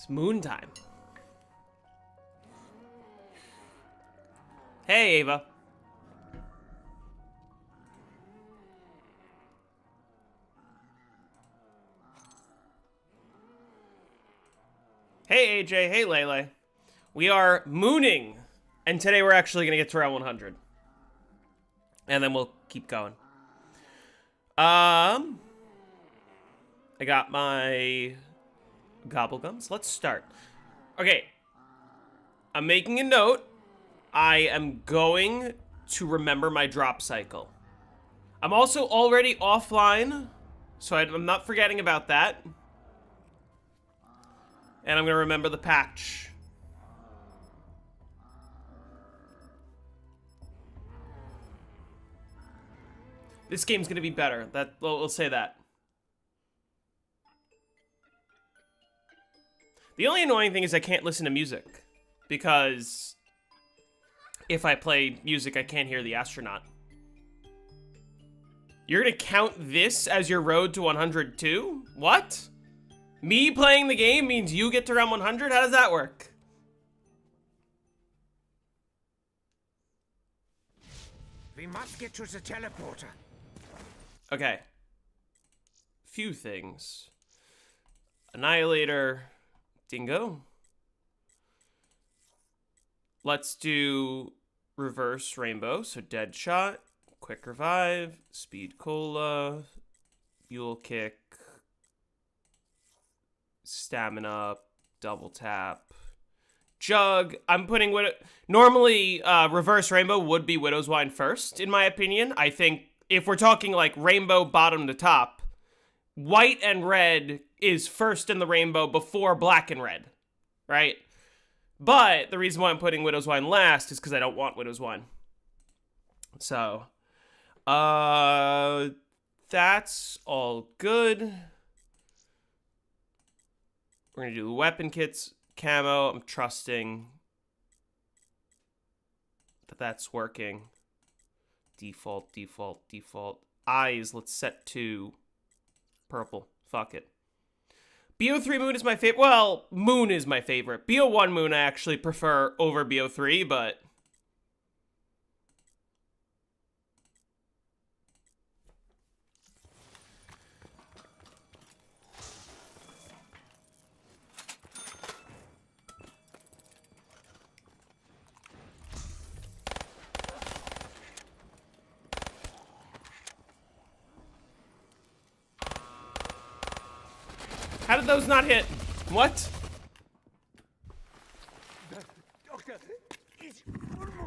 It's moon time. Hey, Ava. Hey, AJ. Hey, Lele. We are mooning. And today we're actually going to get to round 100. And then we'll keep going. I got my gobblegums. Let's start. Okay. I'm making a note. I am going to remember my drop cycle. I'm also already offline, so I'm not forgetting about that. And I'm going to remember the patch. This game's going to be better. We'll say that. The only annoying thing is I can't listen to music. Because if I play music, I can't hear the astronaut. You're going to count this as your road to 100 too? What? Me playing the game means you get to round 100? How does that work? We must get to the teleporter. Okay. Few things. Annihilator. Dingo. Let's do reverse rainbow. So dead shot. Quick revive. Speed cola. Fuel kick. Stamina. Double tap. Jug. I'm putting normally reverse rainbow would be Widow's Wine first, in my opinion. I think if we're talking like rainbow bottom to top, white and red is first in the rainbow before black and red, right? But the reason why I'm putting Widow's Wine last is because I don't want Widow's Wine. So, that's all good. We're going to do the weapon kits, camo. I'm trusting that that's working. Default, default, default. Eyes, let's set to purple. Fuck it. BO3 Moon is my favorite. Well, Moon is my favorite. BO1 Moon I actually prefer over BO3, but... How did those not hit? What?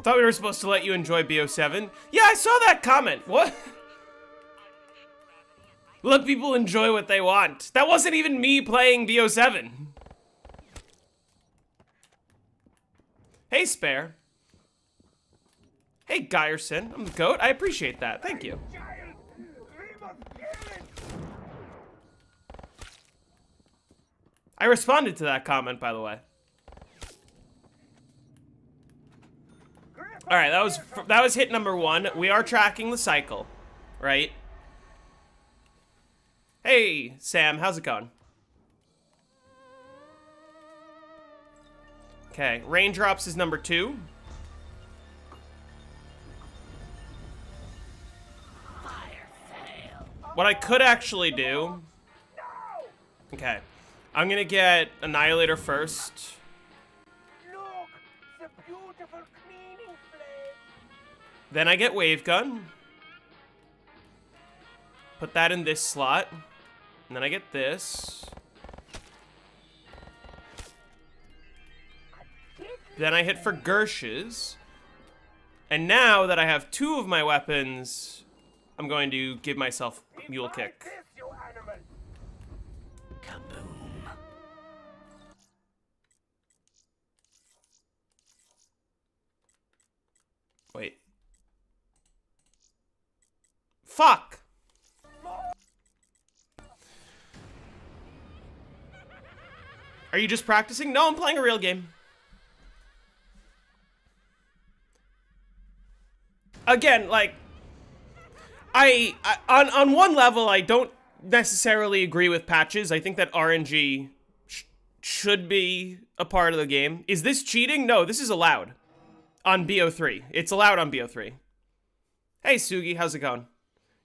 Thought we were supposed to let you enjoy BO7. Yeah, I saw that comment. What? Let people enjoy what they want. That wasn't even me playing BO7. Hey, Spare. Hey, Geyerson. I'm the goat. I appreciate that. Thank you. I responded to that comment, by the way. All right, that was hit number 1. We are tracking the cycle, right? Hey, Sam, how's it going? Okay, raindrops is number 2. What I could actually do... Okay. I'm gonna get Annihilator first. Look, the beautiful cleaning flame. Then I get Wave Gun. Put that in this slot. And then I get this. Then I hit for Gersh's. And now that I have 2 of my weapons, I'm going to give myself Mule Kick. Wait. Fuck! Are you just practicing? No, I'm playing a real game. Again, like, on one level, I don't necessarily agree with patches. I think that RNG should be a part of the game. Is this cheating? No, this is allowed on BO3. It's allowed on BO3. Hey, Sugi, how's it going?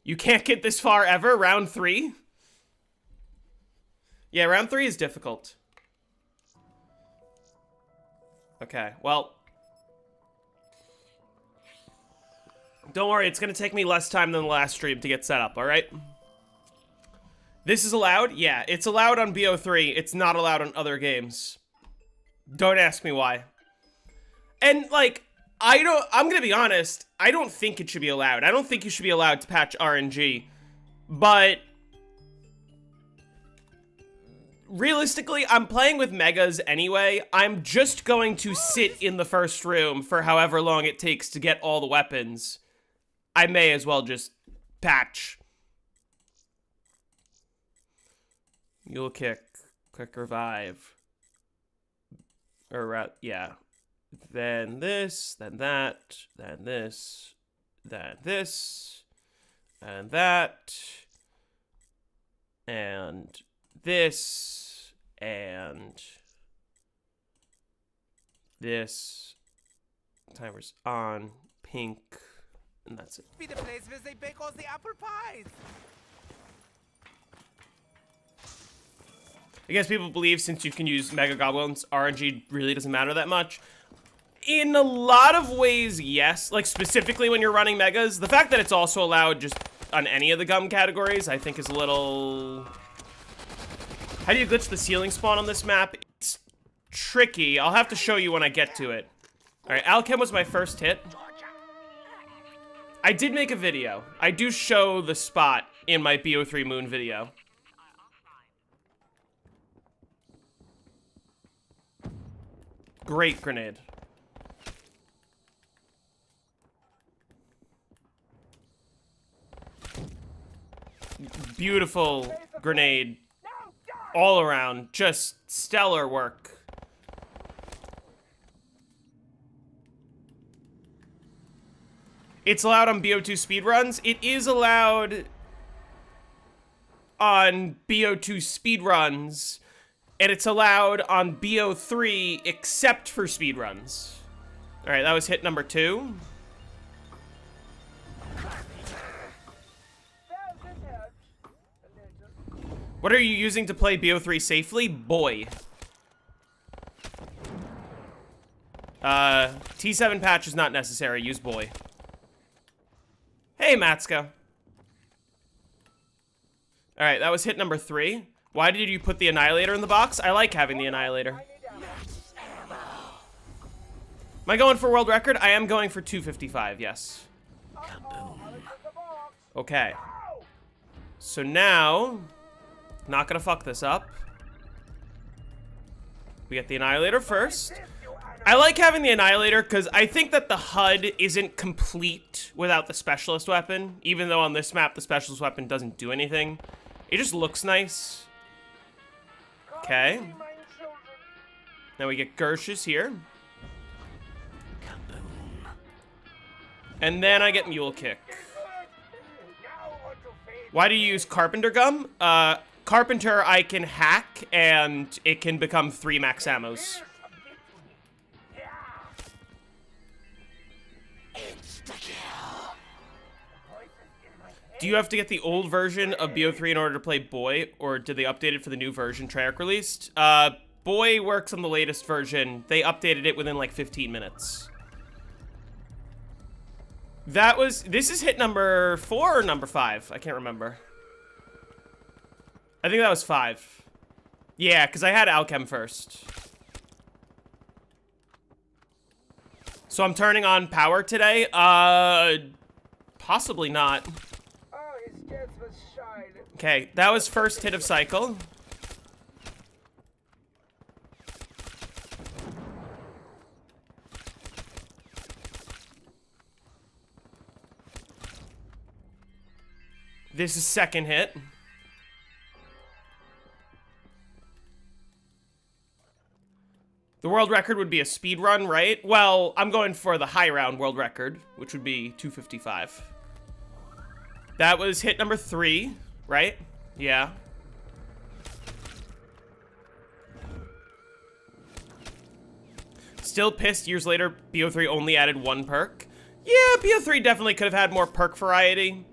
You can't get this far ever? Round 3? Yeah, round 3 is difficult. Okay, well. Don't worry, it's gonna take me less time than the last stream to get set up, alright? This is allowed? Yeah, it's allowed on BO3. It's not allowed on other games. Don't ask me why. And, like, I'm gonna be honest, I don't think it should be allowed. I don't think you should be allowed to patch RNG. But realistically, I'm playing with megas anyway. I'm just going to sit in the first room for however long it takes to get all the weapons. I may as well just patch. Mule kick, quick revive. Or, yeah. Then this, then that, then this, then this, and that, and this, and this. Timer's on, pink, and that's it. Be the place where they bake all the apple pies. I guess people believe since you can use Mega Goblins, RNG really doesn't matter that much. In a lot of ways, yes. Like, specifically when you're running Megas. The fact that it's also allowed just on any of the gum categories, I think is a little... How do you glitch the ceiling spawn on this map? It's tricky. I'll have to show you when I get to it. Alright, Alchem was my first hit. I did make a video. I do show the spot in my BO3 Moon video. Great grenade. Beautiful grenade all around. Just stellar work. It's allowed on BO2 speedruns. It is allowed on BO2 speedruns. And it's allowed on BO3 except for speedruns. Alright, that was hit number 2. What are you using to play BO3 safely? Boy. T7 patch is not necessary. Use boy. Hey, Matska. Alright, that was hit number 3. Why did you put the Annihilator in the box? I like having the Annihilator. Am I going for world record? I am going for 255, yes. Okay. So now... Not gonna fuck this up. We get the Annihilator first. I like having the Annihilator because I think that the HUD isn't complete without the Specialist weapon. Even though on this map, the Specialist weapon doesn't do anything. It just looks nice. Okay. Now we get Gersh's here. And then I get Mule Kick. Why do you use Carpenter Gum? Carpenter I can hack, and it can become 3 max ammos. Do you have to get the old version of BO3 in order to play Boy, or did they update it for the new version Treyarch released? Boy works on the latest version. They updated it within like 15 minutes. This is hit number 4 or number 5? I can't remember. I think that was 5. Yeah, because I had Alchem first. So I'm turning on power today? Possibly not. Okay, that was first hit of cycle. This is second hit. The world record would be a speed run, right? Well, I'm going for the high round world record, which would be 255. That was hit number 3, right? Yeah. Still pissed years later, BO3 only added 1 perk. Yeah, BO3 definitely could have had more perk variety.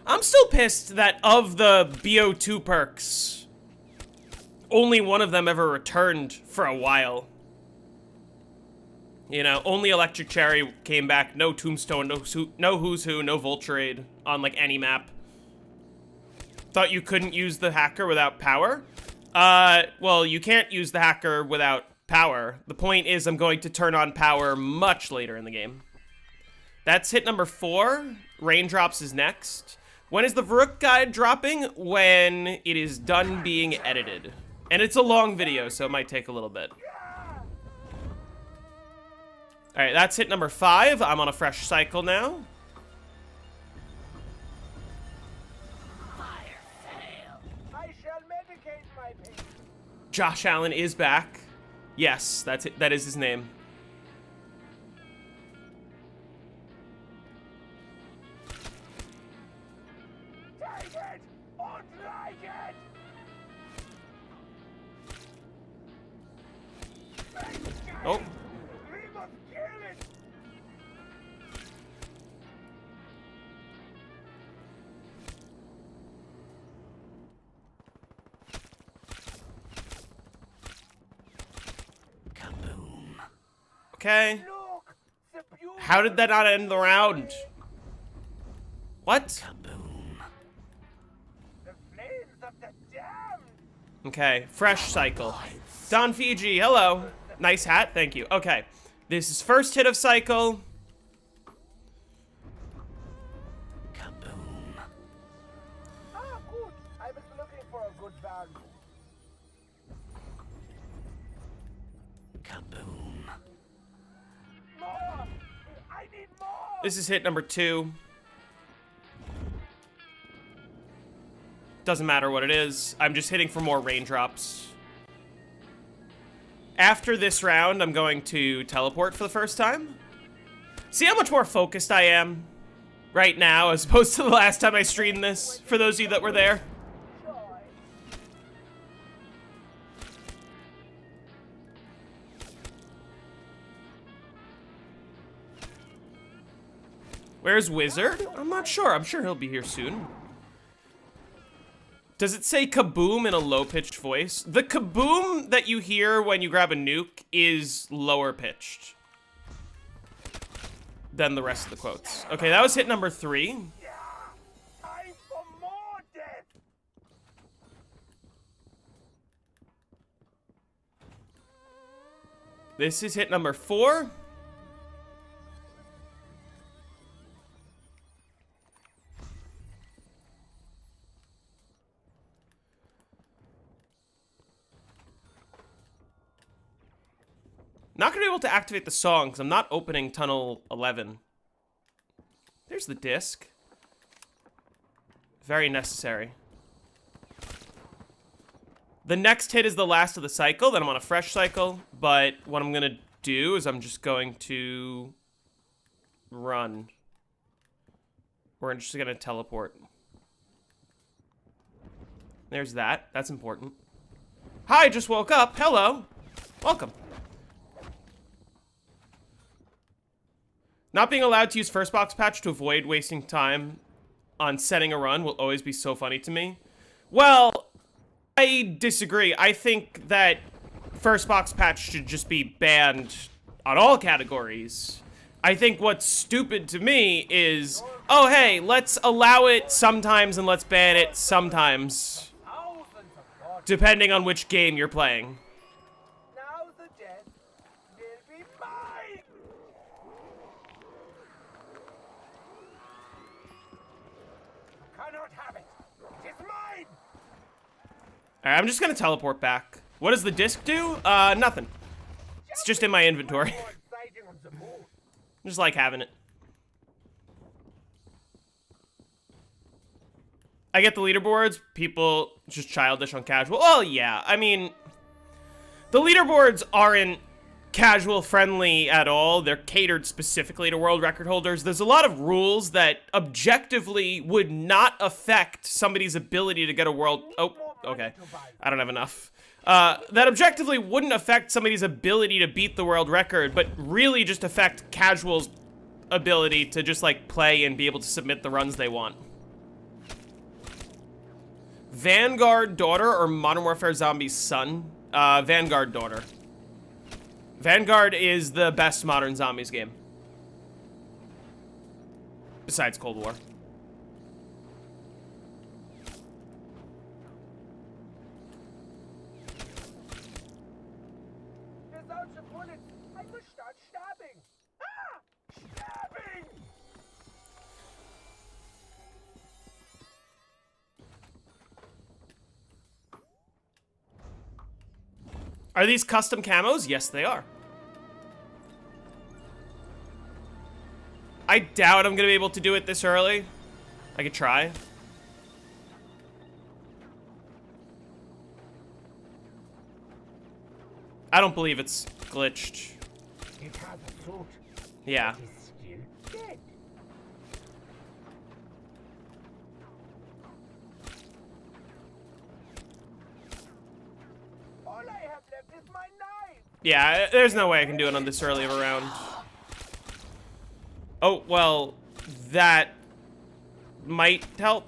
I'm still pissed that of the BO2 perks, only one of them ever returned for a while. You know, only Electric Cherry came back, no Tombstone, no Who's Who, no Vulturade on, like, any map. Thought you couldn't use the hacker without power? Well, you can't use the hacker without power. The point is I'm going to turn on power much later in the game. That's hit number 4. Raindrops is next. When is the Verruckt guide dropping? When it is done being edited. And it's a long video, so it might take a little bit. Alright, that's hit number 5. I'm on a fresh cycle now. I shall medicate my patient. Josh Allen is back. Yes, that's it. That is his name. Take it! Or drag it! Oh. We must kill it! Okay. Look! The beauty How did that not end the round? What? the flames of the damned! Okay, fresh cycle. Don Fiji, hello. Nice hat, thank you. Okay, this is first hit of cycle. Ah, good. I was looking for a good value. More! I need more! This is hit number 2. Doesn't matter what it is. I'm just hitting for more raindrops. After this round, I'm going to teleport for the first time. See how much more focused I am right now as opposed to the last time I streamed this, for those of you that were there. Where's Wizard? I'm not sure. I'm sure he'll be here soon. Does it say kaboom in a low-pitched voice? The kaboom that you hear when you grab a nuke is lower-pitched than the rest of the quotes. Okay, that was hit number 3. Time for more death! This is hit number 4. Not gonna be able to activate the song because I'm not opening tunnel 11. There's the disc. Very necessary. The next hit is the last of the cycle, then I'm on a fresh cycle, but what I'm gonna do is I'm just going to run. We're just gonna teleport. There's that. That's important. Hi, just woke up. Hello. Welcome. Not being allowed to use first box patch to avoid wasting time on setting a run will always be so funny to me. Well, I disagree. I think that first box patch should just be banned on all categories. I think what's stupid to me is, oh hey, let's allow it sometimes and let's ban it sometimes, depending on which game you're playing. Now the death will be mine! Cannot have it! It is mine! Alright, I'm just gonna teleport back. What does the disc do? Nothing. It's just in my inventory. More exciting on the moon. Just like having it. I get the leaderboards, people just childish on casual. Oh yeah, I mean, the leaderboards aren't casual friendly at all. They're catered specifically to world record holders. There's a lot of rules that objectively would not affect somebody's ability to get a world... Oh, okay. I don't have enough. that objectively wouldn't affect somebody's ability to beat the world record, but really just affect casuals' ability to just, like, play and be able to submit the runs they want. Vanguard daughter or Modern Warfare Zombies son? Vanguard daughter. Vanguard is the best modern zombies game. Besides Cold War. There's out of bullets. I must start stabbing. Ah! Stabbing! Are these custom camos? Yes, they are. I doubt I'm gonna be able to do it this early. I could try. I don't believe it's glitched. It has a throat. Yeah. It is still dead. All I have left is my knife. Yeah, there's no way I can do it on this early of a round. Oh, well, that might help.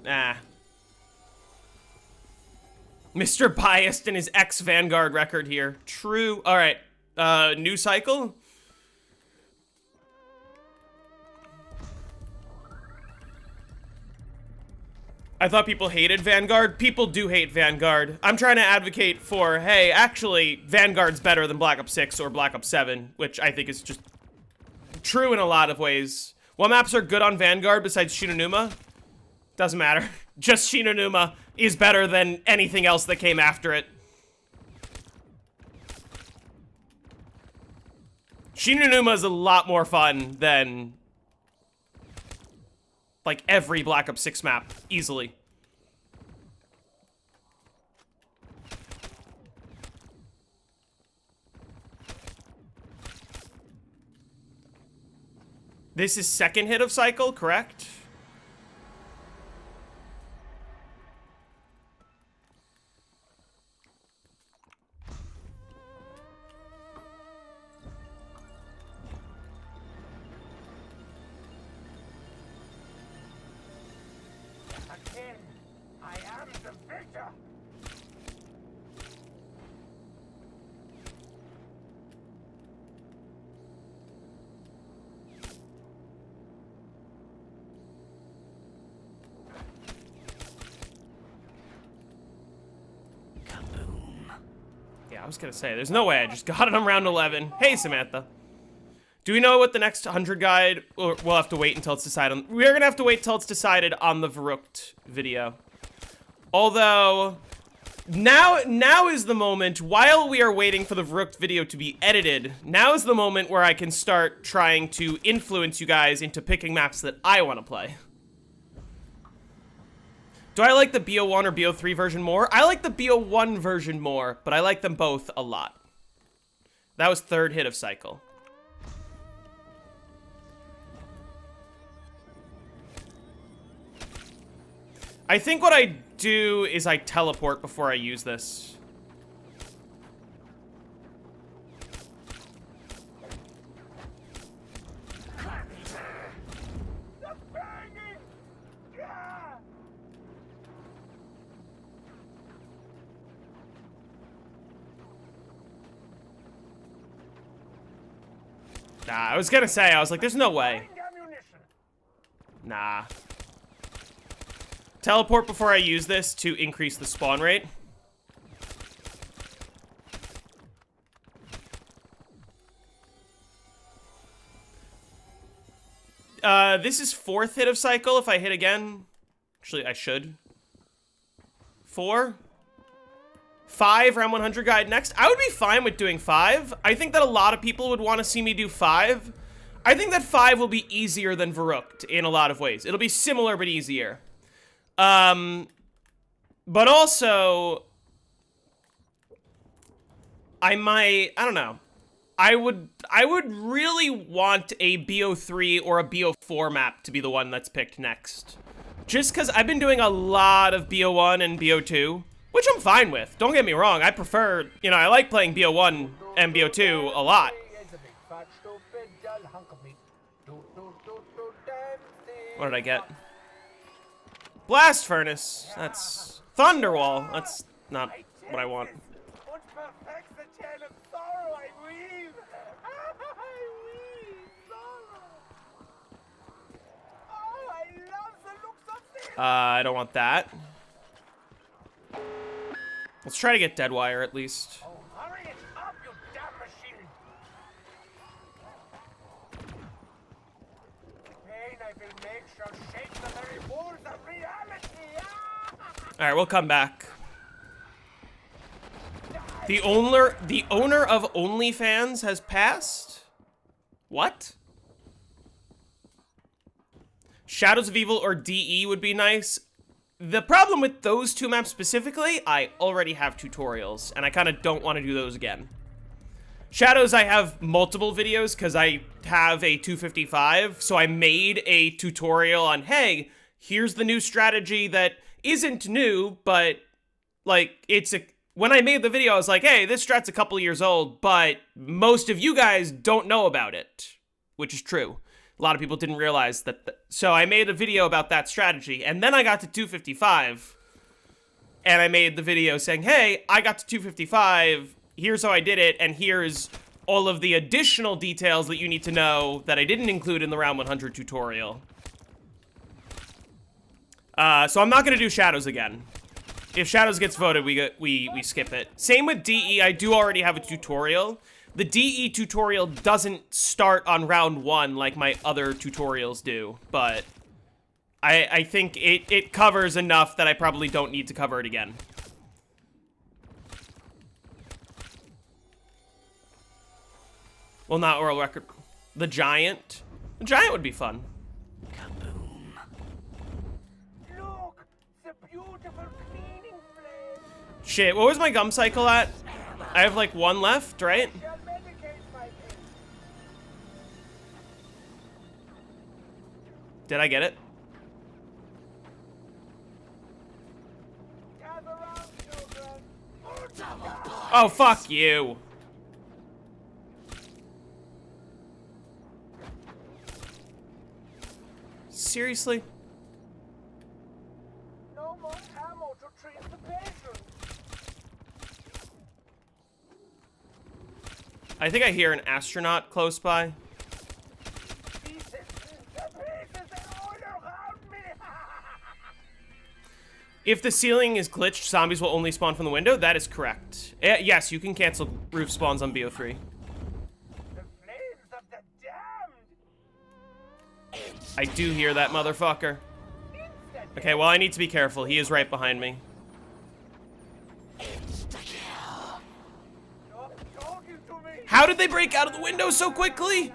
Ah. Mr. Biased and his ex-Vanguard record here. True. All right. New cycle? I thought people hated Vanguard. People do hate Vanguard. I'm trying to advocate for, hey, actually, Vanguard's better than Black Ops 6 or Black Ops 7, which I think is just true in a lot of ways. What maps are good on Vanguard besides Shinonuma? Doesn't matter. Just Shinonuma is better than anything else that came after it. Shinonuma is a lot more fun than, like, every Black Ops 6 map, easily. This is second hit of cycle, correct? Again, I am the victor. Yeah, I was gonna say, there's no way I just got it on round 11. Hey, Samantha. Do we know what the next 100 guide, or we'll have to wait until it's decided on, we're gonna have to wait till it's decided on the Verruckt video. Although, now is the moment, while we are waiting for the Verruckt video to be edited, now is the moment where I can start trying to influence you guys into picking maps that I want to play. Do I like the BO1 or BO3 version more? I like the BO1 version more, but I like them both a lot. That was third hit of cycle. I think what I do is I teleport before I use this. The banging! Yeah! Nah, I was gonna say, I was like, there's no way. Find ammunition. Nah. Teleport before I use this to increase the spawn rate. This is fourth hit of cycle. If I hit again, actually I should. 4, 5 round 100 guide next. I would be fine with doing 5. I think that a lot of people would want to see me do 5. I think that 5 will be easier than Verruckt in a lot of ways. It'll be similar but easier. But also, I don't know. I would really want a BO3 or a BO4 map to be the one that's picked next. Just because I've been doing a lot of BO1 and BO2, which I'm fine with. Don't get me wrong, I prefer, you know, I like playing BO1 and BO2 a lot. What did I get? Blast Furnace. That's Thunderwall. That's not what I want. I don't want that. Let's try to get Deadwire at least. Oh, hurry it up, you damn machine! Pain, I will make shall shake the very walls of reality. All right, we'll come back. The owner of OnlyFans has passed? What? Shadows of Evil or DE would be nice. The problem with those two maps specifically, I already have tutorials, and I kind of don't want to do those again. Shadows, I have multiple videos because I have a 255, so I made a tutorial on, hey, here's the new strategy that isn't new, but, like, when I made the video, I was like, hey, this strat's a couple years old, but most of you guys don't know about it, which is true. A lot of people didn't realize that. So I made a video about that strategy, and then I got to 255, and I made the video saying, hey, I got to 255, here's how I did it, and here's all of the additional details that you need to know that I didn't include in the round 100 tutorial. So I'm not going to do Shadows again. If Shadows gets voted, we skip it. Same with DE, I do already have a tutorial. The DE tutorial doesn't start on round 1 like my other tutorials do, but I think it covers enough that I probably don't need to cover it again. Well, not world record. The Giant. The Giant would be fun. Look, the beautiful cleaning flame. Shit, what was my gum cycle at? I have like 1 left, right? Did I get it? Oh, fuck you. Seriously? No more ammo to treat the patient. I think I hear an astronaut close by. If the ceiling is glitched, zombies will only spawn from the window. That is correct. Yes, you can cancel roof spawns on BO3. The flames of the damned. I do hear that motherfucker. Okay, well, I need to be careful. He is right behind me. How did they break out of the window so quickly?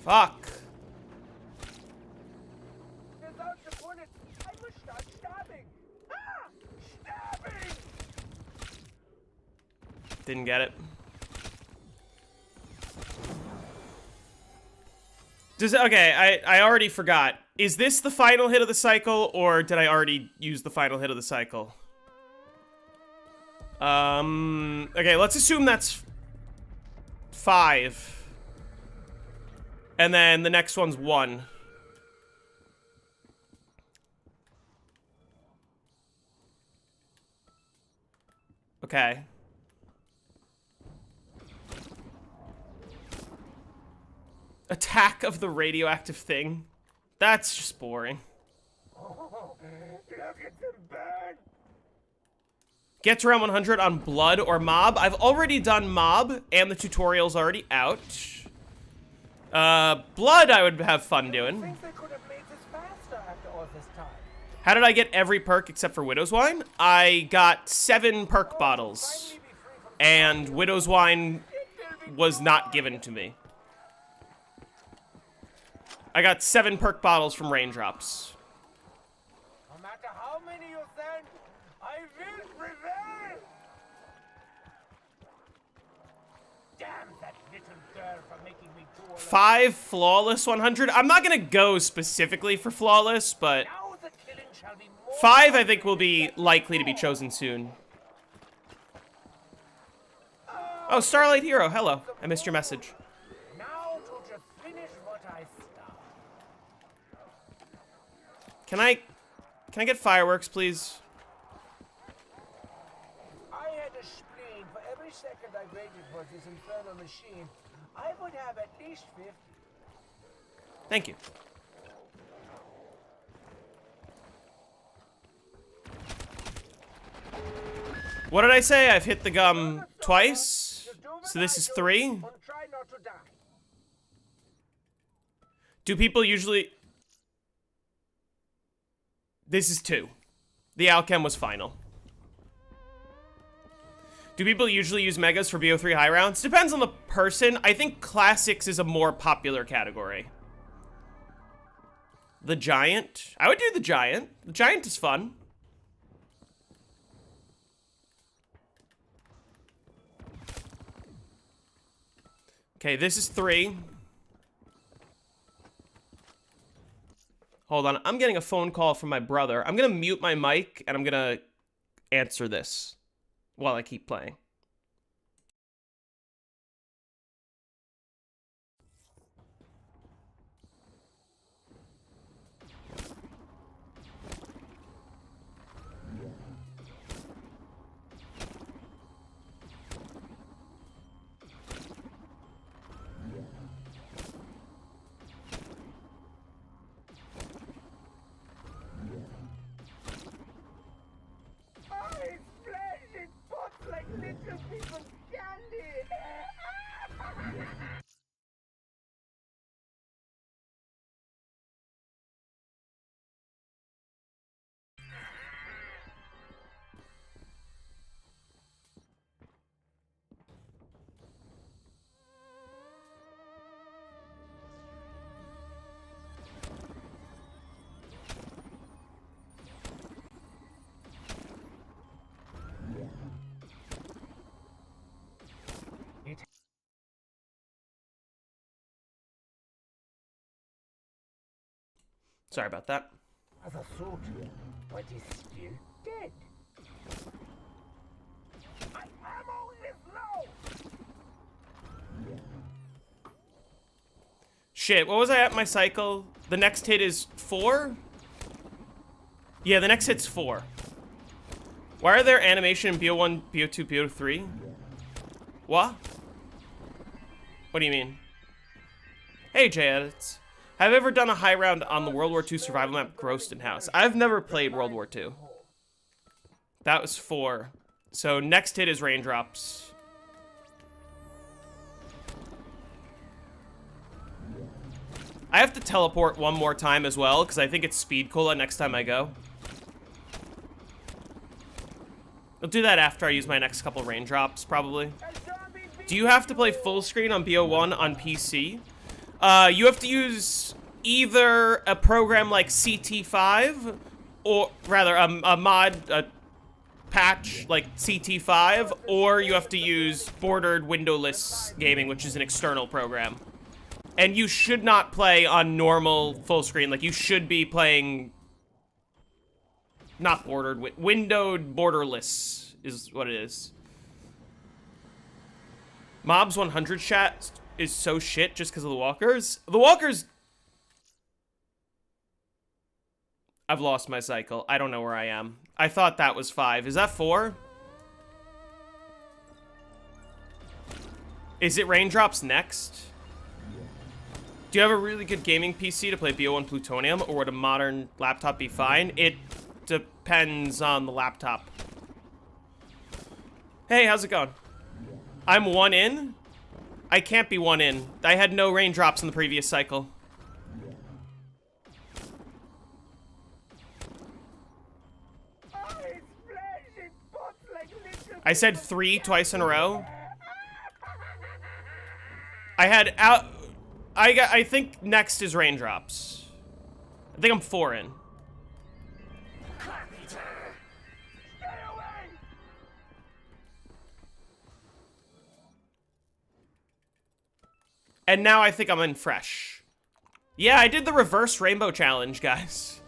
Fuck. Without the bullets, I must start stabbing. Ah! Stabbing! Didn't get it. Okay, I already forgot. Is this the final hit of the cycle, or did I already use the final hit of the cycle? Okay, let's assume that's 5. And then the next one's 1. Okay. Attack of the radioactive thing. That's just boring. Oh, look at them burn. Get to round 100 on Blood or Mob. I've already done Mob, and the tutorial's already out. Blood I would have fun doing. I think they could have made this faster after all this time. How did I get every perk except for Widow's Wine? I got 7 perk bottles, and Widow's Wine was not given to me. I got 7 perk bottles from raindrops. No matter how many you send, I will prevail! Damn that little girl for making me too alone. 5 flawless 100. I'm not gonna go specifically for flawless, but Now the killing shall be more 5 I think will be likely to be chosen soon. Oh, Starlight Hero, hello. I missed your message. now to just finish what I start. Can I get fireworks, please? I had a spleen for every second I waited for this infernal machine. I would have at least 50. Thank you. What did I say? I've hit the gum twice. So this is 3. And try not to die. Do people usually... This is 2. The Alchem was final. Do people usually use megas for BO3 high rounds? Depends on the person. I think classics is a more popular category. The giant. I would do the giant. The giant is fun. Okay, this is 3. Hold on, I'm getting a phone call from my brother. I'm gonna mute my mic and I'm gonna answer this while I keep playing. Eyes flashing spots like little people's candy. Sorry about that. As a suit, but he's still dead. My ammo is low. Shit, what was I at my cycle? The next hit is 4? Yeah, the next hit's 4. Why are there animation in BO1, BO2, BO3? What? What do you mean? Hey, J-Edits. Have you ever done a high round on the World War II survival map Groston House? I've never played World War II. That was 4. So next hit is raindrops. I have to teleport one more time as well, because I think it's speed cola next time I go. I'll do that after I use my next couple raindrops, probably. Do you have to play full screen on BO1 on PC? You have to use either a program like CT5, or rather a mod, a patch like CT5, or you have to use bordered windowless gaming, which is an external program. And you should not play on normal full screen. Like, you should be playing not bordered, windowed borderless is what it is. Mobs 100 chat is so shit just because of the walkers. The walkers... I've lost my cycle. I don't know where I am. I thought that was 5. Is that 4? Is it raindrops next? Do you have a really good gaming PC to play BO1 Plutonium, or would a modern laptop be fine? It depends on the laptop. Hey, how's it going? I'm 1 in? I can't be 1 in. I had no raindrops in the previous cycle. I said 3 twice in a row. I had I think next is raindrops. I think I'm 4 in. And now I think I'm in fresh. Yeah, I did the reverse rainbow challenge, guys.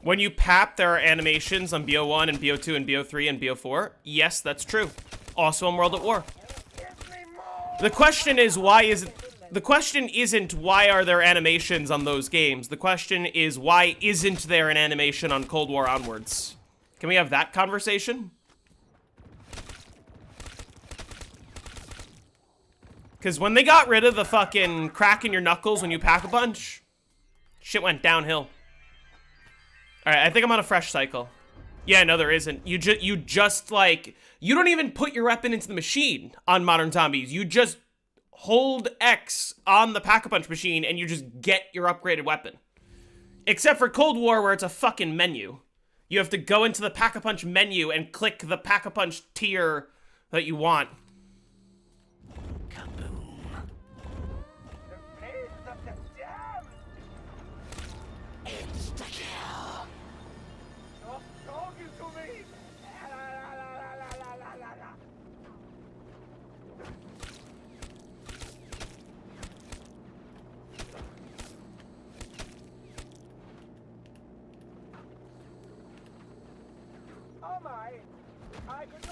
When you PAP, there are animations on BO1 and BO2 and BO3 and BO4. Yes, that's true. Also in World at War. The question is, why isn't... The question isn't, why are there animations on those games? The question is, why isn't there an animation on Cold War onwards? Can we have that conversation? Because when they got rid of the fucking cracking your knuckles when you pack a punch, shit went downhill. Alright, I think I'm on a fresh cycle. Yeah, no, there isn't. You just, like... You don't even put your weapon into the machine on Modern Zombies. You just hold X on the Pack-a-Punch machine and you just get your upgraded weapon. Except for Cold War, where it's a fucking menu. You have to go into the Pack-a-Punch menu and click the Pack-a-Punch tier that you want.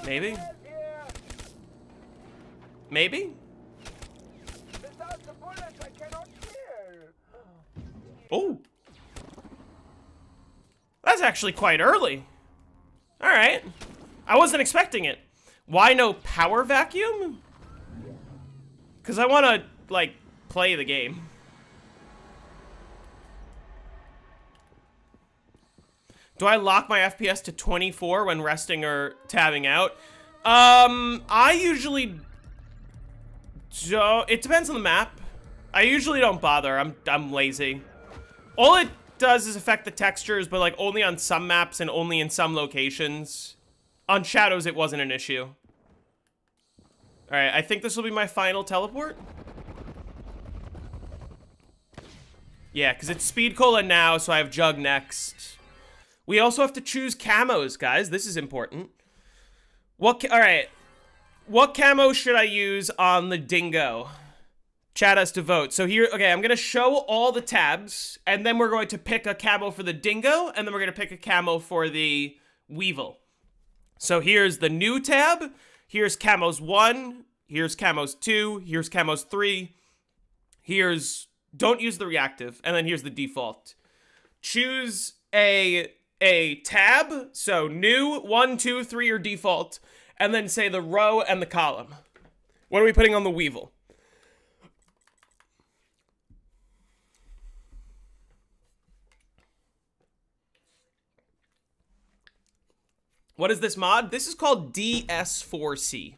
Maybe? Maybe? Oh. That's actually quite early. Alright. I wasn't expecting it. Why no power vacuum? Because I want to, like, play the game. Do I lock my FPS to 24 when resting or tabbing out? I usually don't. It depends on the map. I usually don't bother. I'm lazy. All it does is affect the textures, but like only on some maps and only in some locations. On Shadows, it wasn't an issue. All right, I think this will be my final teleport. Yeah, because it's Speed Cola now, so I have Jug next. We also have to choose camos, guys. This is important. All right. What camo should I use on the Dingo? Chat has to vote. So here, okay, I'm going to show all the tabs, and then we're going to pick a camo for the Dingo, and then we're going to pick a camo for the Weevil. So here's the new tab. Here's camos 1. Here's camos 2. Here's camos 3. Here's, don't use the reactive, and then here's the default. Choose a tab, so new, 1, 2, 3, or default, and then say the row and the column. What are we putting on the Weevil? What is this mod? This is called DS4C.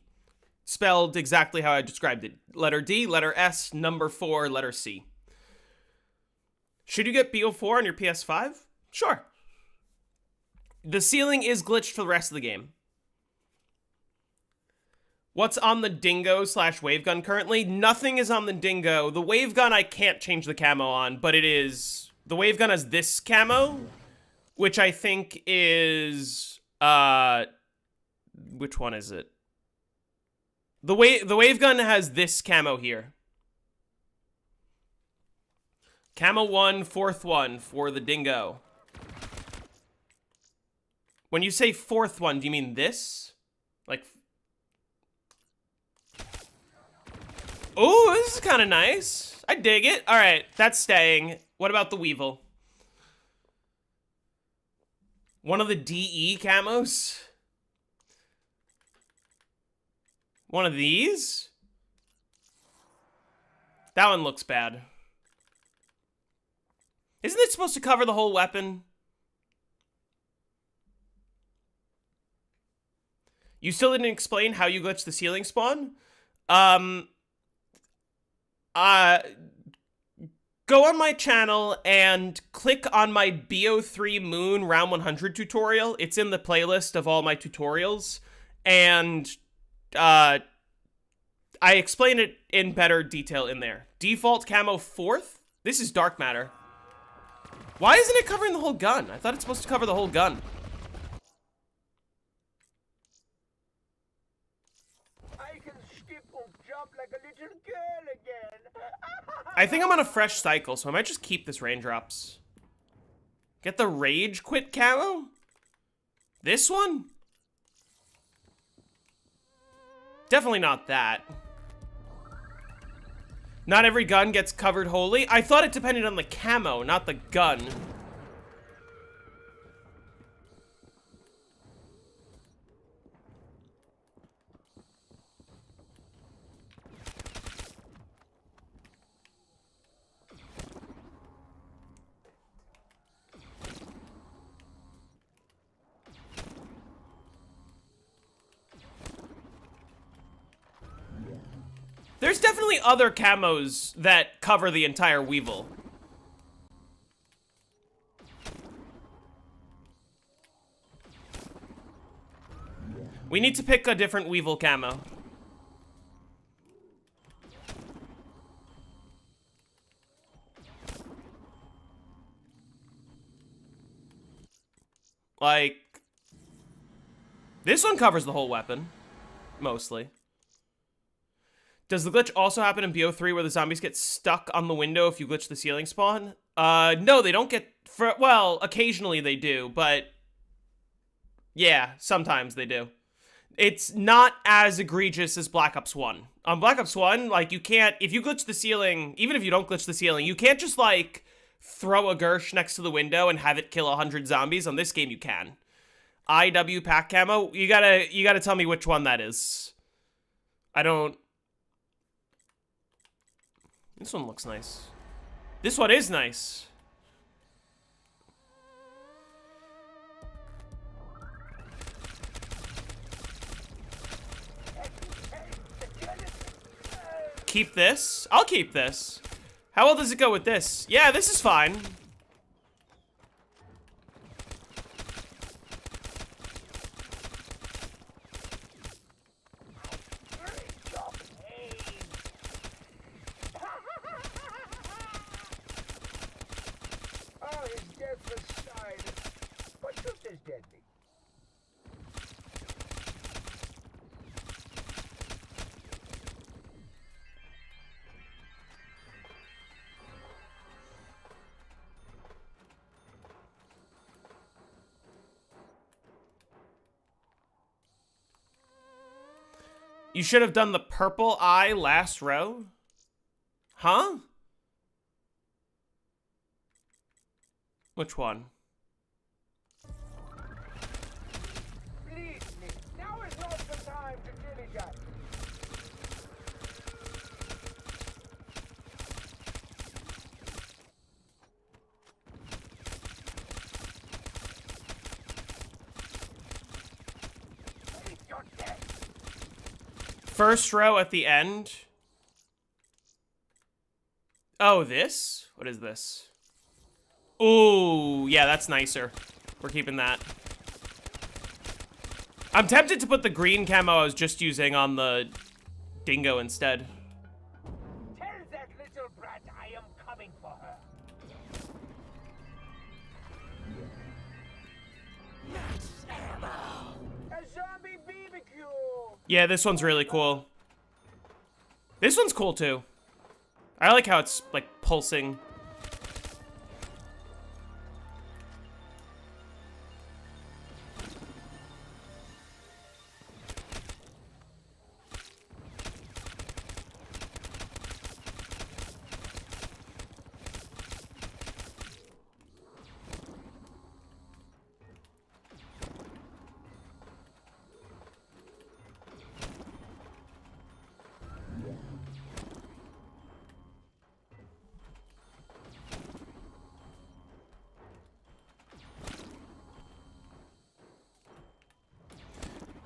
Spelled exactly how I described it. Letter D, letter S, number 4, letter C. Should you get BO4 on your PS5? Sure. The ceiling is glitched for the rest of the game. What's on the Dingo / Wavegun currently? Nothing is on the Dingo. The Wavegun I can't change the camo on, but it is... The Wavegun has this camo, which I think is... Which one is it? The Wavegun has this camo here. Camo 1, 4th one for the Dingo. When you say 4th one, do you mean this? Like... Oh, this is kind of nice. I dig it. All right, that's staying. What about the Weevil? One of the DE camos? One of these? That one looks bad. Isn't it supposed to cover the whole weapon? You still didn't explain how you glitched the ceiling spawn? go on my channel and click on my BO3 Moon Round 100 tutorial. It's in the playlist of all my tutorials. And I explain it in better detail in there. Default camo 4th. This is dark matter. Why isn't it covering the whole gun? I thought it's supposed to cover the whole gun. I can skip and jump like a little girl again. I think I'm on a fresh cycle, so I might just keep this raindrops. Get the rage quit camo? This one? Definitely not that. Not every gun gets covered wholly. I thought it depended on the camo, not the gun. There's definitely other camos that cover the entire Weevil. We need to pick a different Weevil camo. Like, this one covers the whole weapon, mostly. Does the glitch also happen in BO3 where the zombies get stuck on the window if you glitch the ceiling spawn? No, they don't get... well, occasionally they do, but... yeah, sometimes they do. It's not as egregious as Black Ops 1. On Black Ops 1, like, you can't... if you glitch the ceiling, even if you don't glitch the ceiling, you can't just, like, throw a Gersh next to the window and have it kill 100 zombies. On this game, you can. IW pack camo, you gotta tell me which one that is. I don't... This one looks nice. This one is nice. Keep this? I'll keep this. How well does it go with this? Yeah, this is fine. You should have done the purple eye last row? Huh? Which one? Please, Nick, now is not the time to dilly-dally. You're dead. First row at the end. Oh, this? What is this? Ooh, yeah, that's nicer. We're keeping that. I'm tempted to put the green camo I was just using on the dingo instead. Tell that little brat I am coming for her. A zombie BBQ. Yeah, this one's really cool. This one's cool too. I like how it's like pulsing.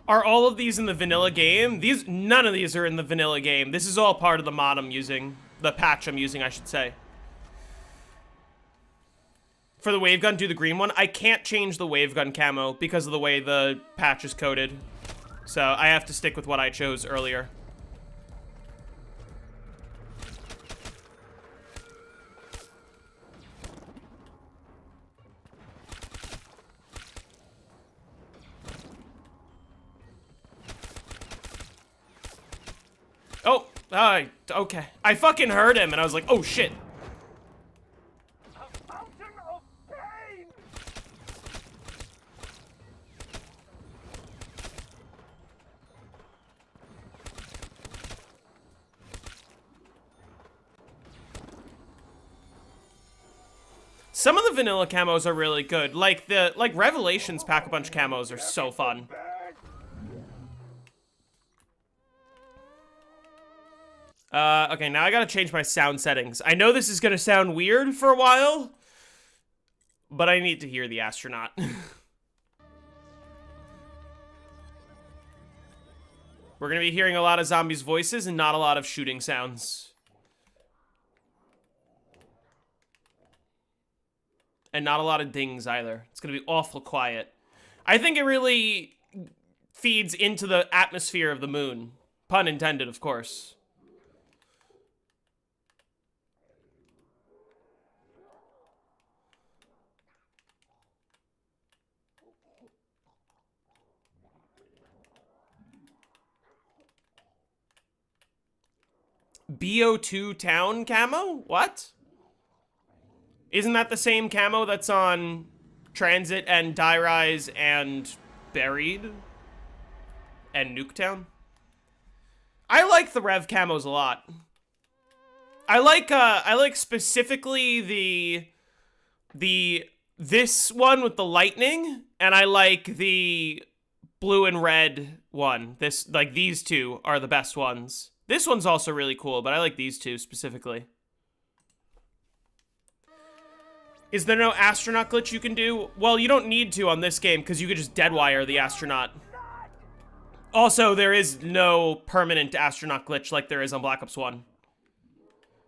Are all of these in the vanilla game? None of these are in the vanilla game. This is all part of the mod I'm using. The patch I'm using, I should say. For the wave gun, do the green one. I can't change the wave gun camo because of the way the patch is coded. So I have to stick with what I chose earlier. Oh, okay. I fucking heard him and I was like, oh shit. A fountain of pain! Some of the vanilla camos are really good. Like Revelations Pack-a-Punch camos are so fun. Okay, now I gotta change my sound settings. I know this is gonna sound weird for a while, but I need to hear the astronaut. We're gonna be hearing a lot of zombies' voices and not a lot of shooting sounds. And not a lot of dings either. It's gonna be awful quiet. I think it really feeds into the atmosphere of the moon. Pun intended, of course. BO2 town camo? What? Isn't that the same camo that's on Transit and Die Rise and Buried and Nuketown? I like the Rev camos a lot. I like specifically this one with the lightning, and I like the blue and red one. These two are the best ones. This one's also really cool, but I like these two specifically. Is there no astronaut glitch you can do? Well, you don't need to on this game, because you could just deadwire the astronaut. Also, there is no permanent astronaut glitch like there is on Black Ops 1.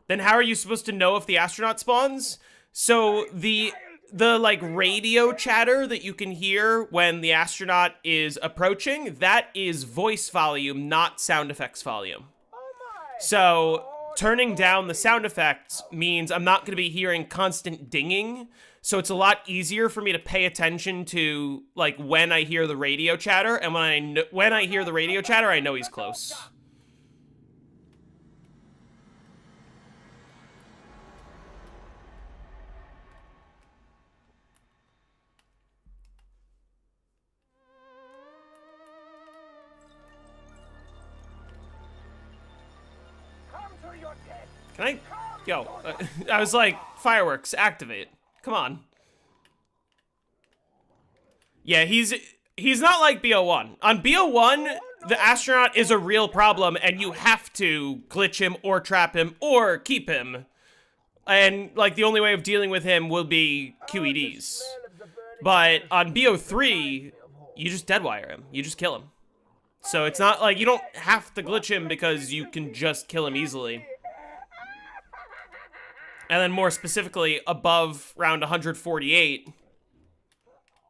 Then how are you supposed to know if the astronaut spawns? So the like radio chatter that you can hear when the astronaut is approaching, that is voice volume, not sound effects volume. So turning down the sound effects means I'm not going to be hearing constant dinging. So it's a lot easier for me to pay attention to like when I hear the radio chatter, and when I hear the radio chatter, I know he's close. Can I? Yo, I was like, fireworks, activate. Come on. Yeah, he's not like BO1. On BO1, the astronaut is a real problem, and you have to glitch him or trap him or keep him. And, like, the only way of dealing with him will be QEDs. But on BO3, you just deadwire him. You just kill him. So it's not like you don't have to glitch him because you can just kill him easily. And then more specifically, above round 148,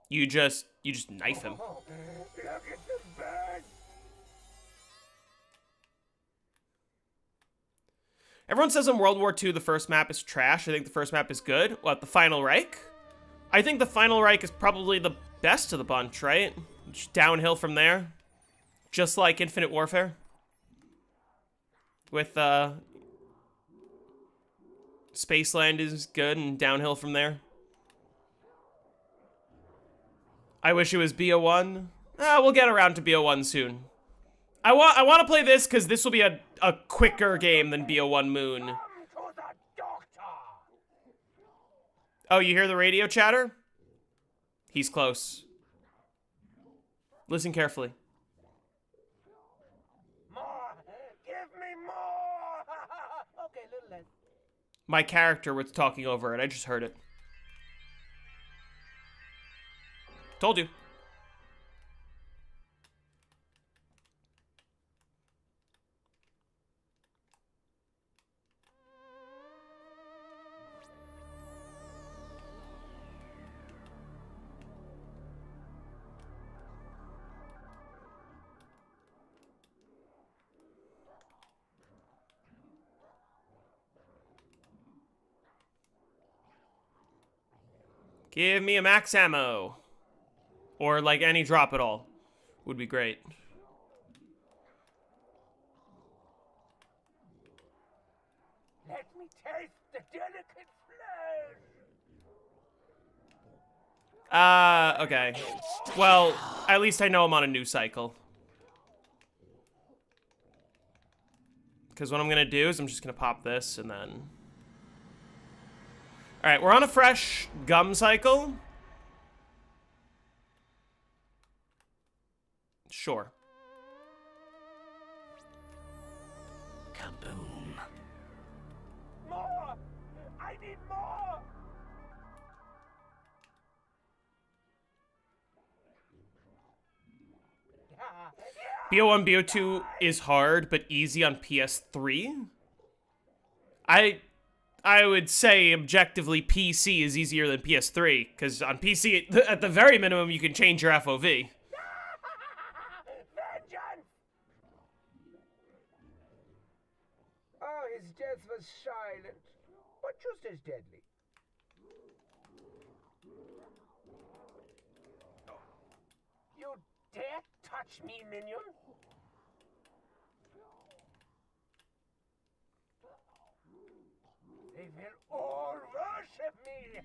you just knife him. Everyone says in World War II the first map is trash. I think the first map is good. What, the Final Reich? I think the Final Reich is probably the best of the bunch, right? Just downhill from there. Just like Infinite Warfare. With, Spaceland is good and downhill from there. I wish it was BO1. We'll get around to BO1 soon. I want to play this because this will be a quicker game than BO1 Moon. Oh, you hear the radio chatter? He's close. Listen carefully. More! Give me more! Okay, little less. My character was talking over it. I just heard it. Told you. Give me a max ammo. Or, like, any drop at all. Would be great. Let me taste the delicate flesh. Okay. Well, at least I know I'm on a new cycle. Because what I'm going to do is I'm just going to pop this and then... Alright, we're on a fresh gum cycle. Sure. Kaboom. More! I need more! BO1, BO2 is hard, but easy on PS3. I would say, objectively, PC is easier than PS3, because on PC, at the very minimum, you can change your FOV. Vengeance! Oh, his death was silent, but just as deadly. You dare touch me, minion? They will all worship me!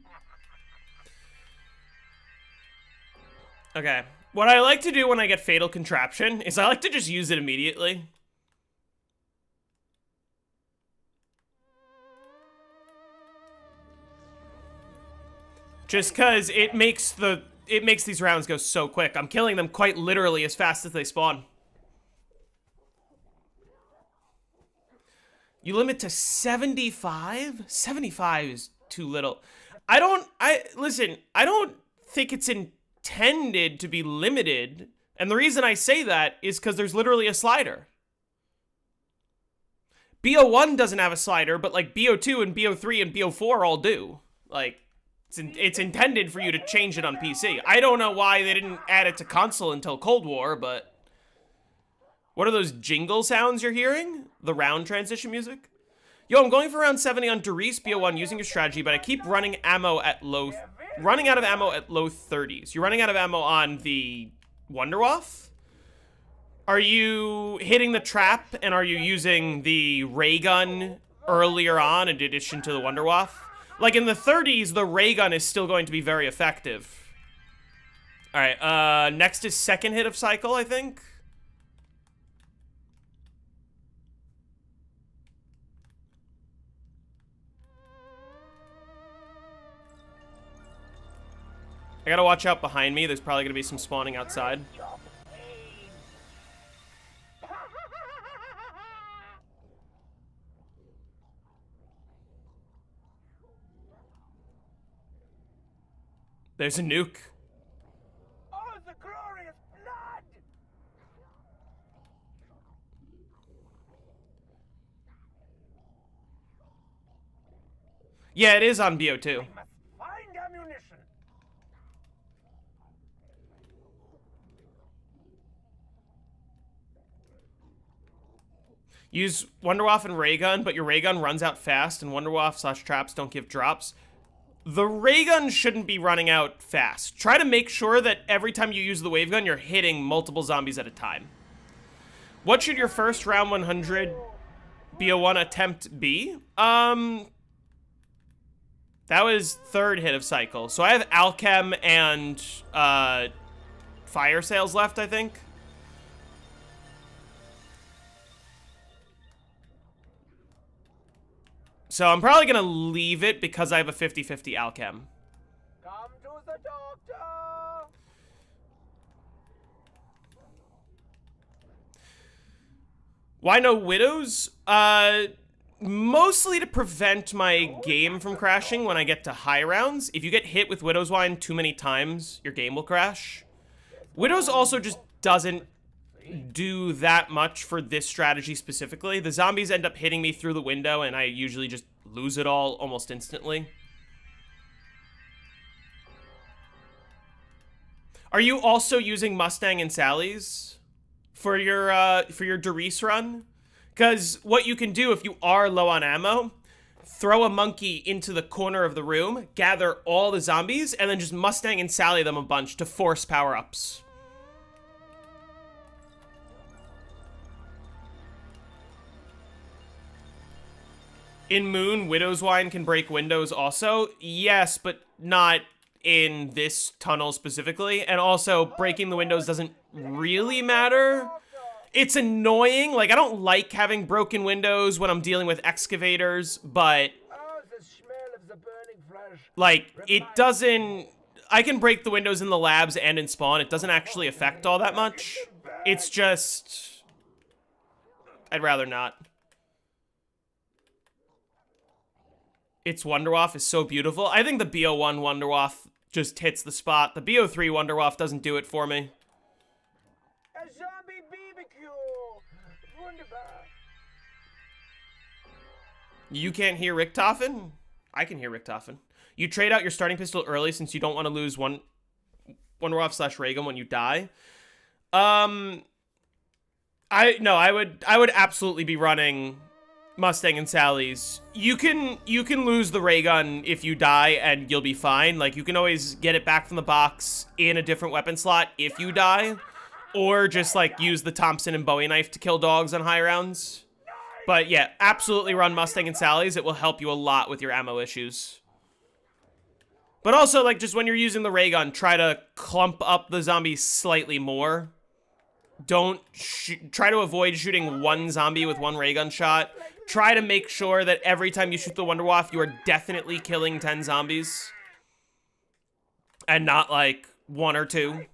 Okay. What I like to do when I get Fatal Contraption is I like to just use it immediately. Just because it makes these rounds go so quick. I'm killing them quite literally as fast as they spawn. You limit to 75? 75 is too little. Listen, I don't think it's intended to be limited. And the reason I say that is because there's literally a slider. BO1 doesn't have a slider, but like BO2 and BO3 and BO4 all do. Like, it's intended for you to change it on PC. I don't know why they didn't add it to console until Cold War, but... What are those jingle sounds you're hearing? The round transition music? Yo, I'm going for round 70 on Doris BO1 using your strategy, but I keep running out of ammo at low 30s. You're running out of ammo on the Wunderwaffe? Are you hitting the trap, and are you using the ray gun earlier on in addition to the Wunderwaffe? Like, in the 30s, the ray gun is still going to be very effective. Alright, next is second hit of cycle, I think. I gotta watch out behind me. There's probably gonna be some spawning outside. There's a nuke. Oh, the glorious blood! Yeah, it is on BO2. I must find ammunition. Use Wunderwaffe and ray gun, but your ray gun runs out fast, and Wunderwaffe/traps don't give drops. The ray gun shouldn't be running out fast. Try to make sure that every time you use the wave gun, you're hitting multiple zombies at a time. What should your first round 100 BO1 attempt be? That was third hit of cycle. So I have Alchem and Fire Sales left, I think. So I'm probably going to leave it because I have a 50-50 Alchem. Come to the doctor! Why no widows? Mostly to prevent my game from crashing when I get to high rounds. If you get hit with Widow's Wine too many times, your game will crash. Widows also just doesn't do that much for this strategy specifically. The zombies end up hitting me through the window, and I usually just lose it all almost instantly. Are you also using Mustang and Sally's for your Doris run? Because what you can do if you are low on ammo, throw a monkey into the corner of the room, gather all the zombies, and then just Mustang and Sally them a bunch to force power-ups. In Moon, Widow's Wine can break windows also. Yes, but not in this tunnel specifically. And also, breaking the windows doesn't really matter. It's annoying. Like, I don't like having broken windows when I'm dealing with excavators, but like, it doesn't... I can break the windows in the labs and in spawn. It doesn't actually affect all that much. It's just... I'd rather not. Its Wonderwaff is so beautiful. I think the BO1 Wonderwaff just hits the spot. The BO3 Wonderwaff doesn't do it for me. A zombie BBQ! Wunderbar. You can't hear Richtofen? I can hear Richtofen. You trade out your starting pistol early since you don't want to lose Wonderwaff / Ray Gun when you die. I would absolutely be running Mustang and Sally's. You can lose the ray gun if you die and you'll be fine. Like, you can always get it back from the box in a different weapon slot if you die, or just like use the Thompson and Bowie knife to kill dogs on high rounds. But yeah, absolutely run Mustang and Sally's. It will help you a lot with your ammo issues. But also, like, just when you're using the ray gun, try to clump up the zombies slightly more. Don't try to avoid shooting one zombie with one ray gun shot. Try to make sure that every time you shoot the Wonderwaff, you are definitely killing 10 zombies. And not, like, 1 or 2.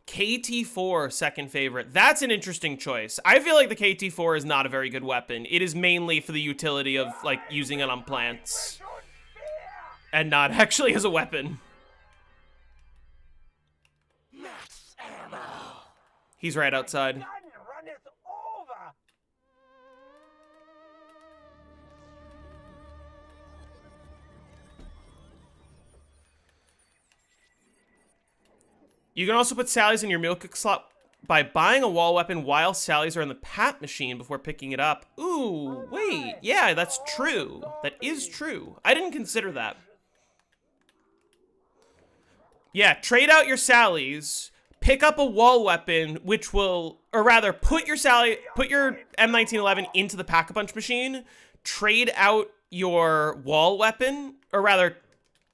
KT4, second favorite. That's an interesting choice. I feel like the KT4 is not a very good weapon. It is mainly for the utility of, like, using it on plants. And not actually as a weapon. Max ammo. He's right outside. You can also put Sally's in your meal cook slot by buying a wall weapon while Sally's are in the pat machine before picking it up. Ooh, wait. Yeah, that's true. That is true. I didn't consider that. Yeah, trade out your Sally's, pick up a wall weapon, which will, or rather, put your M1911 into the Pack-a-Punch machine, trade out your wall weapon, or rather,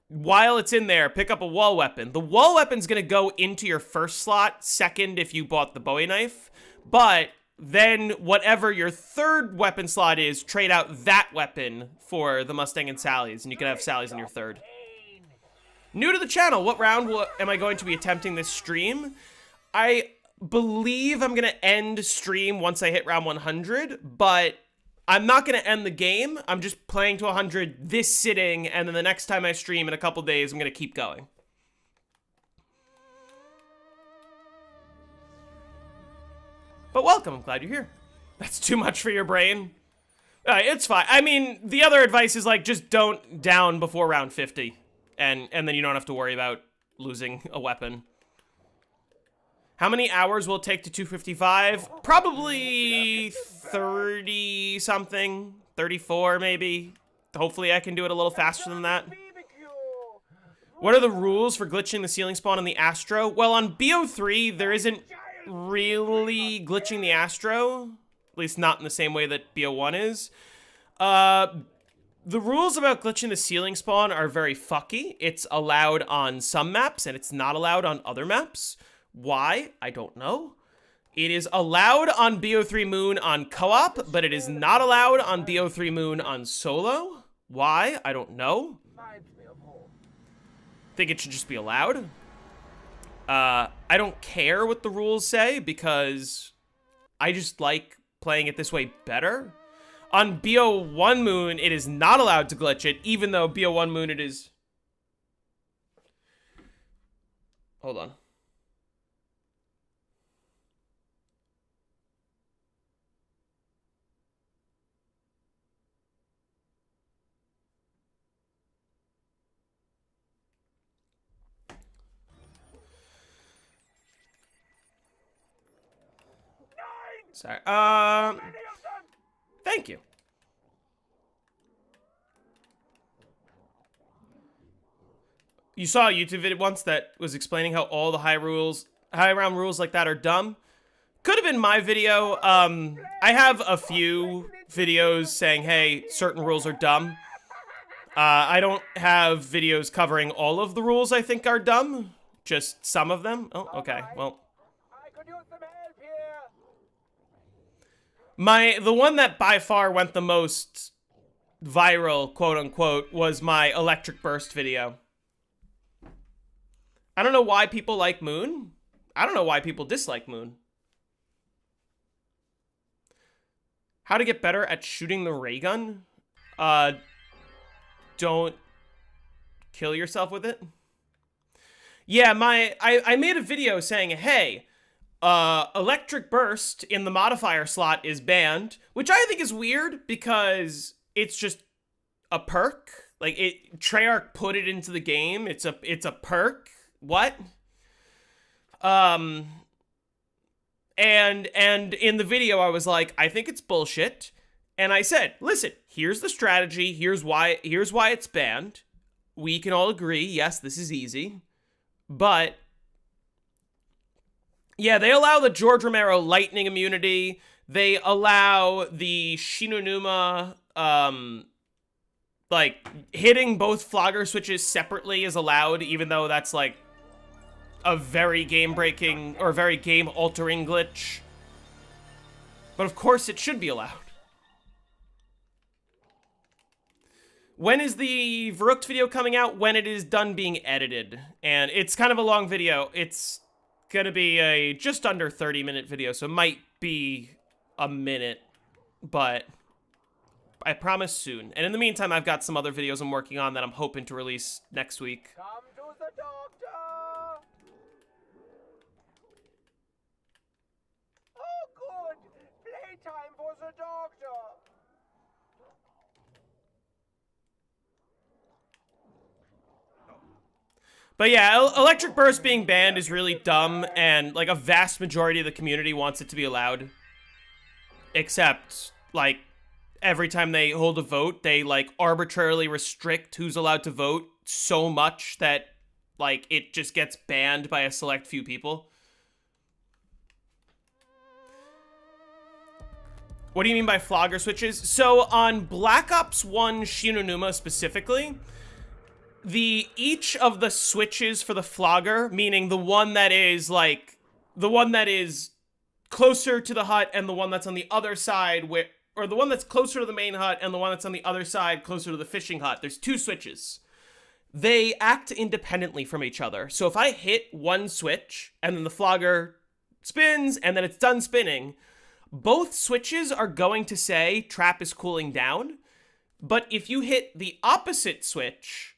while it's in there, pick up a wall weapon. The wall weapon's gonna go into your first slot, second if you bought the Bowie knife, but then whatever your third weapon slot is, trade out that weapon for the Mustang and Sally's, and you can have Sally's in your third. New to the channel, what round am I going to be attempting this stream? I believe I'm going to end stream once I hit round 100, but I'm not going to end the game. I'm just playing to 100 this sitting, and then the next time I stream in a couple days, I'm going to keep going. But welcome, I'm glad you're here. That's too much for your brain. It's fine. I mean, the other advice is, like, just don't down before round 50. And then you don't have to worry about losing a weapon. How many hours will it take to 255? Probably 30-something. 34, maybe. Hopefully I can do it a little faster than that. What are the rules for glitching the ceiling spawn on the Astro? Well, on BO3, there isn't really glitching the Astro. At least not in the same way that BO1 is. The rules about glitching the ceiling spawn are very fucky. It's allowed on some maps, and it's not allowed on other maps. Why? I don't know. It is allowed on BO3 Moon on co-op, but it is not allowed on BO3 Moon on solo. Why? I don't know. Think it should just be allowed. I don't care what the rules say, because I just like playing it this way better. On BO1 Moon, it is not allowed to glitch it, even though BO1 Moon it is... Hold on. Sorry. Thank you. You saw a YouTube video once that was explaining how all the high round rules like that are dumb. Could have been my video. I have a few videos saying, hey, certain rules are dumb. I don't have videos covering all of the rules I think are dumb. Just some of them. Oh, okay. Well. I could use some help here. The one that by far went the most viral, quote unquote, was my electric burst video. I don't know why people like Moon. I don't know why people dislike Moon. How to get better at shooting the ray gun? Don't kill yourself with it. Yeah, I made a video saying, hey, electric burst in the modifier slot is banned, which I think is weird because it's just a perk. Like Treyarch put it into the game. It's a perk. What? And in the video I was like, I think it's bullshit. And I said, listen, here's the strategy, here's why it's banned. We can all agree, yes, this is easy. But yeah, they allow the George Romero lightning immunity. They allow the Shinonuma, like hitting both flogger switches separately is allowed, even though that's like a very game-breaking or very game-altering glitch. But of course it should be allowed. When is the Verruckt video coming out? When it is done being edited. And it's kind of a long video. It's gonna be a just under 30-minute video, so it might be a minute, but I promise soon. And in the meantime, I've got some other videos I'm working on that I'm hoping to release next week. Come to the doctor. Oh, good. Playtime for the doctor. But yeah, electric burst being banned is really dumb, and like a vast majority of the community wants it to be allowed. Except, like, every time they hold a vote, they like arbitrarily restrict who's allowed to vote so much that like it just gets banned by a select few people. What do you mean by flogger switches? So on Black Ops 1 Shinonuma specifically, each of the switches for the flogger, meaning the one that is closer to the hut and the one that's on the other side, or the one that's closer to the main hut and the one that's on the other side closer to the fishing hut. There's two switches. They act independently from each other. So if I hit one switch and then the flogger spins and then it's done spinning, both switches are going to say trap is cooling down. But if you hit the opposite switch,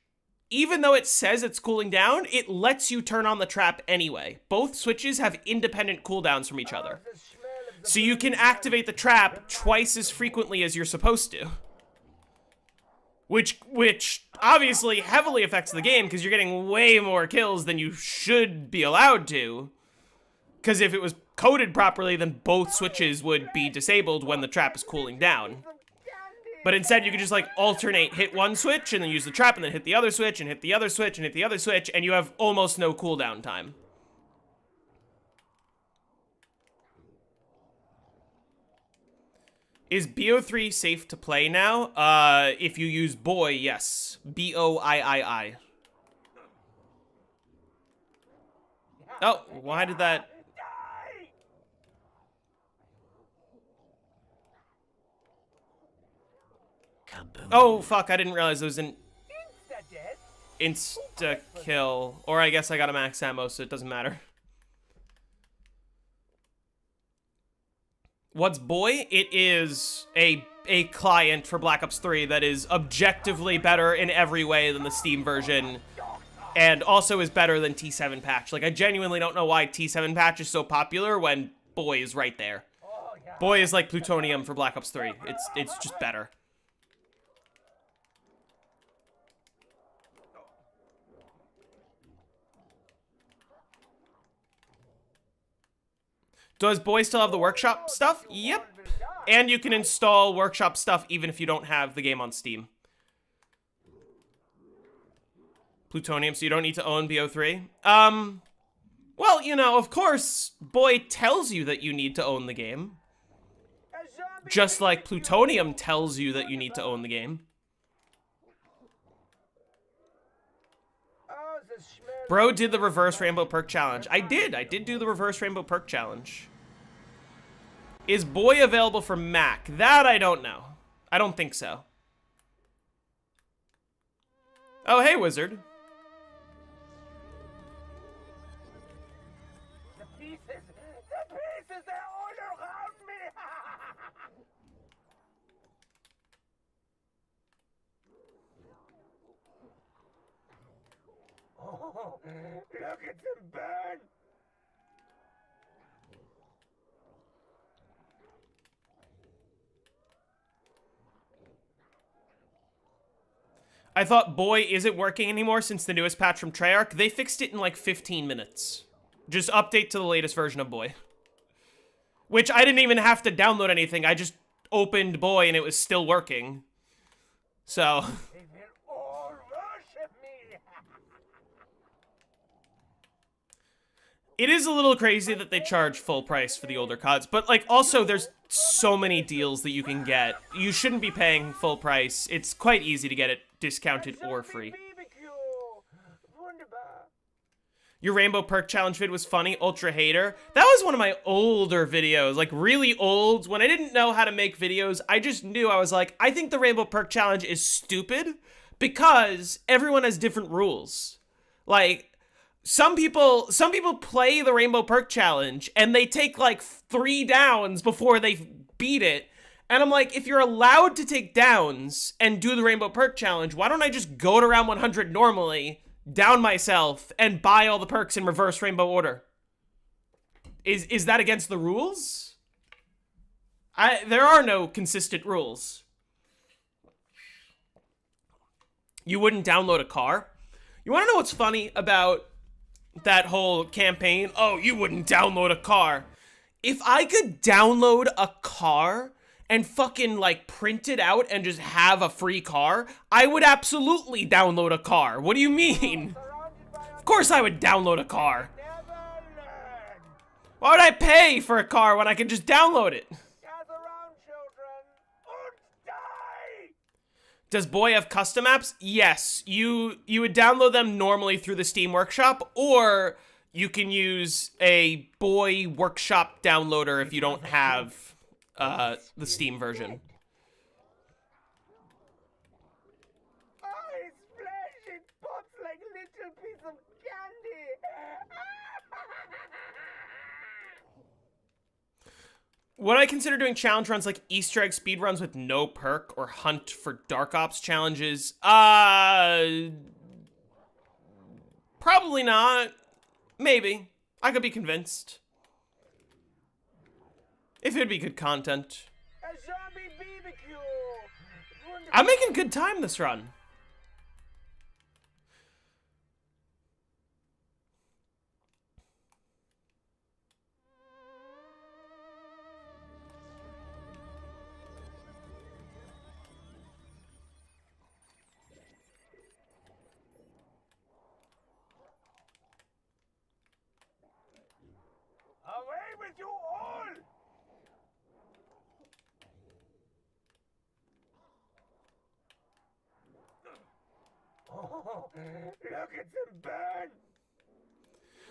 even though it says it's cooling down, it lets you turn on the trap anyway. Both switches have independent cooldowns from each other. So you can activate the trap twice as frequently as you're supposed to. Which obviously heavily affects the game, because you're getting way more kills than you should be allowed to. Because if it was coded properly, then both switches would be disabled when the trap is cooling down. But instead, you can just, like, alternate, hit one switch, and then use the trap, and then hit the other switch, and hit the other switch, and hit the other switch, and you have almost no cooldown time. Is BO3 safe to play now? If you use boy, yes. B-O-I-I-I. Oh, why did that... Oh, fuck, I didn't realize there was an insta-kill. Or I guess I got a max ammo, so it doesn't matter. What's boy? It is a client for Black Ops 3 that is objectively better in every way than the Steam version, and also is better than T7 patch. Like, I genuinely don't know why T7 patch is so popular when boy is right there. Boy is like plutonium for Black Ops 3. It's just better. Does Boy still have the workshop stuff? Yep. And you can install workshop stuff even if you don't have the game on Steam. Plutonium, so you don't need to own BO3? Well, you know, of course, Boy tells you that you need to own the game. Just like Plutonium tells you that you need to own the game. Bro did the reverse Rainbow Perk challenge. I did do the reverse Rainbow Perk challenge. Is Boy available for Mac? That I don't know. I don't think so. Oh, hey, Wizard. The pieces, they're all around me. Oh, look at them burn. I thought Boy isn't working anymore since the newest patch from Treyarch. They fixed it in like 15 minutes. Just update to the latest version of Boy. Which I didn't even have to download anything. I just opened Boy and it was still working. So... They will all worship me. It is a little crazy that they charge full price for the older CODs, but like also there's so many deals that you can get. You shouldn't be paying full price. It's quite easy to get it discounted or free. Your Rainbow Perk Challenge vid was funny, Ultra Hater. That was one of my older videos, like really old. When I didn't know how to make videos, I just knew, I was like, I think the Rainbow Perk Challenge is stupid because everyone has different rules. Like, some people play the Rainbow Perk Challenge and they take like 3 downs before they beat it. And I'm like, if you're allowed to take downs and do the Rainbow Perk Challenge, why don't I just go to round 100 normally, down myself, and buy all the perks in reverse rainbow order? Is that against the rules? There are no consistent rules. You wouldn't download a car? You want to know what's funny about that whole campaign? Oh, you wouldn't download a car. If I could download a car and fucking like print it out and just have a free car, I would absolutely download a car. What do you mean? Of course I would download a car. Why would I pay for a car when I can just download it? Does Boy have custom apps? Yes, you would download them normally through the Steam Workshop, or you can use a Boy Workshop downloader if you don't have the Steam version. His flesh, it pops like little piece of candy. Would I consider doing challenge runs like Easter egg speed runs with no perk or hunt for Dark Ops challenges? Probably not. Maybe. I could be convinced. If it'd be good content. A zombie BBQ. I'm making good time this run. Away with you all! Oh, look at them burn!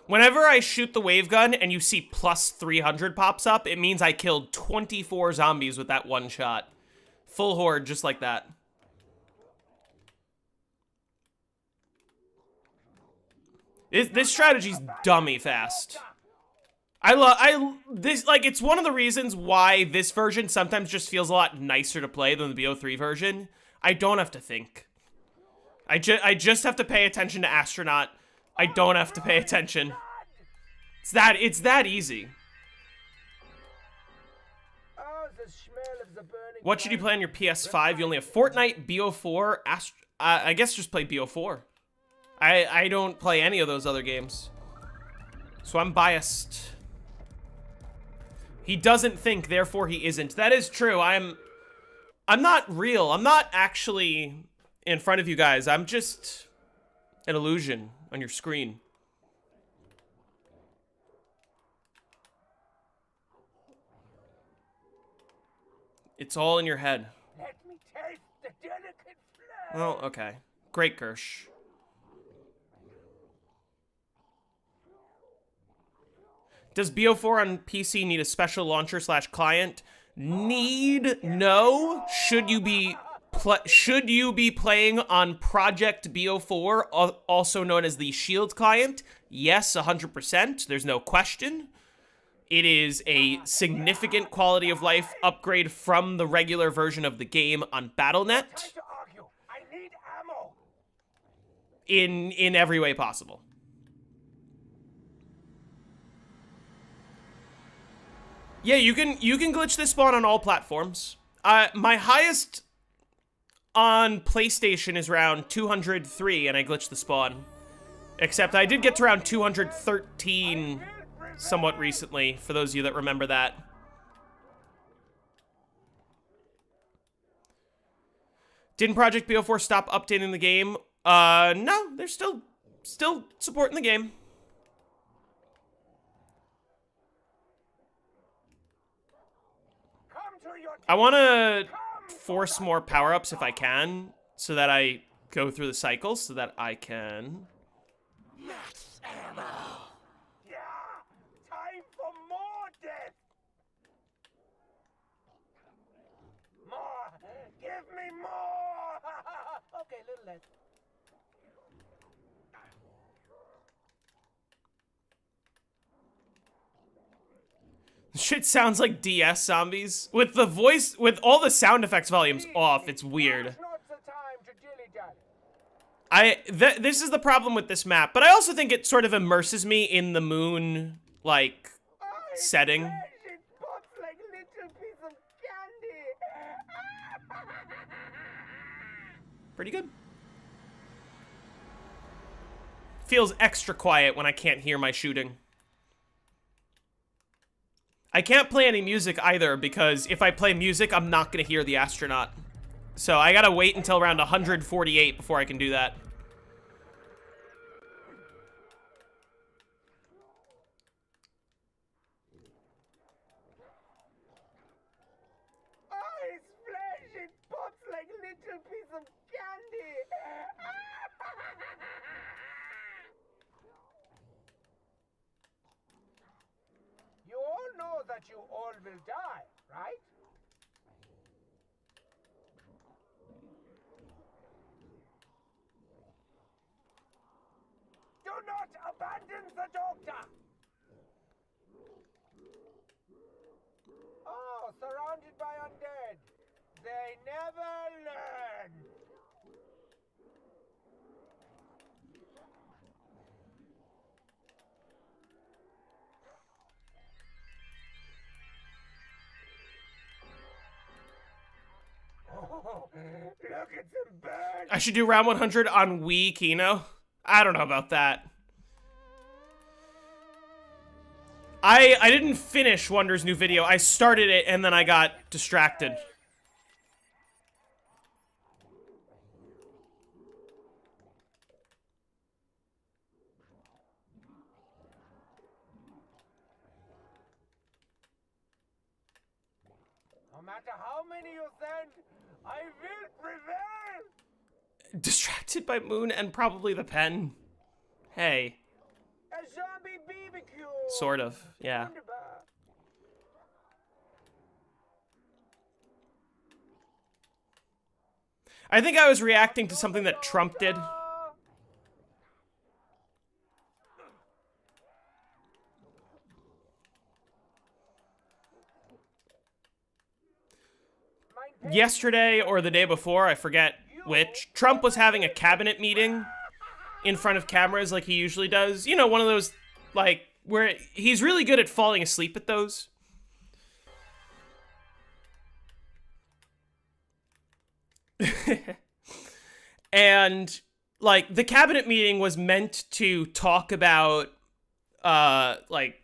Whenever I shoot the wave gun and you see plus 300 pops up, it means I killed 24 zombies with that one shot. Full horde, just like that. This strategy's dummy fast. It's one of the reasons why this version sometimes just feels a lot nicer to play than the BO3 version. I don't have to think. I just have to pay attention to Astronaut. I don't have to pay attention. It's that easy. Oh, the smell of the burning. What should you play on your PS5? You only have Fortnite, BO4, I guess just play BO4. I don't play any of those other games. So I'm biased. He doesn't think, therefore he isn't. That is true. I'm not real. I'm not actually in front of you guys. I'm just an illusion on your screen. It's all in your head. Let me taste the delicate flesh. Oh, okay. Great, Gersh. Does BO4 on PC need a special launcher / client? Need? No. Should you be playing on Project BO4, also known as the Shield client? Yes, 100%. There's no question. It is a significant quality of life upgrade from the regular version of the game on BattleNet. Time to argue. I need ammo. In every way possible. Yeah, you can glitch this spawn on all platforms. My highest on PlayStation is around 203, and I glitched the spawn. Except I did get to around 213 somewhat recently, for those of you that remember that. Didn't Project BO4 stop updating the game? No, they're still supporting the game. I want to force more power-ups if I can, so that I go through the cycles, so that I can... Max ammo. Yeah, time for more death. More. Give me more. Okay, little less. Shit sounds like DS zombies. With the voice, with all the sound effects volumes off, it's weird. Now's not the time to dilly-dally. This is the problem with this map, but I also think it sort of immerses me in the moon, like, setting. It pops like little piece of candy. Pretty good. Feels extra quiet when I can't hear my shooting. I can't play any music either, because if I play music, I'm not going to hear the astronaut. So I gotta wait until around 148 before I can do that. His flesh, it pops like little piece of candy. You all know that you all will die, right? Do not abandon the doctor! Oh, surrounded by undead. They never learn. Oh, look at them burn. I should do round 100 on Wii Kino. I don't know about that. I didn't finish Wonder's new video. I started it and then I got distracted. No matter how many you send, I will prevail. Distracted by Moon and probably the pen. Hey. A zombie BBQ. Sort of, yeah. Wunderbar. I think I was reacting to something that Trump did. Yesterday or the day before, I forget which, Trump was having a cabinet meeting in front of cameras like he usually does. You know, one of those, like, where he's really good at falling asleep at those. And, like, the cabinet meeting was meant to talk about, like,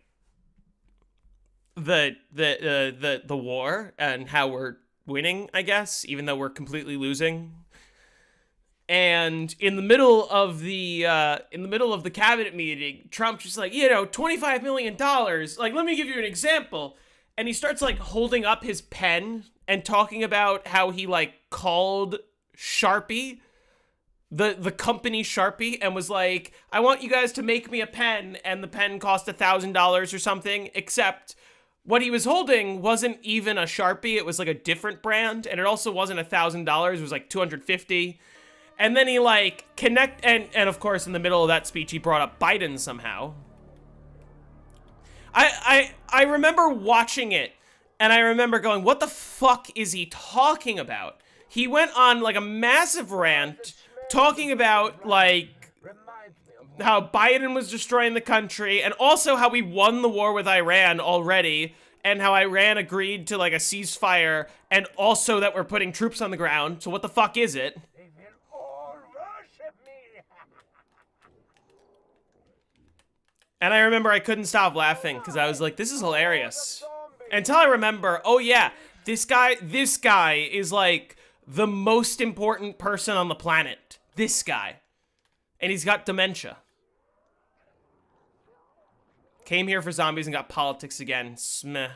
the war and how we're winning, I guess, even though we're completely losing. And in the middle of the cabinet meeting, Trump just like, $25 million. Like, let me give you an example. And he starts like holding up his pen and talking about how he like called Sharpie, the company Sharpie, and was like, I want you guys to make me a pen, and the pen cost $1,000 or something, except what he was holding wasn't even a Sharpie. It was like a different brand, and it also wasn't $1,000. It was like $250. And then he like and of course in the middle of that speech he brought up Biden somehow. I remember watching it, and I remember going, what the fuck is he talking about? He went on like a massive rant talking about like how Biden was destroying the country, and also how we won the war with Iran already, and how Iran agreed to like a ceasefire, and also that we're putting troops on the ground. So what the fuck is it? They will all worship me. And I remember I couldn't stop laughing because I was like, this is hilarious. Until I remember, oh yeah, this guy is like the most important person on the planet. This guy. And he's got dementia. Came here for zombies and got politics again. Smeh.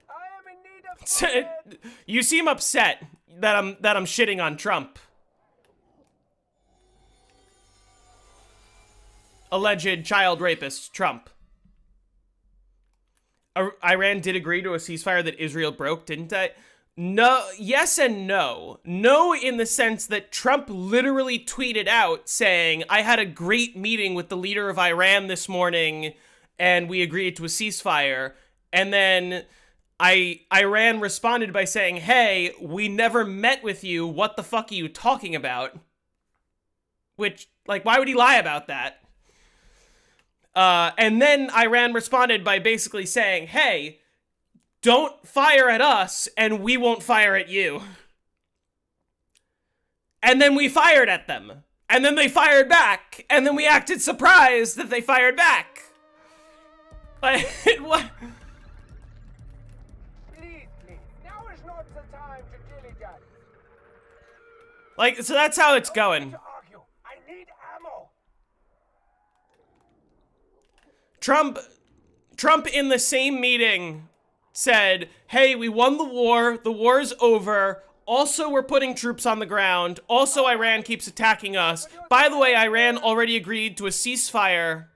I am in need of food. You seem upset that I'm shitting on Trump. Alleged child rapist Trump. Iran did agree to a ceasefire that Israel broke, didn't they? No, yes and no. No, in the sense that Trump literally tweeted out saying, I had a great meeting with the leader of Iran this morning and we agreed to a ceasefire. And then Iran responded by saying, hey, we never met with you. What the fuck are you talking about? Which, like, why would he lie about that? And then Iran responded by basically saying, hey, don't fire at us, and we won't fire at you. And then we fired at them. And then they fired back. And then we acted surprised that they fired back. Like, what? Please, now is not the time to dilly-dally. Like, so that's how it's going. To argue. I need ammo. Trump in the same meeting said, hey, we won the war's over, also we're putting troops on the ground, also Iran keeps attacking us, by the way, Iran already agreed to a ceasefire.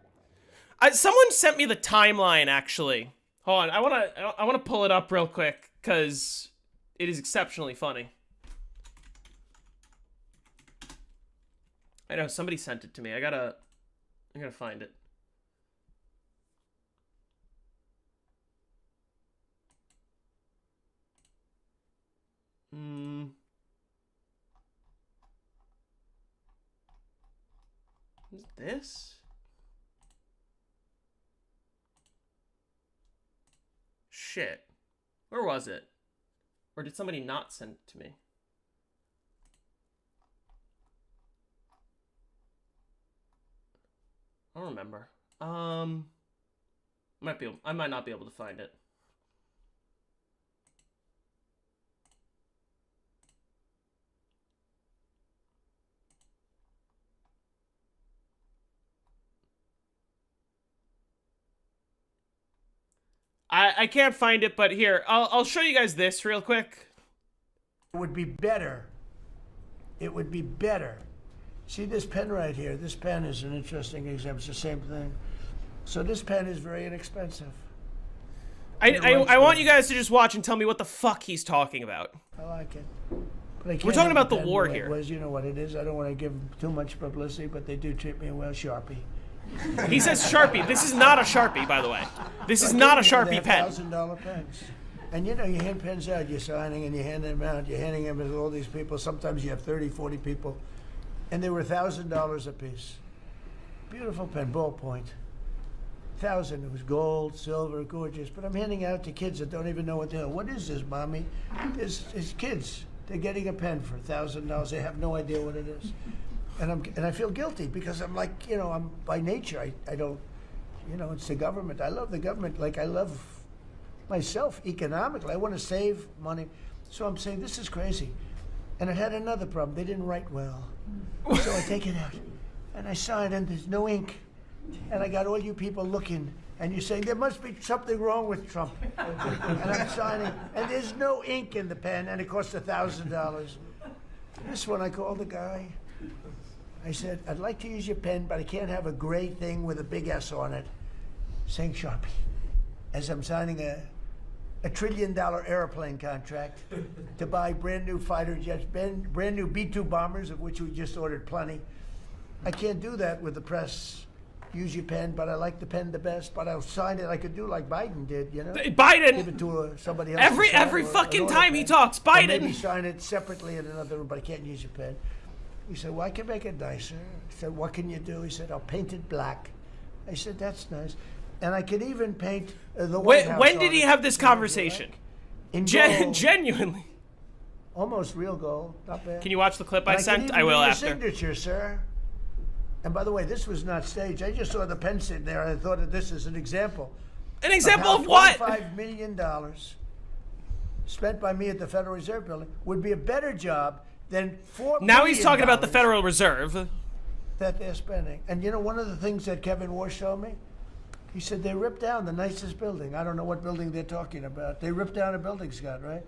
Someone sent me the timeline, actually. Hold on, I wanna pull it up real quick, because it is exceptionally funny. I know, somebody sent it to me, I gotta find it. Is it this? Shit. Where was it? Or did somebody not send it to me? I don't remember. I might not be able to find it. I can't find it, but here, I'll show you guys this real quick. It would be better. It would be better. See this pen right here? This pen is an interesting example. It's the same thing. So this pen is very inexpensive. I want you guys to just watch and tell me what the fuck he's talking about. I like it. But I can't We're talking have about the pen war way it here. was. You know what it is. I don't want to give them too much publicity, but they do treat me well. Sharpie. He says Sharpie. This is not a Sharpie, by the way. This is not a Sharpie pen. $1,000 pens. And you know, you hand pens out, you're signing and you hand them out, you're handing them to all these people. Sometimes you have 30, 40 people. And they were $1,000 a piece. Beautiful pen, ballpoint. 1,000. It was gold, silver, gorgeous. But I'm handing out to kids that don't even know what the hell. What is this, mommy? It's kids. They're getting a pen for $1,000. They have no idea what it is. And I feel guilty because I'm like, you know, I'm by nature, I don't You know, it's the government. I love the government like I love myself economically. I want to save money. So I'm saying, this is crazy. And it had another problem. They didn't write well. So I take it out. And I sign, and there's no ink. And I got all you people looking, and you're saying, there must be something wrong with Trump. And I'm signing, and there's no ink in the pen, and it costs $1,000. This one, I called the guy. I said, I'd like to use your pen, but I can't have a gray thing with a big S on it saying Sharpie. As I'm signing a $1 trillion airplane contract to buy brand new fighter jets, brand new B-2 bombers, of which we just ordered plenty. I can't do that with the press. Use your pen, but I like the pen the best. But I'll sign it. I could do like Biden did, you know. Biden. Give it to somebody else. Every fucking time he talks, Or Biden. maybe sign it separately in another room, but I can't use your pen. He said, well, I can make it nicer. I said, what can you do? He said, I'll paint it black. I said, that's nice. And I could even paint the White House. When did he on it. have this conversation? In gold. Genuinely. Almost real gold. Not bad. Can you watch the clip I And sent? can I even will do your after. signature, sir. And by the way, this was not staged. I just saw the pen sitting there, and I thought of this as an example. An example how of what? $25 million spent by me at the Federal Reserve Building would be a better job than $4 Now he's billion talking about the Federal Reserve. that they're spending. And you know, one of the things that Kevin Warsh told me, he said they ripped down the nicest building. I don't know what building they're talking about. They ripped down a building, Scott, right?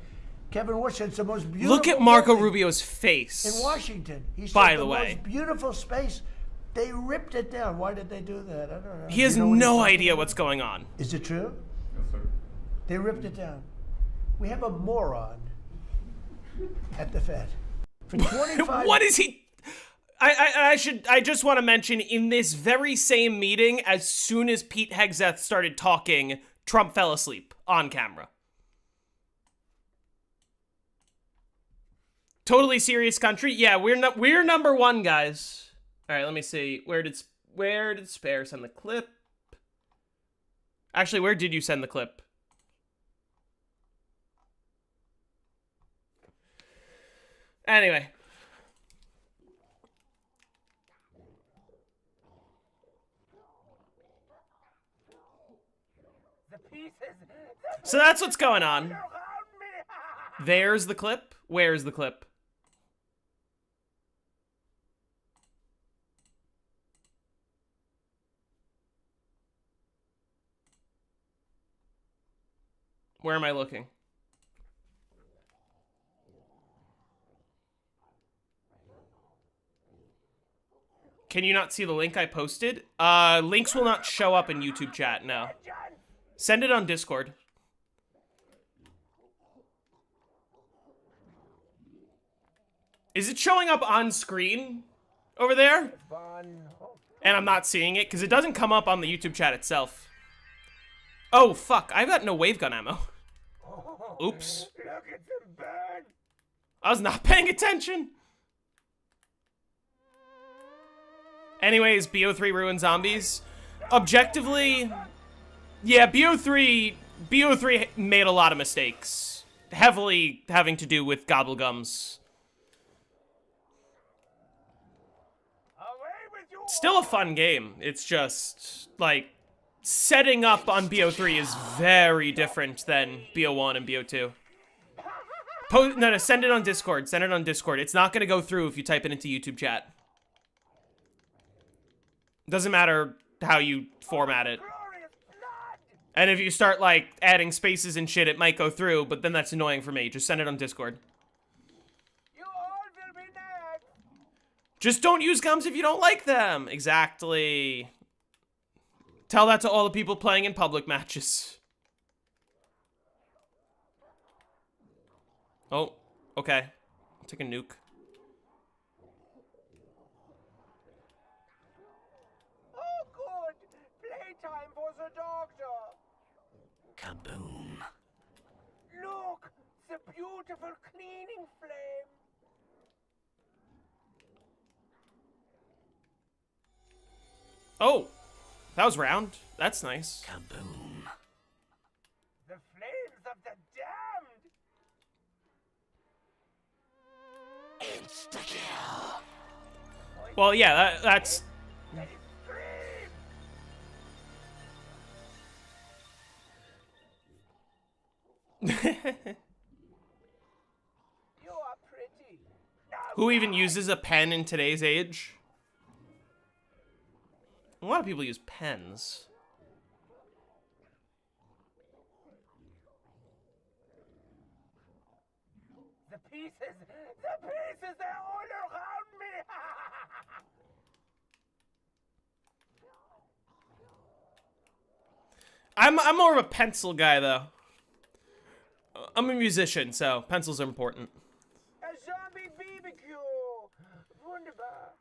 Kevin Warsh said it's the most beautiful Look at Marco building Rubio's face. in Washington. He said By the way. most beautiful space. They ripped it down. Why did they do that? I don't know. He has You know what he's no talking idea about? what's going on. Is it true? Yes, sir. They ripped it down. We have a moron at the Fed. For 25 What is he? I just want to mention, in this very same meeting, as soon as Pete Hegseth started talking, Trump fell asleep on camera. Totally serious country. Yeah, we're number one, guys. All right, let me see. Where did Spare send the clip? Actually, where did you send the clip? Anyway. The pieces. So that's what's going on. Around me. There's the clip. Where's the clip? Where am I looking? Can you not see the link I posted? Links will not show up in YouTube chat, no. Send it on Discord. Is it showing up on screen over there? And I'm not seeing it because it doesn't come up on the YouTube chat itself. Oh, fuck. I've got no wave gun ammo. Oops. Look at them burn. I was not paying attention. Anyways, BO3 ruined zombies. Objectively, yeah, BO3 made a lot of mistakes. Heavily having to do with gobblegums. Away with you. Still a fun game. It's just, like, setting up on BO3 is very different than BO1 and BO2. No, send it on Discord. Send it on Discord. It's not going to go through if you type it into YouTube chat. Doesn't matter how you format it. Glorious blood. And if you start, like, adding spaces and shit, it might go through, but then that's annoying for me. Just send it on Discord. You all will be next. Just don't use gums if you don't like them. Exactly. Tell that to all the people playing in public matches. Oh, okay. I'll take a nuke. Oh, good. Playtime for the doctor. Kaboom. Look, the beautiful cleaning flame. Oh, that was round. That's nice. Kaboom. The flames of the damned. Insta-kill. Well, yeah, that's... Let it scream. You are pretty. Now Who even uses a pen in today's age? A lot of people use pens. the pieces, they're all around me. I'm more of a pencil guy though. I'm a musician, so pencils are important. A zombie BBQ. Wunderbar.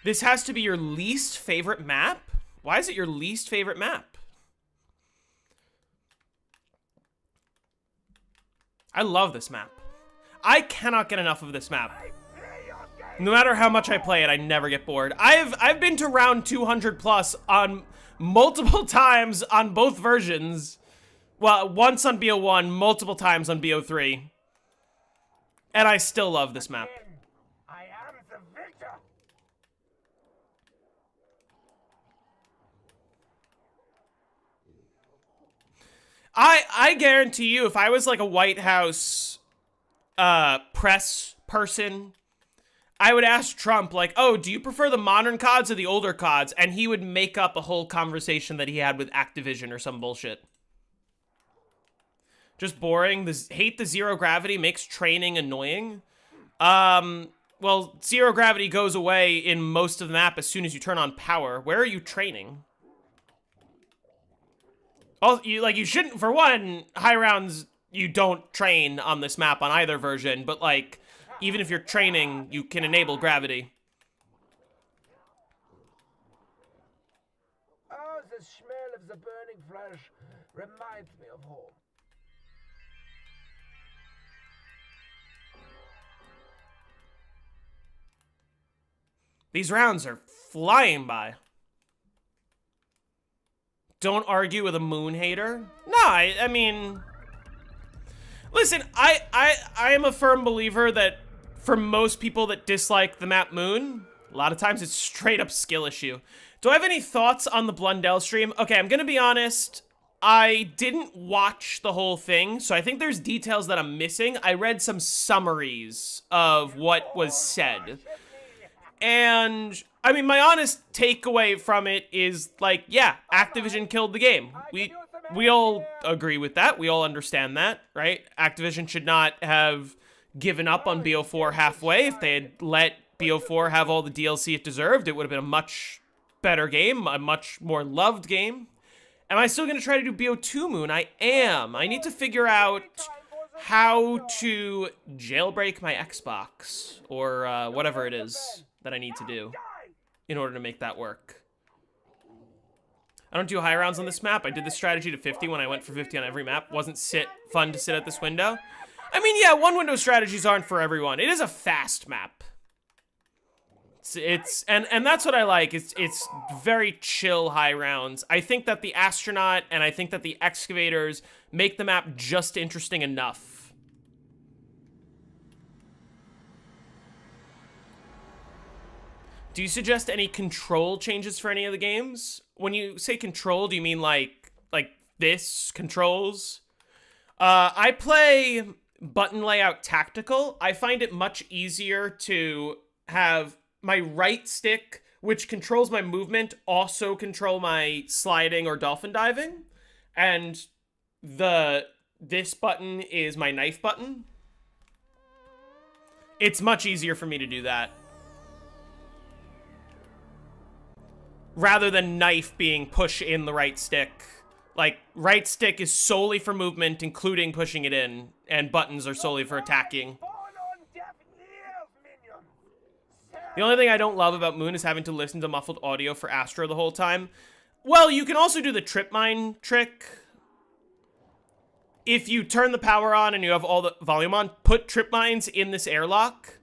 This has to be your least favorite map? Why is it your least favorite map? I love this map. I cannot get enough of this map. No matter how much I play it, I never get bored. I've been to round 200 plus on multiple times on both versions. Well, once on BO1, multiple times on BO3. And I still love this map. I am the victor. I guarantee you, if I was like a White House press person, I would ask Trump, like, oh, do you prefer the modern CODs or the older CODs? And he would make up a whole conversation that he had with Activision or some bullshit. Just boring. Hate the zero gravity makes training annoying. Well, zero gravity goes away in most of the map as soon as you turn on power. Where are you training? Oh, you shouldn't, for one, high rounds, you don't train on this map on either version, but, like, even if you're training, you can enable gravity. Oh, the smell of the burning flesh reminds me of home. These rounds are flying by. Don't argue with a moon hater. No, I mean... Listen, I am a firm believer that for most people that dislike the map Moon, a lot of times it's straight up skill issue. Do I have any thoughts on the Blundell stream? Okay, I'm gonna be honest. I didn't watch the whole thing, so I think there's details that I'm missing. I read some summaries of what was said. And, I mean, my honest takeaway from it is, like, yeah, Activision killed the game. We all agree with that. We all understand that, right? Activision should not have given up on BO4 halfway. If they had let BO4 have all the DLC it deserved, it would have been a much better game, a much more loved game. Am I still going to try to do BO2 Moon? I am. I need to figure out how to jailbreak my Xbox, or whatever it is that I need to do in order to make that work. I don't do high rounds on this map. I did this strategy to 50 when I went for 50 on every map. Wasn't fun to sit at this window. I mean, yeah, one window strategies aren't for everyone. It is a fast map. And that's what I like. It's very chill high rounds. I think that the Astronaut and I think that the Excavators make the map just interesting enough. Do you suggest any control changes for any of the games? When you say control, do you mean like this controls? I play button layout tactical. I find it much easier to have my right stick, which controls my movement, also control my sliding or dolphin diving. And this button is my knife button. It's much easier for me to do that. Rather than knife being push in the right stick. Like, right stick is solely for movement, including pushing it in, and buttons are solely for attacking. The only thing I don't love about Moon is having to listen to muffled audio for Astro the whole time. Well, you can also do the trip mine trick. If you turn the power on and you have all the volume on, put trip mines in this airlock.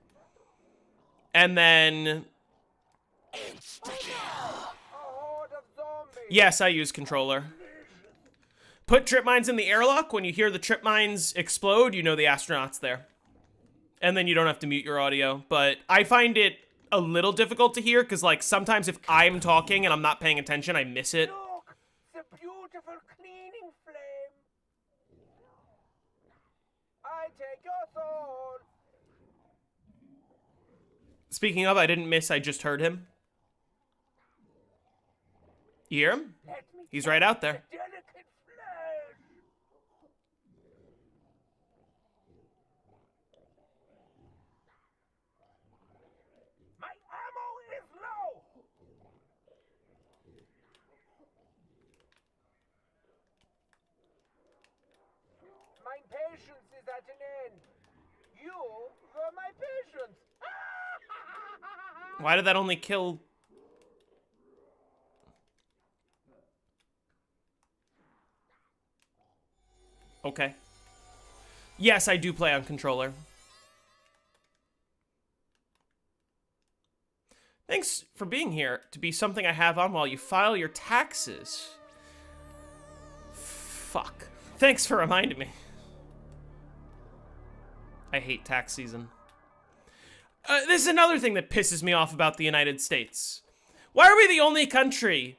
And then... A horde of zombies. Yes, I use controller. Put trip mines in the airlock. When you hear the trip mines explode, you know the astronaut's there. And then you don't have to mute your audio. But I find it a little difficult to hear because, like, sometimes if I'm talking and I'm not paying attention, I miss it. Look, the beautiful cleaning flame. I take your soul. Speaking of, I didn't miss, I just heard him. You hear him? Let me He's right out there. the delicate flesh. My ammo is low. My patience is at an end. You were my patience. Why did that only kill... Okay. Yes, I do play on controller. Thanks for being here to be something I have on while you file your taxes. Fuck. Thanks for reminding me. I hate tax season. This is another thing that pisses me off about the United States. Why are we the only country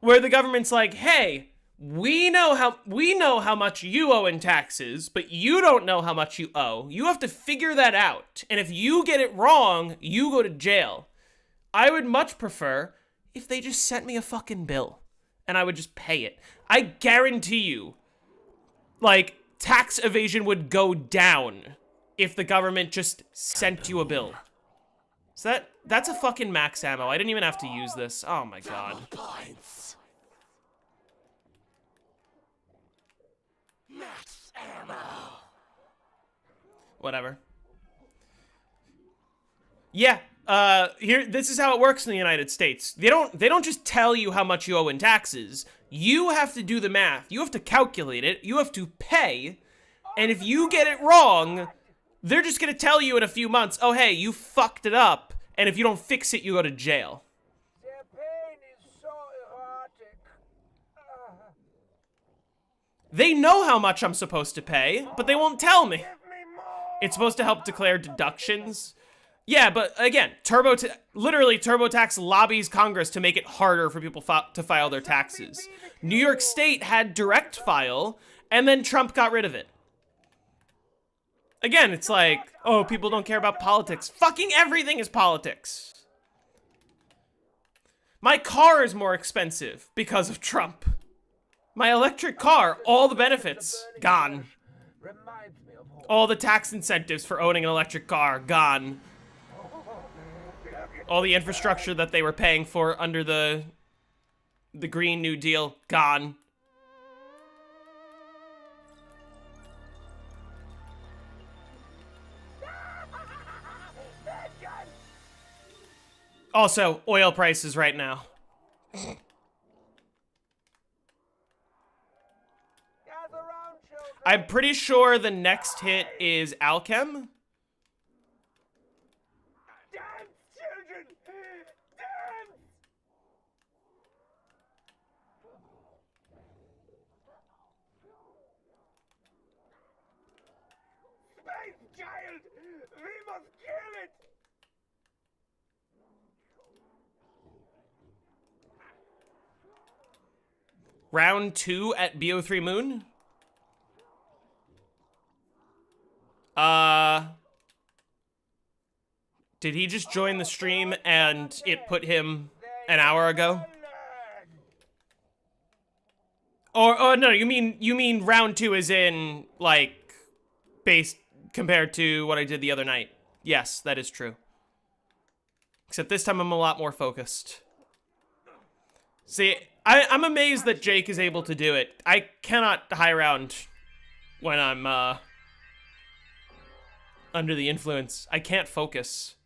where the government's like, hey, we know how much you owe in taxes, but you don't know how much you owe. You have to figure that out. And if you get it wrong, you go to jail. I would much prefer if they just sent me a fucking bill and I would just pay it. I guarantee you, like, tax evasion would go down if the government just sent you a bill. So that's a fucking max ammo. I didn't even have to use this. Oh my god. Points. Max ammo. Whatever. Yeah, this is how it works in the United States. They don't just tell you how much you owe in taxes. You have to do the math. You have to calculate it. You have to pay. And if you get it wrong, they're just gonna tell you in a few months, oh hey, you fucked it up. And if you don't fix it, you go to jail. Their pain is so erotic. They know how much I'm supposed to pay, but they won't tell me. Give me more. It's supposed to help declare deductions. Yeah, but again, literally TurboTax lobbies Congress to make it harder for people to file their taxes. New York State had direct file, and then Trump got rid of it. Again, it's like, oh, people don't care about politics. Fucking everything is politics. My car is more expensive because of Trump. My electric car, all the benefits, gone. Reminds me of home. All the tax incentives for owning an electric car, gone. All the infrastructure that they were paying for under the Green New Deal, gone. Also, oil prices right now. Gather round, children. I'm pretty sure the next hit is Alchem. Dance, children! Dance! Space child! We must kill it! Round 2 at BO3 Moon. Did he just join the stream and it put him an hour ago? Or no, you mean round 2 is in, like, based compared to what I did the other night. Yes, that is true. Except this time I'm a lot more focused. See, I'm amazed that Jake is able to do it. I cannot high round when I'm, under the influence. I can't focus.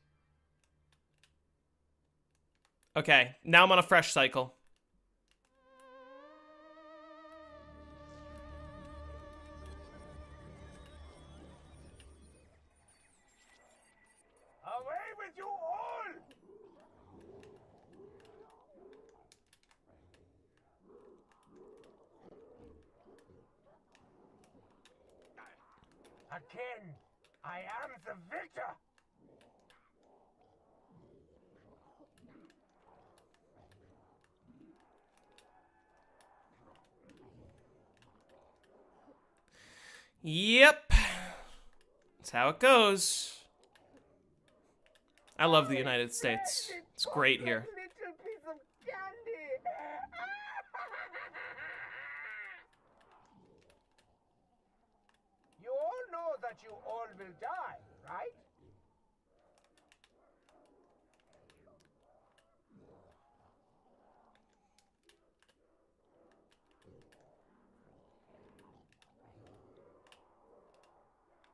Okay, now I'm on a fresh cycle. Away with you all! kin. I am the victor. Yep. That's how it goes. I love the United States. It's great here. Little piece of candy. You all know that you all will die, right?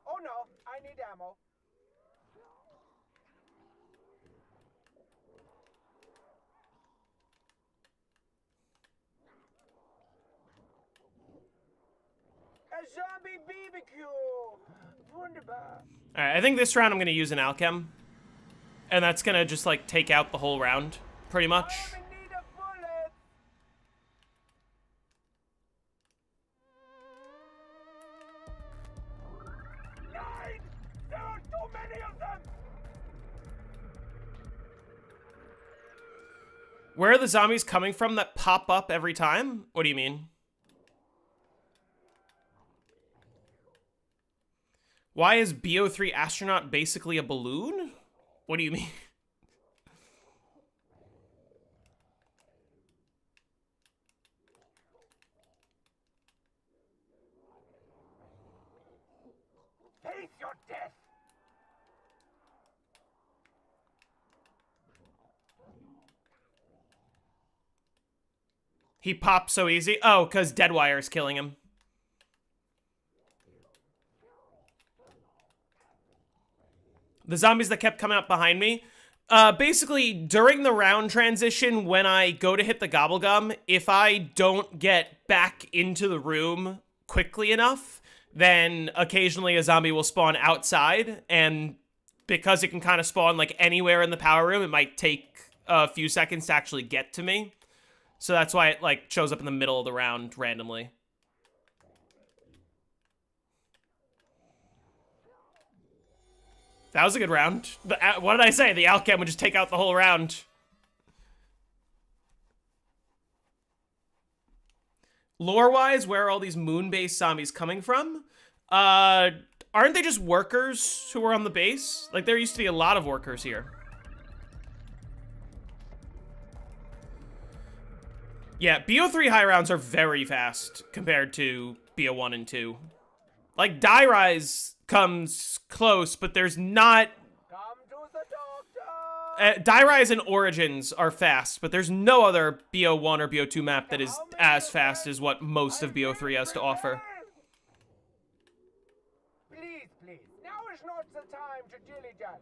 Oh no, I need ammo. A zombie BBQ! Wunderbar. Alright, I think this round I'm going to use an Alchem. And that's going to just, like, take out the whole round, pretty much. I am in need of bullets! Nine! There are too many of them! Where are the zombies coming from that pop up every time? What do you mean? Why is BO3 Astronaut basically a balloon? What do you mean? Face your death! He pops so easy? Oh, because Deadwire is killing him. The zombies that kept coming up behind me. Basically, during the round transition, when I go to hit the Gobblegum, if I don't get back into the room quickly enough, then occasionally a zombie will spawn outside, and because it can kind of spawn like anywhere in the power room, it might take a few seconds to actually get to me. So that's why it like shows up in the middle of the round randomly. That was a good round. What did I say? The Alchem would just take out the whole round. Lore-wise, where are all these moon-based zombies coming from? Aren't they just workers who are on the base? Like, there used to be a lot of workers here. Yeah, BO3 high rounds are very fast compared to BO1 and 2. Like, Die Rise comes close, but there's not... Come to the doctor! Die Rise and Origins are fast, but there's no other BO1 or BO2 map that is as fast as what most of BO3 has to offer. Please, please. Now is not the time to dilly-dally.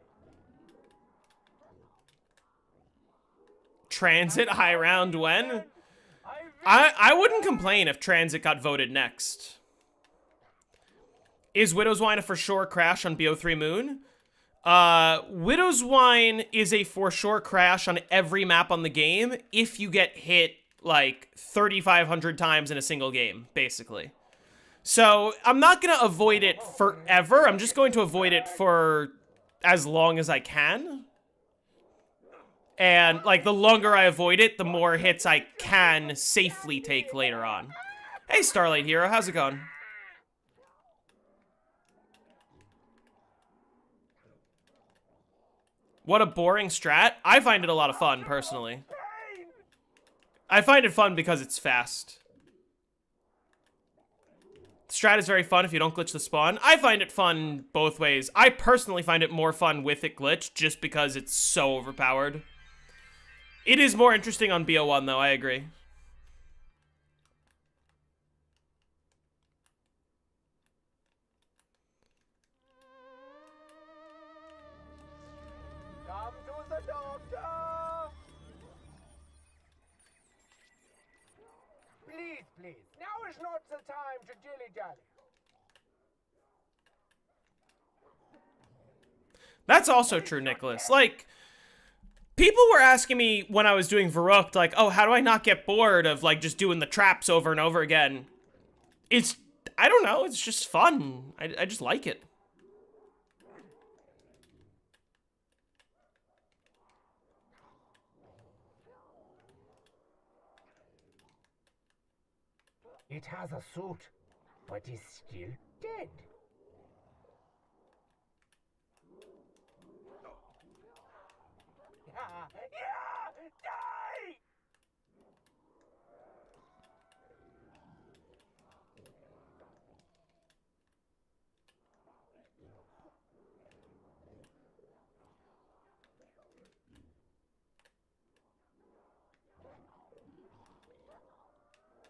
Transit high round when? I wouldn't complain if Transit got voted next. Is Widow's Wine a for sure crash on BO3 Moon? Widow's Wine is a for sure crash on every map on the game if you get hit like 3,500 times in a single game, basically. So I'm not going to avoid it forever. I'm just going to avoid it for as long as I can. And like the longer I avoid it, the more hits I can safely take later on. Hey, Starlight Hero, how's it going? What a boring strat. I find it a lot of fun, personally. I find it fun because it's fast. Strat is very fun if you don't glitch the spawn. I find it fun both ways. I personally find it more fun with it glitched just because it's so overpowered. It is more interesting on BO1 though, I agree. Come to the doctor! Please, please. Now is not the time to dilly-dally. That's also true, Nicholas. Like, people were asking me when I was doing Verruckt, like, oh, how do I not get bored of, like, just doing the traps over and over again? I don't know, it's just fun. I just like it. It has a suit, but is still dead. Yeah! Die!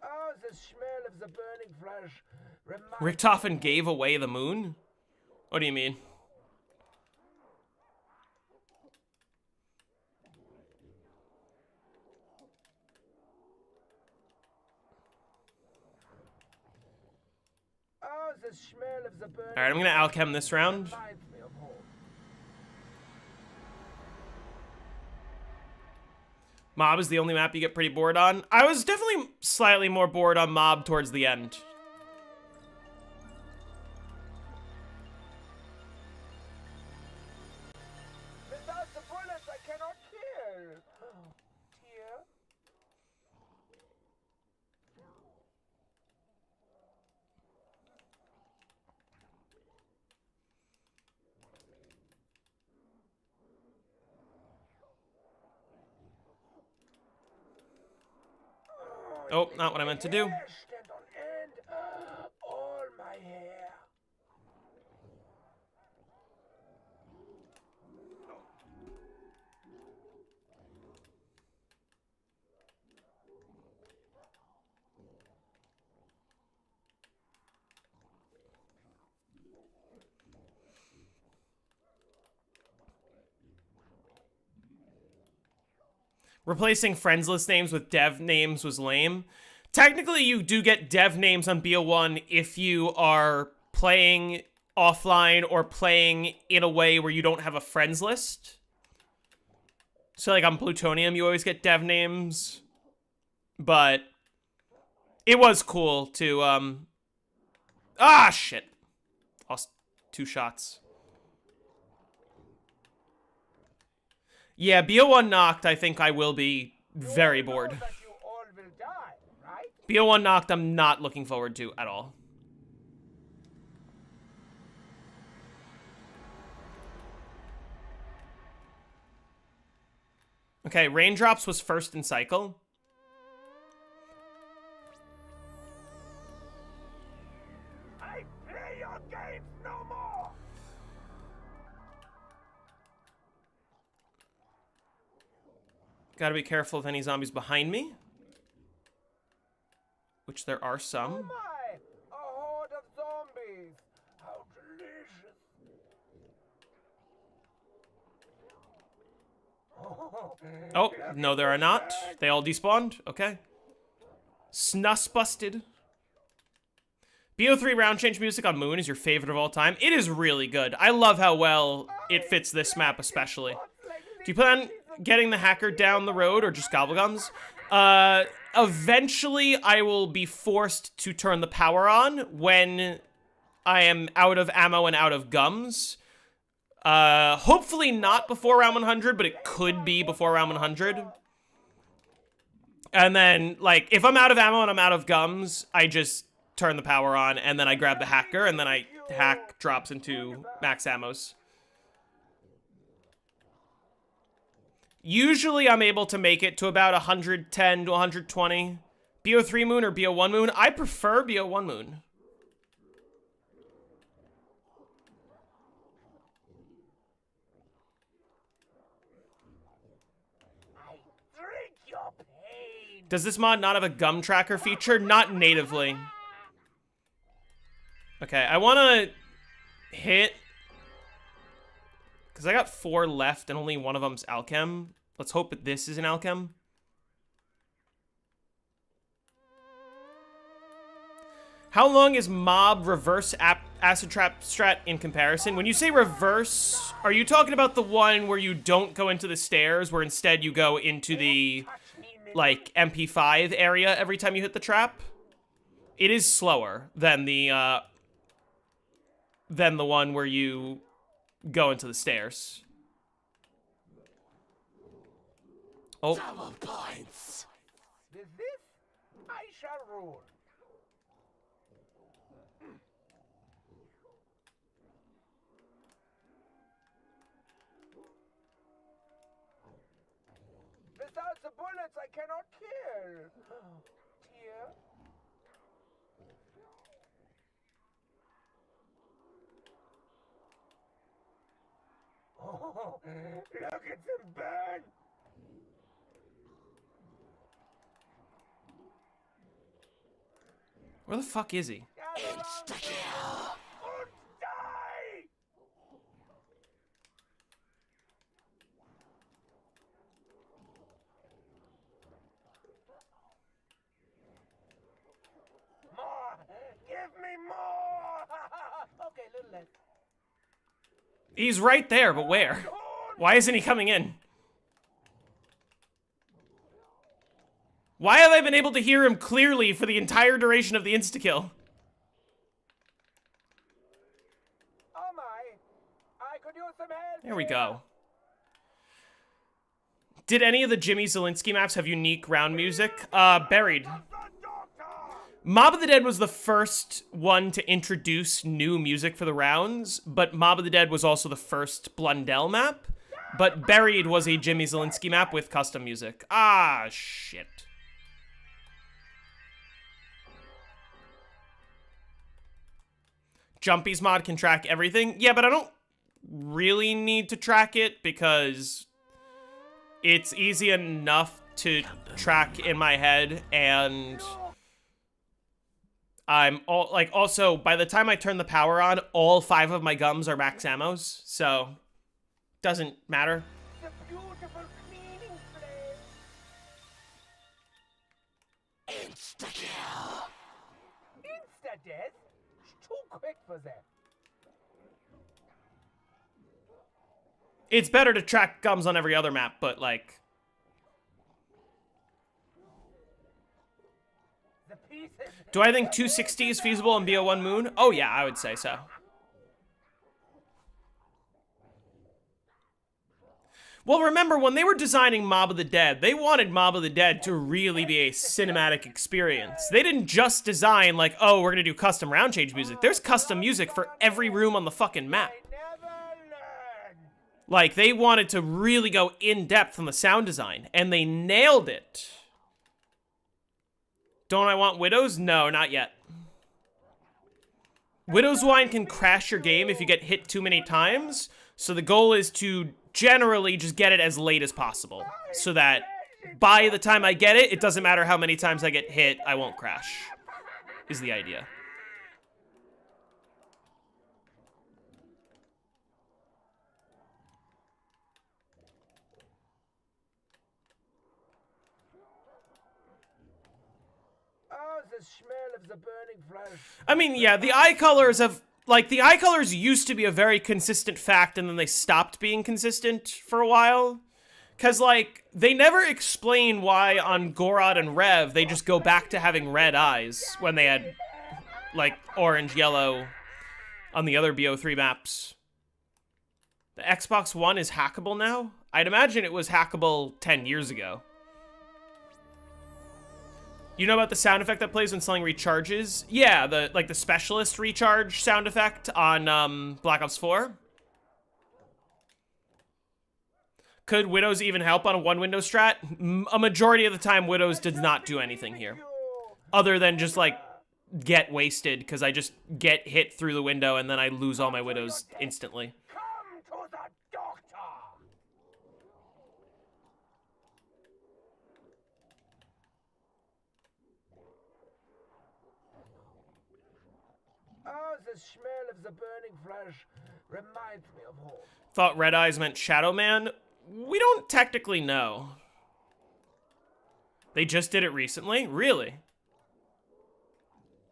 Oh, the smell of the burning flesh reminds Richtofen gave away the moon? What do you mean? Oh, the smell of the burning Alright, I'm gonna alchem this round. reminds me of home. Mob is the only map you get pretty bored on. I was definitely slightly more bored on Mob towards the end. Without the bullets, I cannot kill. Oh, dear. Oh, not what I meant to do. Hair stand on end. All my hair. Replacing friendsless names with dev names was lame. Technically, you do get dev names on BO1 if you are playing offline or playing in a way where you don't have a friends list. So, like, on Plutonium, you always get dev names. But it was cool to, Ah, shit. Lost 2 shots. Yeah, BO1 knocked, I think I will be very bored. That you all will die, right? BO1 knocked, I'm not looking forward to at all. Okay, Raindrops was first in cycle. I play your games no more. Gotta be careful of any zombies behind me. Which there are Oh some. my! A horde of zombies. How delicious. Oh, no there are not. They all despawned. Okay. Snus busted. BO3 round change music on Moon is your favorite of all time. It is really good. I love how well it fits this map especially. Do you plan on getting the hacker down the road or just gobblegums? Eventually I will be forced to turn the power on when I am out of ammo and out of gums. Hopefully not before round 100, but it could be before round 100. And then, like, if I'm out of ammo and I'm out of gums, I just turn the power on, and then I grab the hacker, and then I hack drops into max ammos. Usually I'm able to make it to about 110 to 120. BO3 Moon or BO1 Moon? I prefer BO1 Moon. I drink your pain. Does this mod not have a gum tracker feature? Not natively. Okay, I want to hit... Because I got 4 left and only one of them's alchem. Let's hope that this is an alchem. How long is mob reverse acid trap strat in comparison? When you say reverse, are you talking about the one where you don't go into the stairs, where instead you go into the, like, MP5 area every time you hit the trap? It is slower than the one where you go into the stairs. Oh. Double points. With this, I shall rule. bullets I cannot kill. Tear. Oh, look at them burn. Where the fuck is he? Insta-kill. Und die! More! Give me more! Okay, little less. He's right there, but where? Why isn't he coming in? Why have I been able to hear him clearly for the entire duration of the insta-kill? Oh my! I could use some help. There we go. Did any of the Jimmy Zielinski maps have unique round music? Buried. Mob of the Dead was the first one to introduce new music for the rounds, but Mob of the Dead was also the first Blundell map. But Buried was a Jimmy Zielinski map with custom music. Ah, shit. Jumpy's mod can track everything. Yeah, but I don't really need to track it because it's easy enough to track in my head, and also by the time I turn the power on, all 5 of my gums are max ammos, so doesn't matter. The beautiful cleaning flame. Insta-kill. Insta-death? Too quick for that. It's better to track gums on every other map, but like, The pieces. do I think 260 is feasible on BO1 Moon? Oh yeah, I would say so. Well, remember, when they were designing Mob of the Dead, they wanted Mob of the Dead to really be a cinematic experience. They didn't just design, like, oh, we're gonna do custom round change music. There's custom music for every room on the fucking map. I never learn. Like, they wanted to really go in-depth on the sound design, and they nailed it. Don't I want Widows? No, not yet. Widow's Wine can crash your game if you get hit too many times, so the goal is to generally just get it as late as possible, so that by the time I get it, it doesn't matter how many times I get hit, I won't crash, is the idea. Oh, the smell of the burning flesh. I mean, yeah, the eye colors have, like, the eye colors used to be a very consistent fact, and then they stopped being consistent for a while. Because, like, they never explain why on Gorod and Rev, they just go back to having red eyes when they had, like, orange, yellow on the other BO3 maps. The Xbox One is hackable now? I'd imagine it was hackable 10 years ago. You know about the sound effect that plays when something recharges? Yeah, the specialist recharge sound effect on Black Ops 4. Could Widows even help on a one-window strat? A majority of the time, Widows does not do anything here. Other than just, like, get wasted, because I just get hit through the window and then I lose all my Widows instantly. Come to the doctor. Oh, the smell of the burning flesh reminds me of home. Thought Red Eyes meant Shadow Man? We don't technically know. They just did it recently? Really?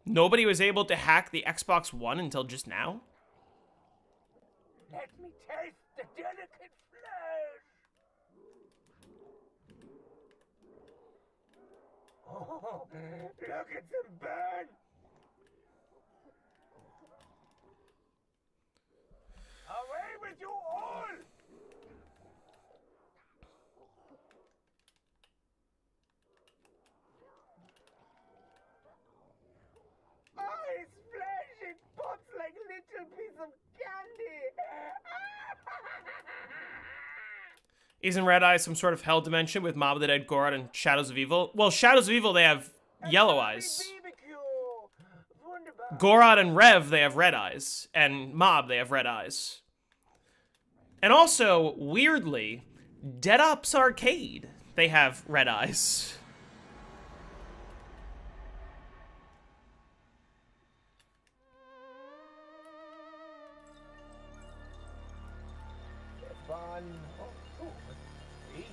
Nobody was able to hack the Xbox One until just now? Let me taste the delicate flesh. Oh, look at them burn. Away with you all. Oh, it's flesh. It pops like a little piece of candy. Isn't Red Eyes some sort of hell dimension with Mob of the Dead, Gorod, and Shadows of Evil? Well, Shadows of Evil, they have yellow eyes. Wunderbar. Gorod and Rev, they have red eyes. And Mob, they have red eyes. And also, weirdly, Dead Ops Arcade, they have red eyes. Fun. Oh, see?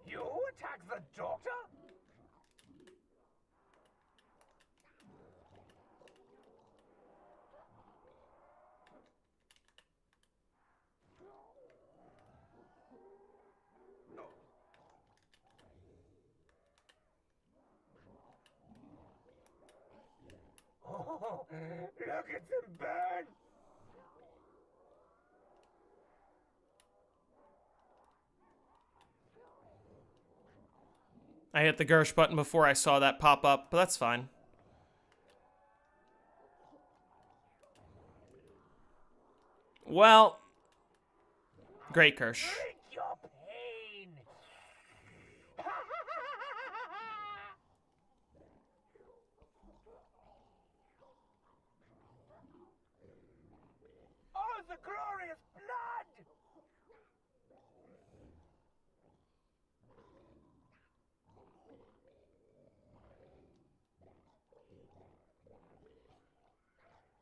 You attack the doctor? Oh, look at them burn! I hit the Gersh button before I saw that pop up, but that's fine. Well, great Gersh. Drink your pain! Oh, the glorious blood!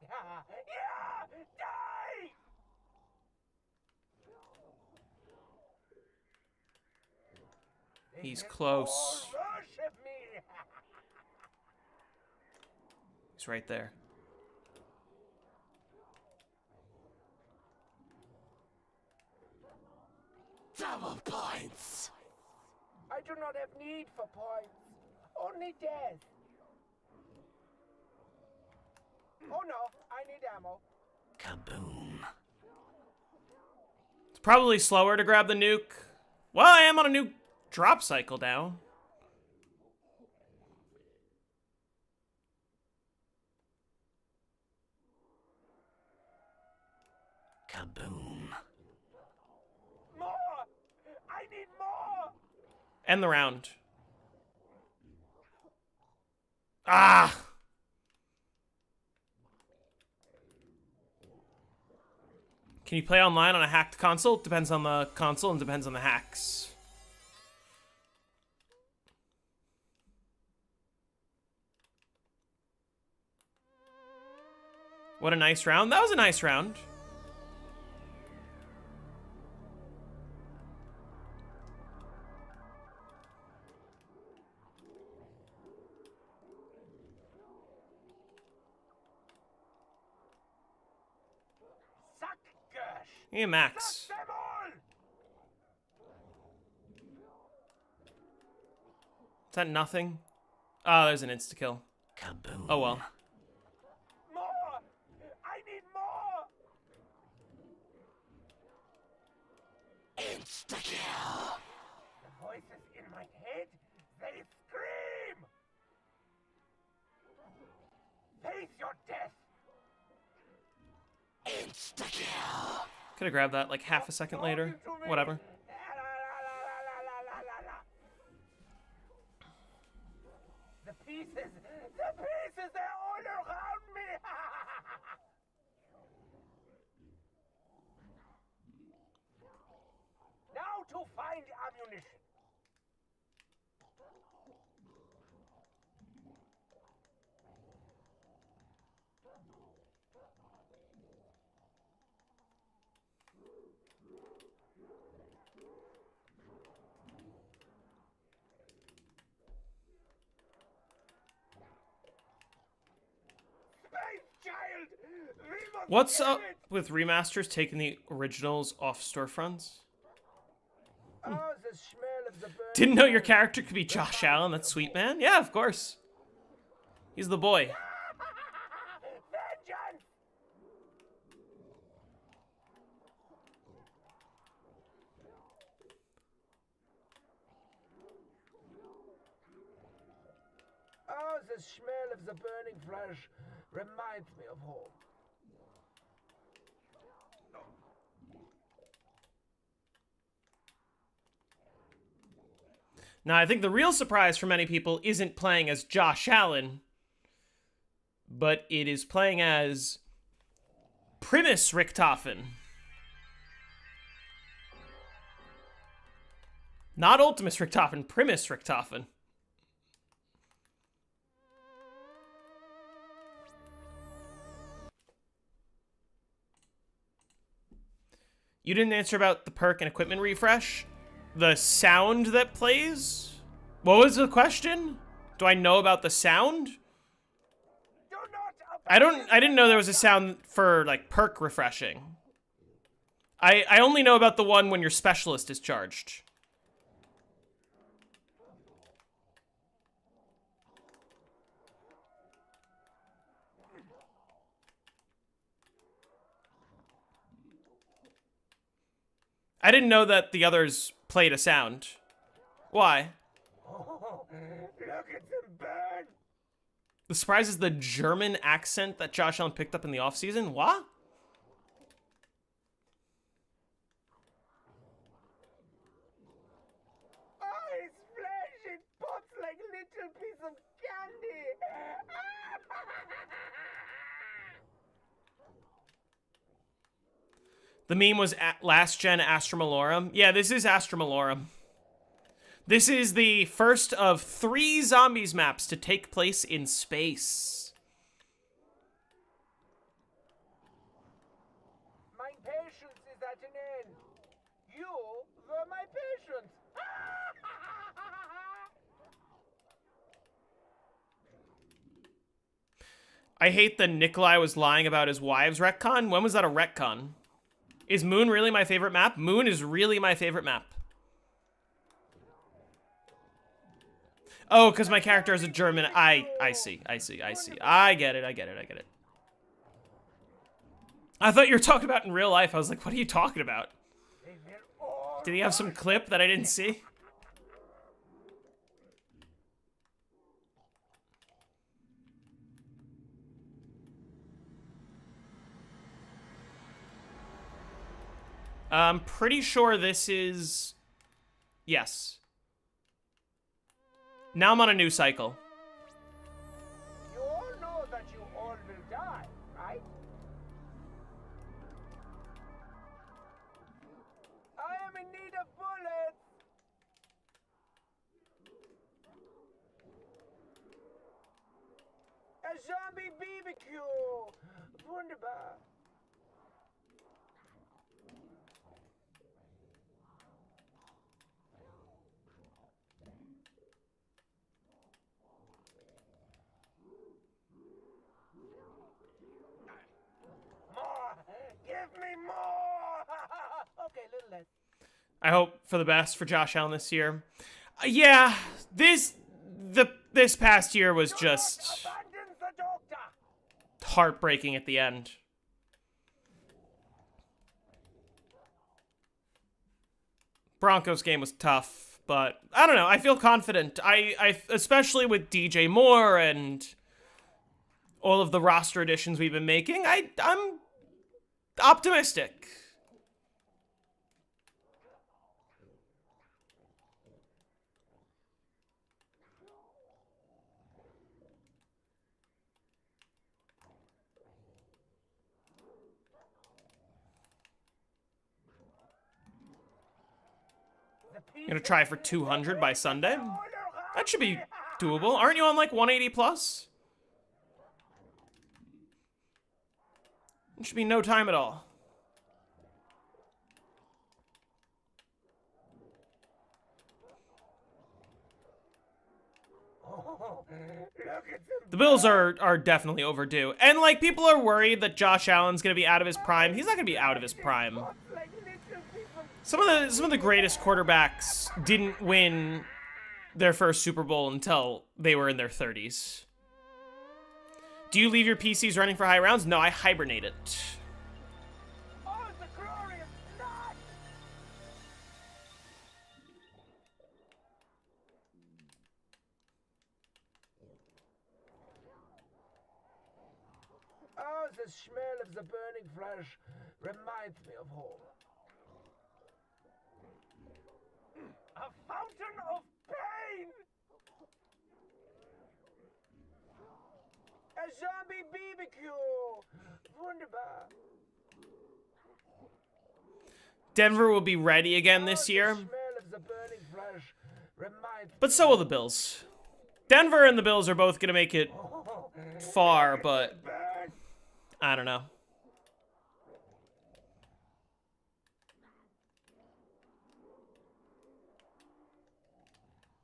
Yeah! Die! He's close. Worship me! He's right there. Double points. I do not have need for points, only death. Oh no, I need ammo. Kaboom. It's probably slower to grab the nuke. Well, I am on a new drop cycle now. Kaboom. More! I need more! End the round. Ah! Can you play online on a hacked console? Depends on the console and depends on the hacks. What a nice round. That was a nice round. Suck, Gersh! Hey, Max. Them all! Is that nothing? Oh, there's an insta-kill. Kaboom. Oh, well. More! I need more! Insta-kill. The voices in my head, they scream! Face your death! Insta-kill. Could have grabbed that like half a second later. Whatever. The pieces, they're all around me! Now to find ammunition. Space child! We must What's get up it! with remasters taking the originals off storefronts? Oh, the smell of the burning Didn't know your flesh. character could be Josh Allen. That's sweet, man. Yeah, of course. He's the boy. Vengeance! Oh, the smell of the burning flesh reminds me of home. Now, I think the real surprise for many people isn't playing as Josh Allen, but it is playing as Primus Richtofen. Not Ultimus Richtofen, Primus Richtofen. You didn't answer about the perk and equipment refresh? The sound that plays? What was the question? Do I know about the sound? I didn't know there was a sound for like perk refreshing. I only know about the one when your specialist is charged. I didn't know that the others played a sound. Why? Oh, look at them burn! The surprise is the German accent that Josh Allen picked up in the offseason? What? Oh, his flesh, it pops like little piece of candy! The meme was last gen Astra Malorum. Yeah, this is Astra Malorum. This is the first of 3 zombies maps to take place in space. My patience is at an end. You were my patience. I hate that Nikolai was lying about his wives retcon. When was that a retcon? Is Moon really my favorite map? Moon is really my favorite map. Oh, because my character is a German. I see. I get it. I thought you were talking about in real life. I was like, what are you talking about? Did he have some clip that I didn't see? I'm pretty sure this is... Yes. Now I'm on a new cycle. You all know that you all will die, right? I am in need of bullets. A zombie BBQ. Wunderbar. Give me more! Okay, little less. I hope for the best for Josh Allen this year. Yeah, this past year was just Abandon the doctor! heartbreaking at the end. Broncos game was tough, but I don't know. I feel confident. I especially with DJ Moore and all of the roster additions we've been making. I'm optimistic. Gonna try for 200 by Sunday. That should be doable. Aren't you on like 180 plus? It should be no time at all. The Bills are definitely overdue. And like people are worried that Josh Allen's gonna be out of his prime. He's not gonna be out of his prime. Some of the greatest quarterbacks didn't win their first Super Bowl until they were in their 30s. Do you leave your PCs running for high rounds? No, I hibernate it. Oh, the glorious night! Oh, the smell of the burning flesh reminds me of home. A fountain of pain! barbecue. Wunderbar. Denver will be ready again this year, The smell of the burning flesh reminds but so will the Bills. Denver and the Bills are both going to make it far, but I don't know.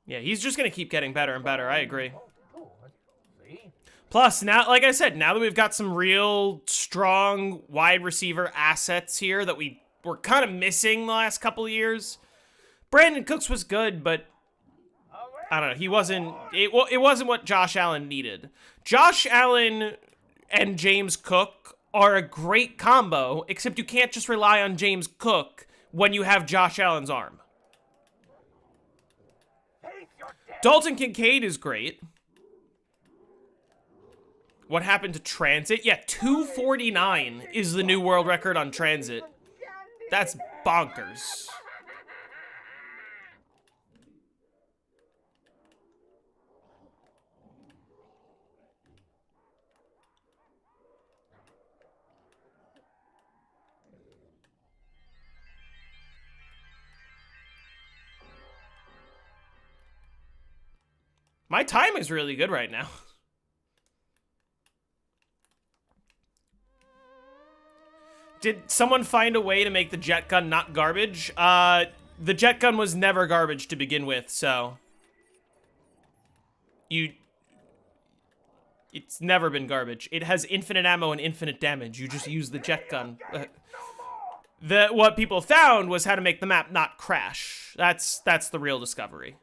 Yeah, he's just going to keep getting better and better. I agree. Plus, now, like I said, now that we've got some real strong wide receiver assets here that we were kind of missing the last couple of years. Brandon Cooks was good, but I don't know. He wasn't. It wasn't what Josh Allen needed. Josh Allen and James Cook are a great combo, except you can't just rely on James Cook when you have Josh Allen's arm. Dalton Kincaid is great. What happened to transit? Yeah, 249 is the new world record on transit. That's bonkers. My time is really good right now. Did someone find a way to make the jet gun not garbage? The jet gun was never garbage to begin with, so... It's never been garbage. It has infinite ammo and infinite damage. You just use the jet gun. What people found was how to make the map not crash. That's the real discovery.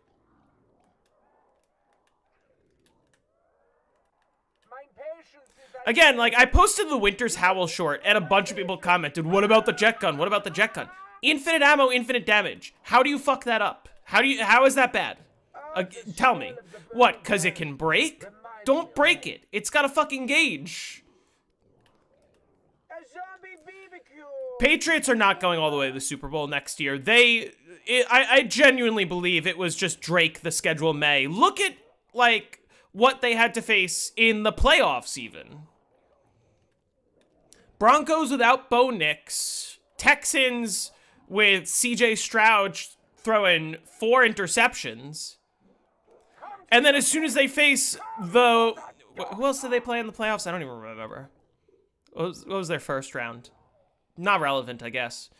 Again, like, I posted the Winter's Howl short, and a bunch of people commented, what about the jet gun? What about the jet gun? Infinite ammo, infinite damage. How do you fuck that up? How is that bad? Tell me. What, 'cause it can break? Don't break it. It's got a fucking gauge. Patriots are not going all the way to the Super Bowl next year. I genuinely believe it was just Drake the schedule May. Look at, like, what they had to face in the playoffs, even. Broncos without Bo Nix. Texans with CJ Stroud throwing 4 interceptions. And then as soon as they face the... Who else did they play in the playoffs? I don't even remember. What was their first round? Not relevant, I guess.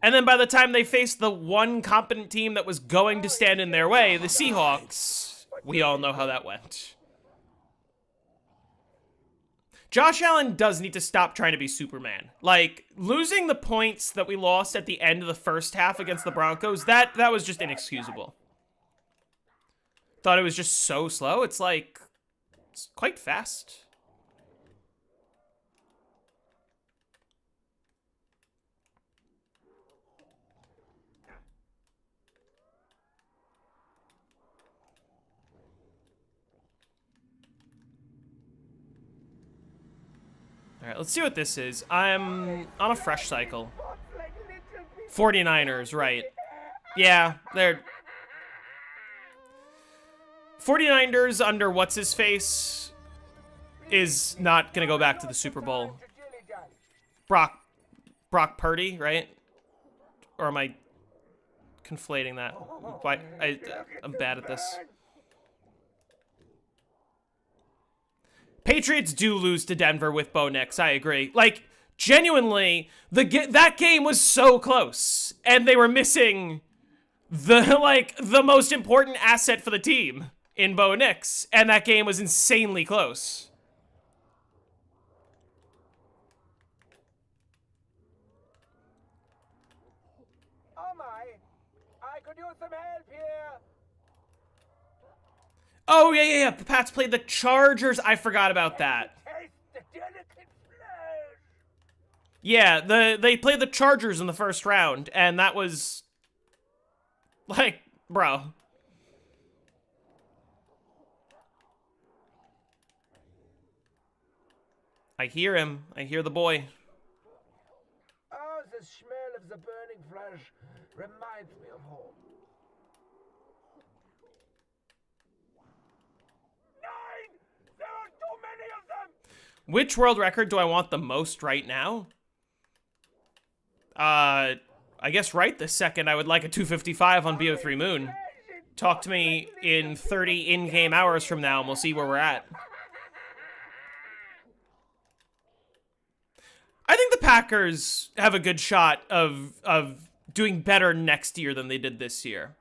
And then by the time they faced the one competent team that was going to stand in their way, the Seahawks, we all know how that went. Josh Allen does need to stop trying to be Superman. Like, losing the points that we lost at the end of the first half against the Broncos, that was just inexcusable. Thought it was just so slow. It's like, it's quite fast. All right, let's see what this is. I'm on a fresh cycle. 49ers, right. Yeah, they're... 49ers under what's-his-face is not going to go back to the Super Bowl. Brock Purdy, right? Or am I conflating that? I'm bad at this. Patriots do lose to Denver with Bo Nix, I agree. Like, genuinely, that game was so close. And they were missing the most important asset for the team in Bo Nix. And that game was insanely close. Oh my, I could use some help here. Oh, yeah. The Pats played the Chargers. I forgot about that. Taste the delicate flesh. Yeah, they played the Chargers in the first round, and that was... Like, bro. I hear him. I hear the boy. Oh, the smell of the burning flesh reminds me of home. 9! There are too many of them! Which world record do I want the most right now? I guess right this second I would like a 255 on BO3 Moon. Talk to me in 30 in-game hours from now and we'll see where we're at. I think the Packers have a good shot of doing better next year than they did this year.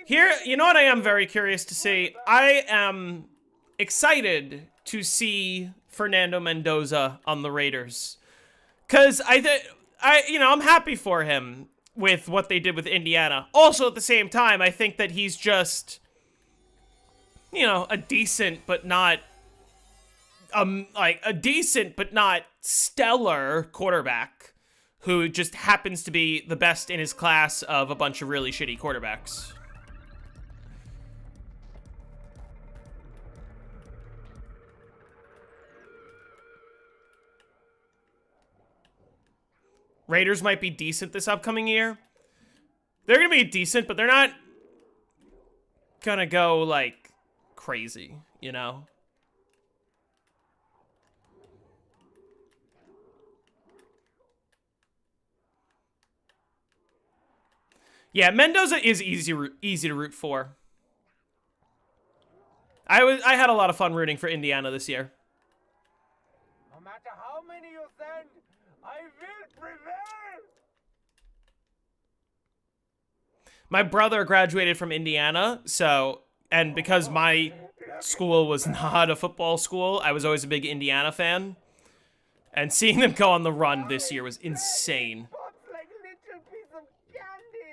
Here, you know what I am very curious to see? I am excited to see Fernando Mendoza on the Raiders. Because I'm happy for him with what they did with Indiana. Also, at the same time, I think that he's just, a decent but not, a decent but not stellar quarterback who just happens to be the best in his class of a bunch of really shitty quarterbacks. Raiders might be decent this upcoming year. They're going to be decent, but they're not going to go, like, crazy, you know? Yeah, Mendoza is easy to root for. I had a lot of fun rooting for Indiana this year. No matter how many you send, I will prevail. My brother graduated from Indiana, and because my school was not a football school, I was always a big Indiana fan. And seeing them go on the run this year was insane. Pops like little piece of candy.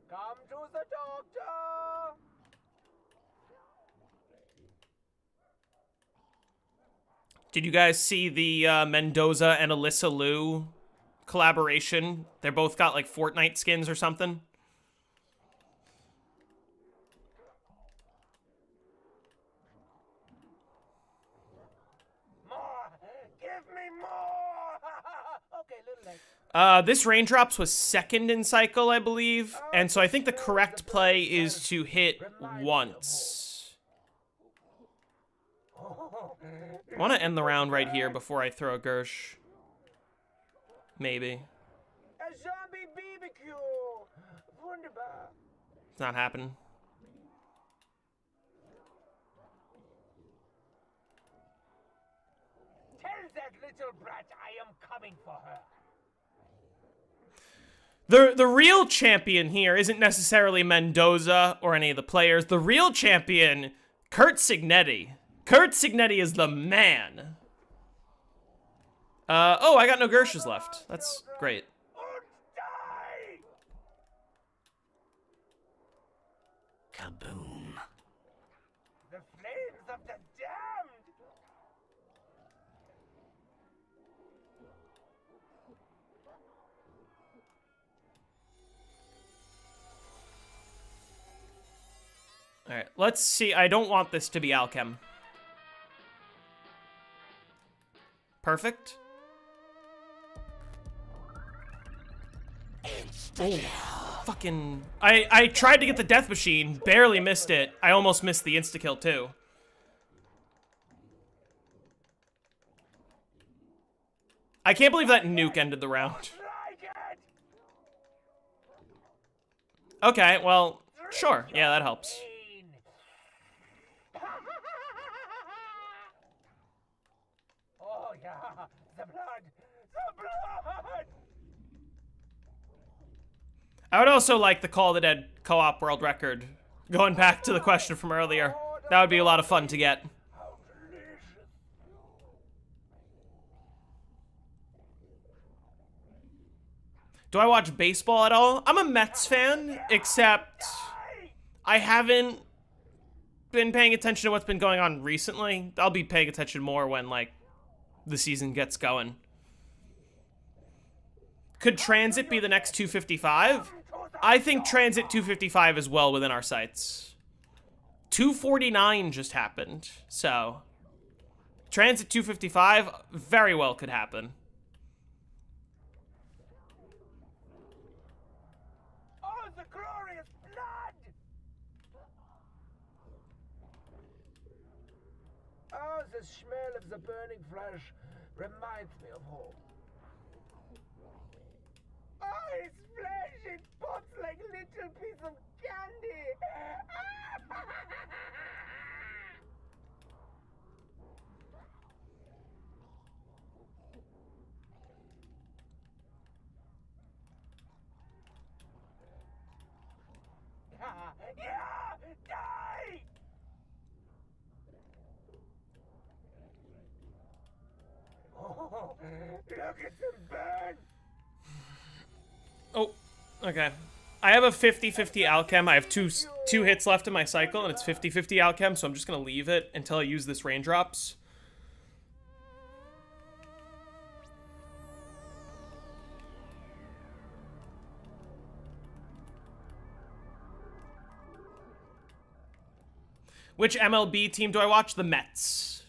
Come to the doctor. Did you guys see the Mendoza and Alyssa Liu collaboration? They're both got like Fortnite skins or something. More. Give me more. Okay, little late. This Raindrops was second in cycle, I believe. And so I think the correct play is to hit once. I want to end the round right here before I throw a Gersh. Maybe. A zombie BBQ. Wunderbar. It's not happening. Tell that little brat I am coming for her. The real champion here isn't necessarily Mendoza or any of the players. The real champion, Kurt Signetti. Kurt Signetti is the man. Oh, I got no Gershes left. That's great. Und die! Kaboom. The flames of the damned. All right, let's see. I don't want this to be Alchem. Perfect. Oh, fucking... I tried to get the death machine, barely missed it. I almost missed the insta-kill, too. I can't believe that nuke ended the round. Like it. Okay, well, sure. Yeah, that helps. Oh yeah, the blood, the blood. I would also like the Call of the Dead co-op world record. Going back to the question from earlier. That would be a lot of fun to get. How delicious. Do I watch baseball at all? I'm a Mets fan, except I haven't been paying attention to what's been going on recently. I'll be paying attention more when, like, the season gets going. Could Transit be the next 255? I think Transit 255 is well within our sights. 249 just happened, so Transit 255 very well could happen. Oh, the glorious blood. the smell of the burning flesh reminds me of home. Oh, his flesh, it pops like little piece of candy. Yeah, die! Oh, look at them burn! Oh, okay. I have a 50-50 alchem. I have two hits left in my cycle, and it's 50-50 alchem, so I'm just gonna leave it until I use this raindrops. Which MLB team do I watch? The Mets.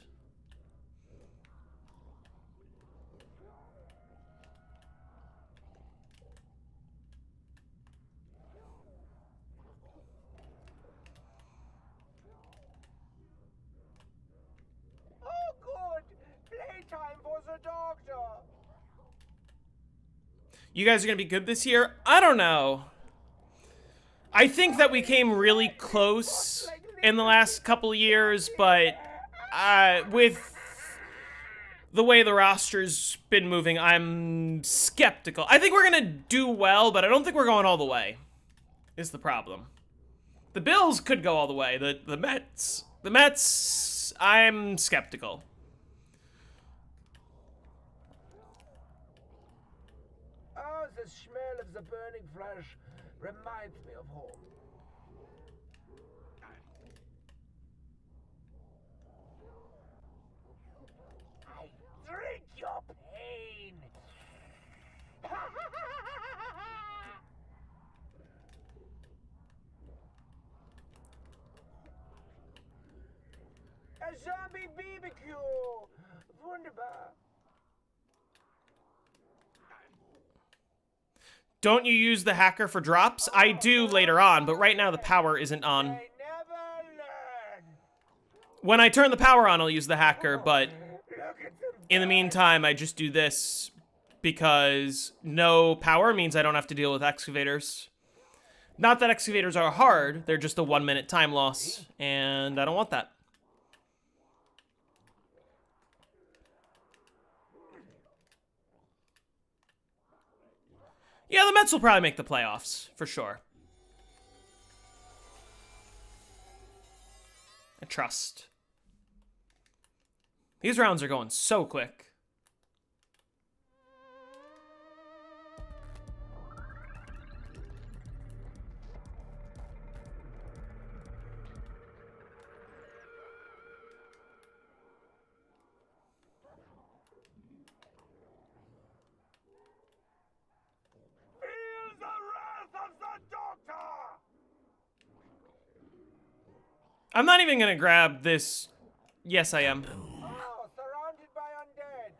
Oh, good! Playtime for the doctor! You guys are gonna be good this year? I don't know. I think that we came really close in the last couple of years, but with the way the roster's been moving, I'm skeptical. I think we're gonna do well, but I don't think we're going all the way, is the problem. The Bills could go all the way. The Mets, I'm skeptical. Oh, the smell of the burning flesh reminds me of home. I drink your pain. A zombie BBQ. Wunderbar. Don't you use the hacker for drops? I do later on, but right now the power isn't on. I never learn. When I turn the power on, I'll use the hacker, but Look at them. in the meantime, I just do this because no power means I don't have to deal with excavators. Not that excavators are hard, they're just a 1-minute time loss, and I don't want that. Yeah, the Mets will probably make the playoffs, for sure. I trust. These rounds are going so quick. Feel the wrath of the doctor. I'm not even gonna grab this. Yes, I am. Oh, surrounded by undead.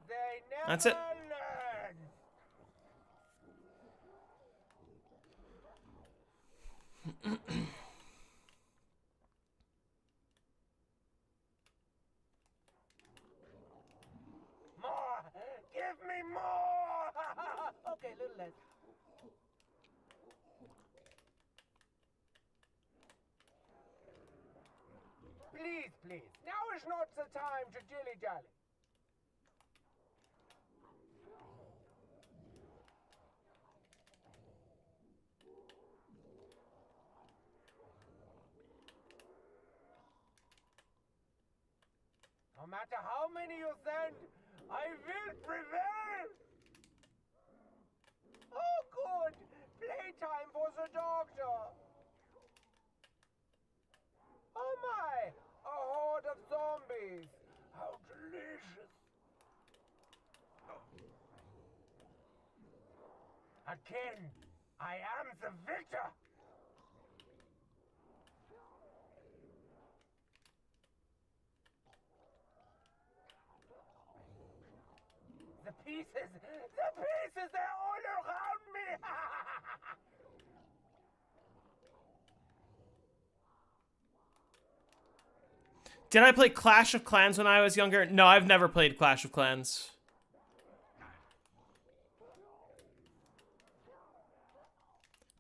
They never That's it. learn. More! Give me more! Okay, little less. Please, please. Now is not the time to dilly-dally. No matter how many you send, I will prevail! Oh, good! Playtime for the doctor! Oh my! A horde of zombies! How delicious! Again, I am the victor! The pieces! They're all around me! Did I play Clash of Clans when I was younger? No, I've never played Clash of Clans.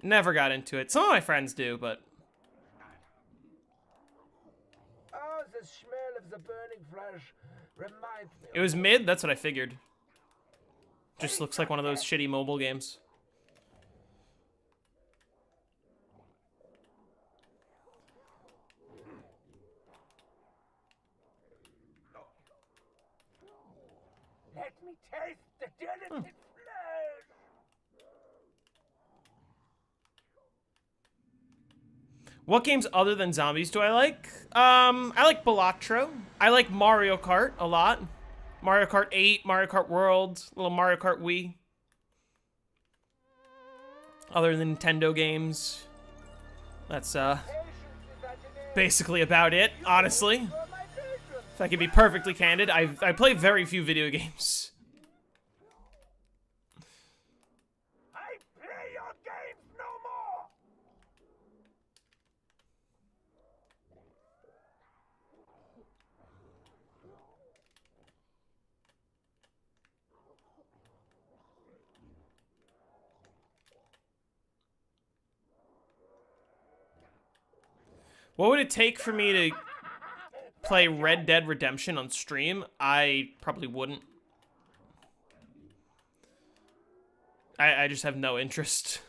Never got into it. Some of my friends do, but... Oh, the smell of the burning flesh reminds me. It was mid? That's what I figured. Just looks like one of those shitty mobile games. Let me taste the delicate flesh. What games other than zombies do I like? I like Balatro. I like Mario Kart a lot. Mario Kart 8, Mario Kart World, little Mario Kart Wii. Other than Nintendo games. That's, basically about it, honestly. If I can be perfectly candid, I play very few video games. I play your games no more. What would it take for me to play Red Dead Redemption on stream? I probably wouldn't. I just have no interest.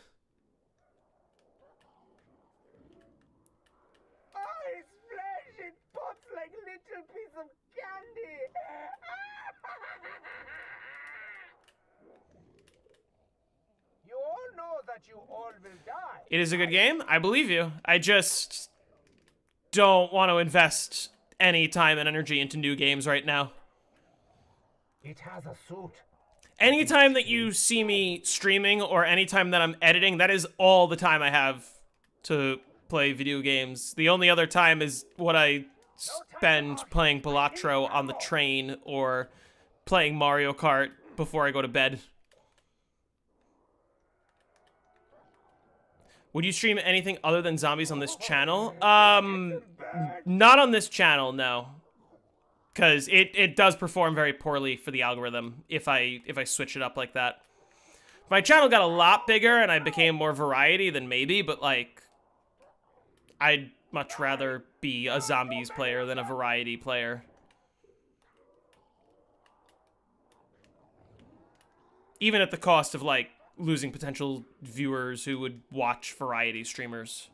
Oh, his flesh, it pops like little piece of candy. You all know that you all will die. It is a good game. I believe you. I just don't want to invest any time and energy into new games right now. It has a suit. Anytime that you see me streaming or anytime that I'm editing, that is all the time I have to play video games. The only other time is what I spend playing Balatro on the train or playing Mario Kart before I go to bed. Would you stream anything other than zombies on this channel? Not on this channel, no. Because it does perform very poorly for the algorithm if I switch it up like that. My channel got a lot bigger and I became more variety, than maybe, but like, I'd much rather be a zombies player than a variety player. Even at the cost of like losing potential viewers who would watch variety streamers.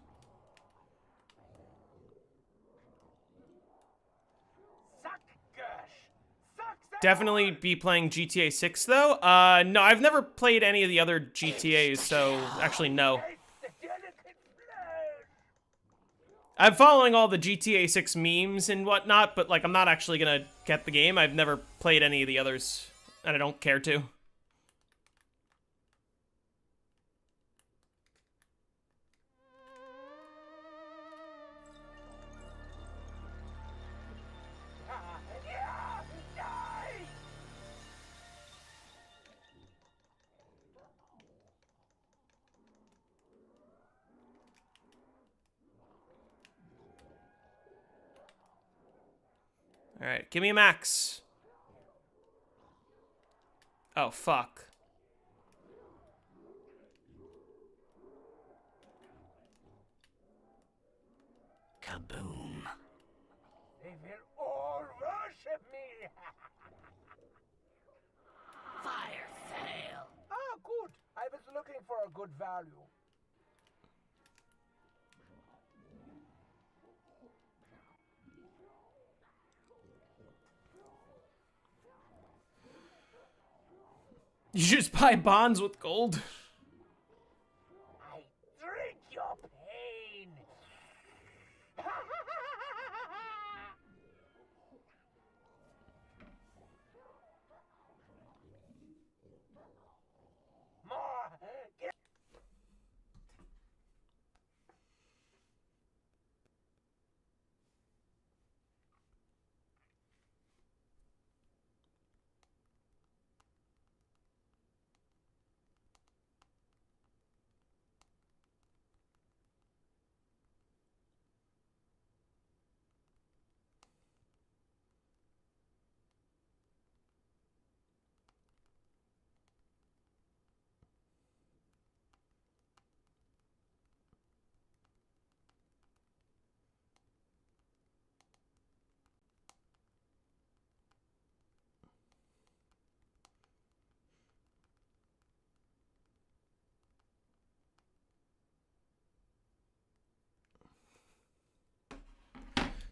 Suck, Gersh. Suck, Definitely be playing GTA 6 though. No, I've never played any of the other GTAs, so actually no. taste the delicate flesh. I'm following all the GTA 6 memes and whatnot, but like I'm not actually gonna get the game. I've never played any of the others, and I don't care to. Yeah, die. All right, give me a max. Oh, fuck. Kaboom. They will all worship me. Fire sale. Ah, good. I was looking for a good value. You just buy bonds with gold. I drink your pain. More. Get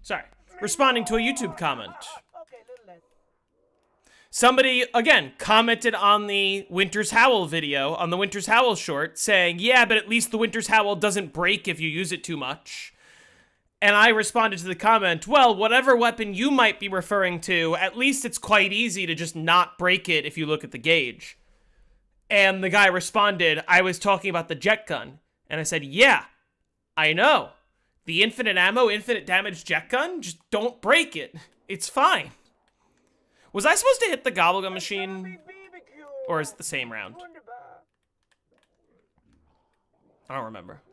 Sorry. Responding to a YouTube comment. Okay, little less. Somebody, again, commented on the Winter's Howl video, on the Winter's Howl short, saying, yeah, but at least the Winter's Howl doesn't break if you use it too much. And I responded to the comment, well, whatever weapon you might be referring to, at least it's quite easy to just not break it if you look at the gauge. And the guy responded, I was talking about the jet gun. And I said, yeah, I know. The infinite ammo, infinite damage jet gun, just don't break it. It's fine. Was I supposed to hit the gobblegum machine? Or is it the same round? I don't remember.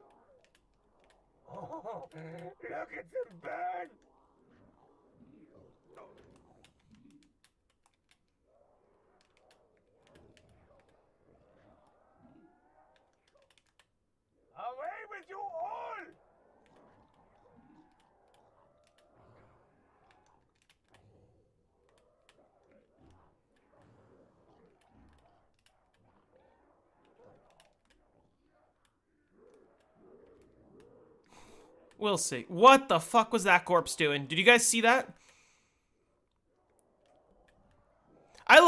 Oh, look at them burn! Away with you all! We'll see. What the fuck was that corpse doing? Did you guys see that? I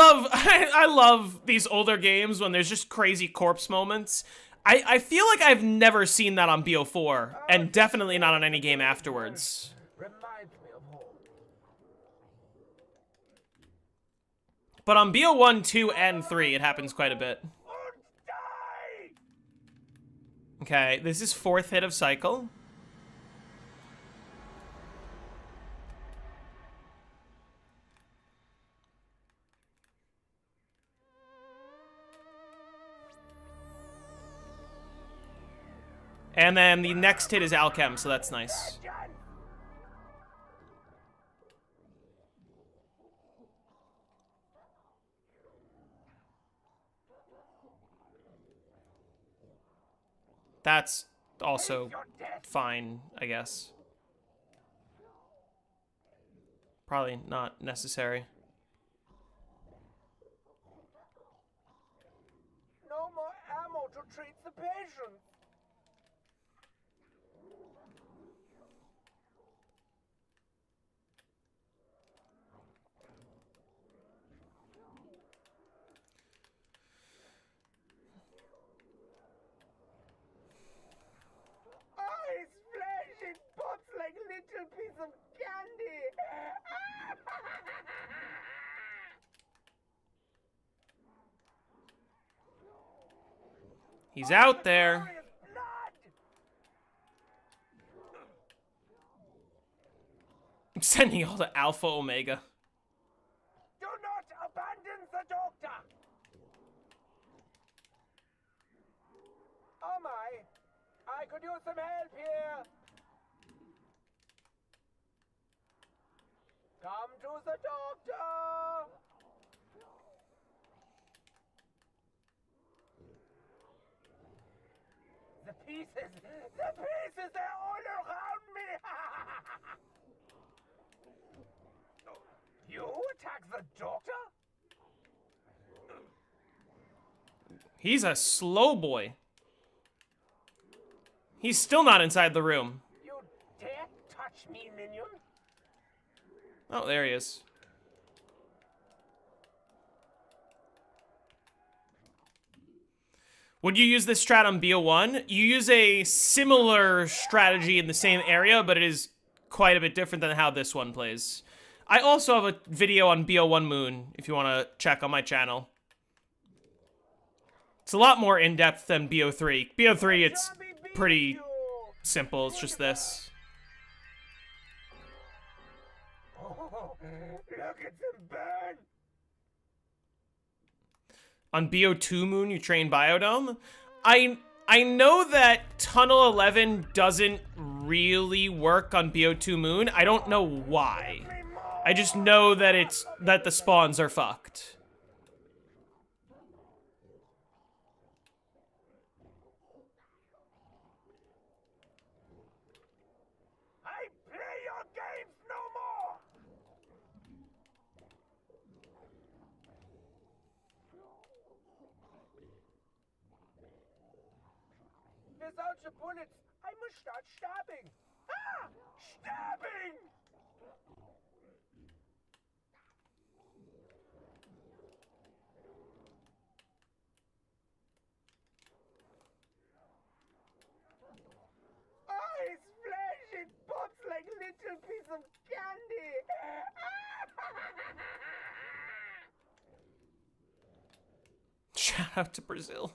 love these older games when there's just crazy corpse moments. I feel like I've never seen that on BO4, and definitely not on any game afterwards. Reminds me of home. But on BO1, 2, and 3, it happens quite a bit. Und die! Okay, this is 4th hit of cycle. And then the next hit is Alchem, so that's nice. That's also fine, I guess. Probably not necessary. No more ammo to treat the patient. Eyes flashing, pops like little piece of candy. He's out there. Glorious blood! I'm sending all to Alpha Omega. Do not abandon the doctor! Oh my! I could use some help here! Come to the doctor! The pieces! They're all around me! You attack the doctor? He's a slow boy. He's still not inside the room. You dare touch me, minion? Oh, there he is. Would you use this strat on BO1? You use a similar strategy in the same area, but it is quite a bit different than how this one plays. I also have a video on BO1 Moon, if you want to check on my channel. It's a lot more in-depth than BO3. BO3, it's pretty simple. It's just this. Oh, look at them burn! On BO2 Moon, you train Biodome. I know that Tunnel 11 doesn't really work on BO2 Moon. I don't know why. I just know that the spawns are fucked. I play your games no more! Without the bullets, I must start stabbing. Ah! Stabbing! out to Brazil.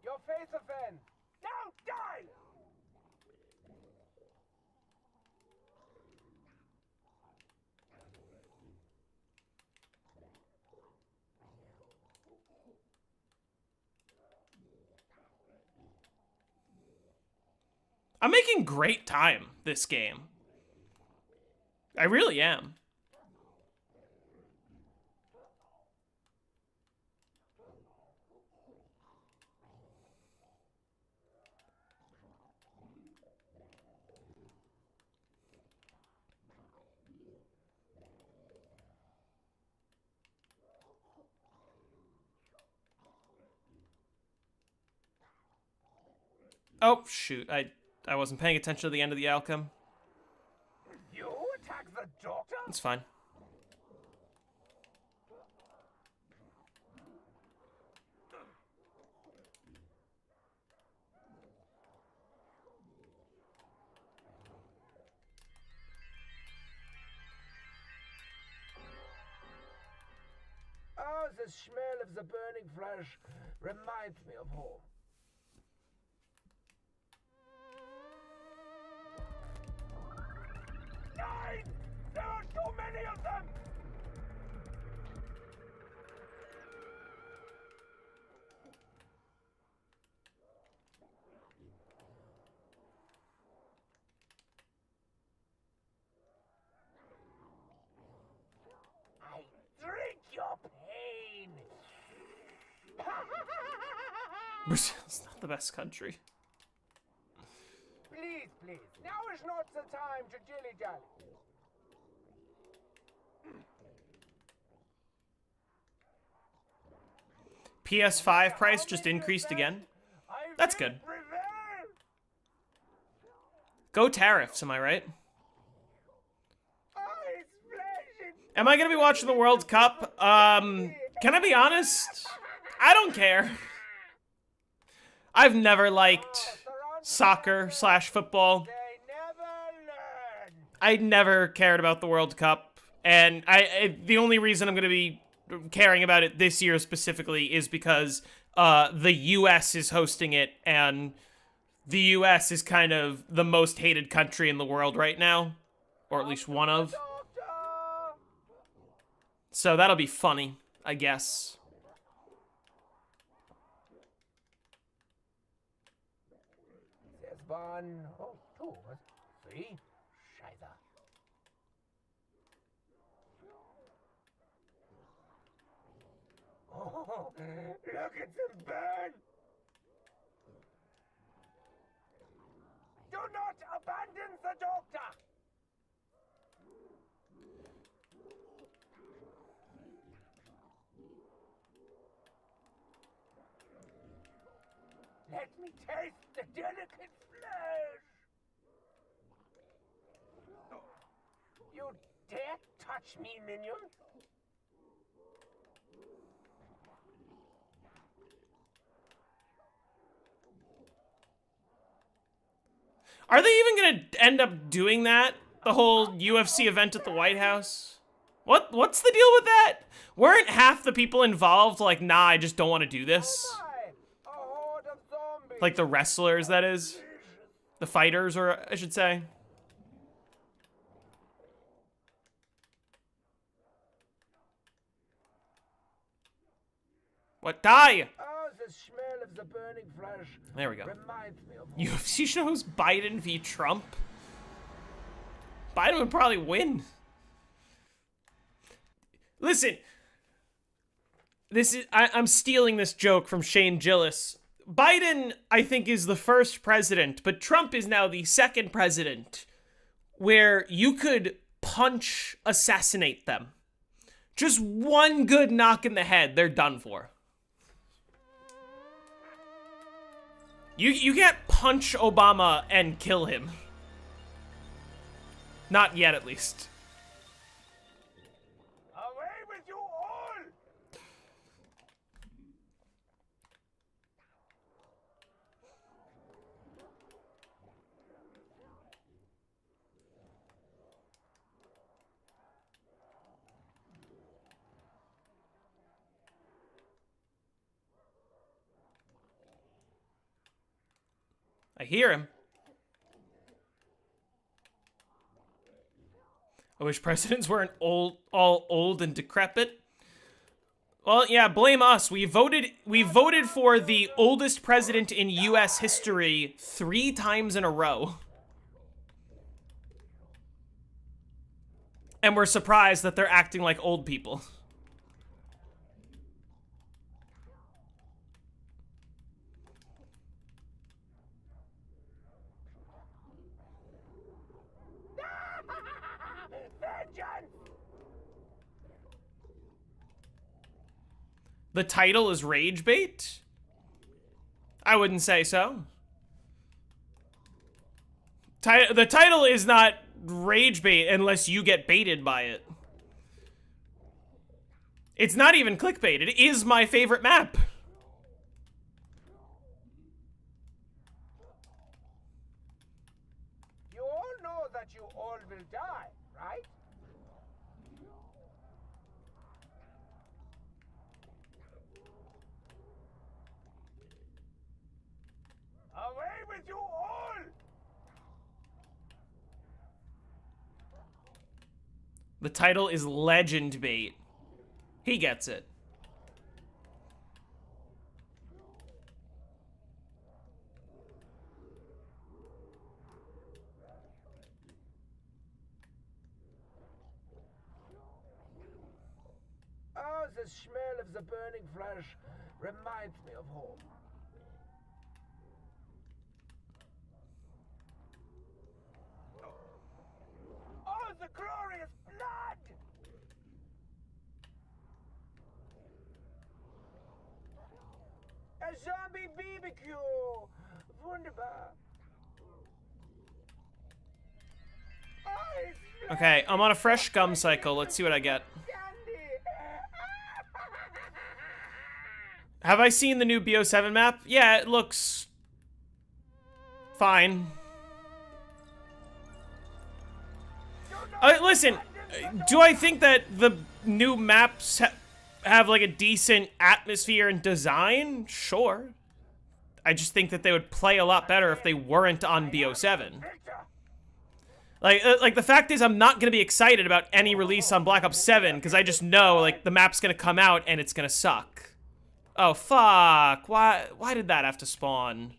Your face offend. Now die! I'm making great time this game. I really am. Oh, shoot. I wasn't paying attention to the end of the outcome. You attack the doctor? It's fine. Oh, the smell of the burning flesh reminds me of home. Nine! There are so many of them! I drink your pain! Brazil's not the best country. Please, please, now is not the time to dilly-dally. PS5 price just increased again. That's good. Go tariffs, am I right? Am I gonna be watching the World Cup? Can I be honest? I don't care. I've never liked soccer / football. I never cared about the World Cup, and the only reason I'm gonna be caring about it this year specifically is because the US is hosting it, and the US is kind of the most hated country in the world right now, or at least one of. So that'll be funny, I guess. There's one, oh, two, three. Scheiße. Oh, look at them burn! Do not abandon the doctor! Let me taste the delicate flesh! You dare touch me, minion? Are they even gonna end up doing that? The whole UFC event at the White House? What's the deal with that? Weren't half the people involved like, nah, I just don't want to do this? A horde of zombies! Like the wrestlers, that is. The fighters, or I should say. What? Die! Oh, the smell of the burning flesh There we go. reminds me of UFC shows Biden v. Trump. Biden would probably win. Listen, I'm stealing this joke from Shane Gillis. Biden, I think, is the first president, but Trump is now the second president where you could assassinate them. Just one good knock in the head, they're done for. You can't punch Obama and kill him. Not yet, at least. away with you all! I hear him. I wish presidents weren't all old and decrepit. Well, yeah, blame us. We voted for the oldest president in US history 3 times in a row. And we're surprised that they're acting like old people. The title is rage bait? I wouldn't say so. The title is not rage bait unless you get baited by it. It's not even clickbait. It is my favorite map. You all know that you all will die, right? Away with you all! The title is legend bait. He gets it. Oh, the smell of the burning flesh reminds me of home. Oh, the glorious blood! A zombie BBQ! Wunderbar! Oh, Okay, I'm on a fresh gum cycle. Let's see what I get. candy! Have I seen the new BO7 map? Yeah, it looks fine. Listen, do I think that the new maps have like a decent atmosphere and design? Sure. I just think that they would play a lot better if they weren't on BO7. Like the fact is, I'm not gonna be excited about any release on Black Ops 7 because I just know like the map's gonna come out and it's gonna suck. Oh fuck! Why did that have to spawn?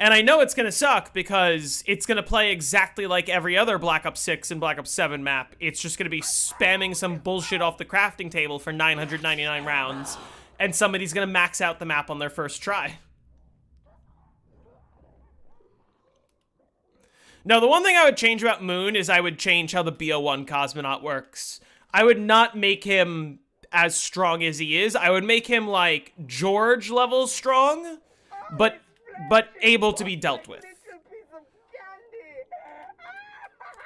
And I know it's gonna suck because it's gonna play exactly like every other Black Ops 6 and Black Ops 7 map. It's just gonna be spamming some bullshit off the crafting table for 999 rounds, and somebody's gonna max out the map on their first try. Now, the one thing I would change about Moon is I would change how the BO1 Cosmonaut works. I would not make him as strong as he is. I would make him like George level strong, but able to be dealt with. Little piece of candy!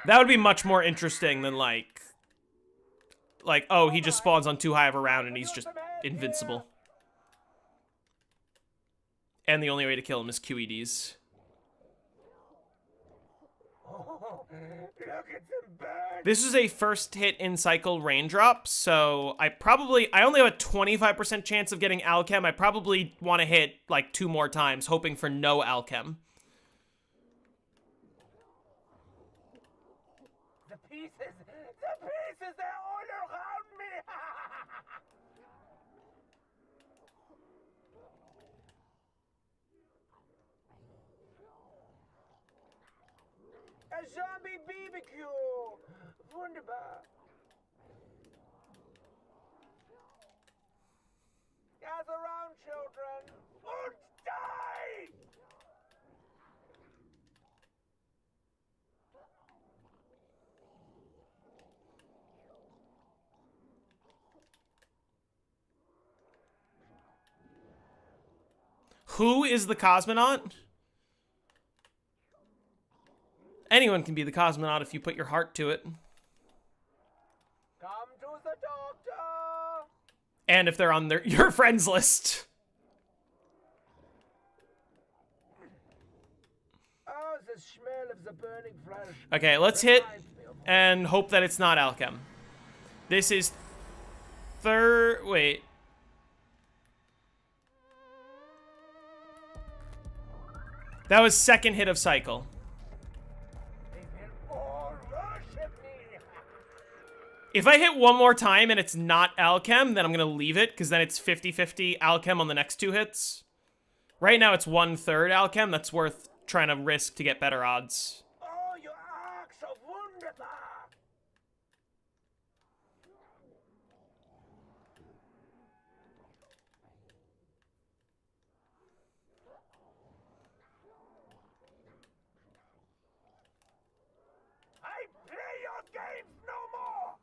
That would be much more interesting than like, oh, he just spawns on too high of a round and he's just invincible. And the only way to kill him is QEDs. Oh, look at them burn! This is a first hit in cycle raindrop, so I only have a 25% chance of getting Alchem. I probably want to hit like 2 more times, hoping for no Alchem. The pieces, they're all around me! A zombie BBQ! Wunderbar! Gather round, children, and die! Who is the Cosmonaut? Anyone can be the Cosmonaut if you put your heart to it. Come to the doctor! And if they're on your friends list. Oh, the smell of the burning flesh. Okay, let's hit reminds me of home. and hope that it's not Alchem. This is wait. That was second hit of cycle. They will all worship me. If I hit one more time and it's not Alchem, then I'm going to leave it, because then it's 50-50 Alchem on the next 2 hits. Right now it's 1/3 Alchem. That's worth trying to risk to get better odds. Oh, you are so wunderbar. I play your games no more.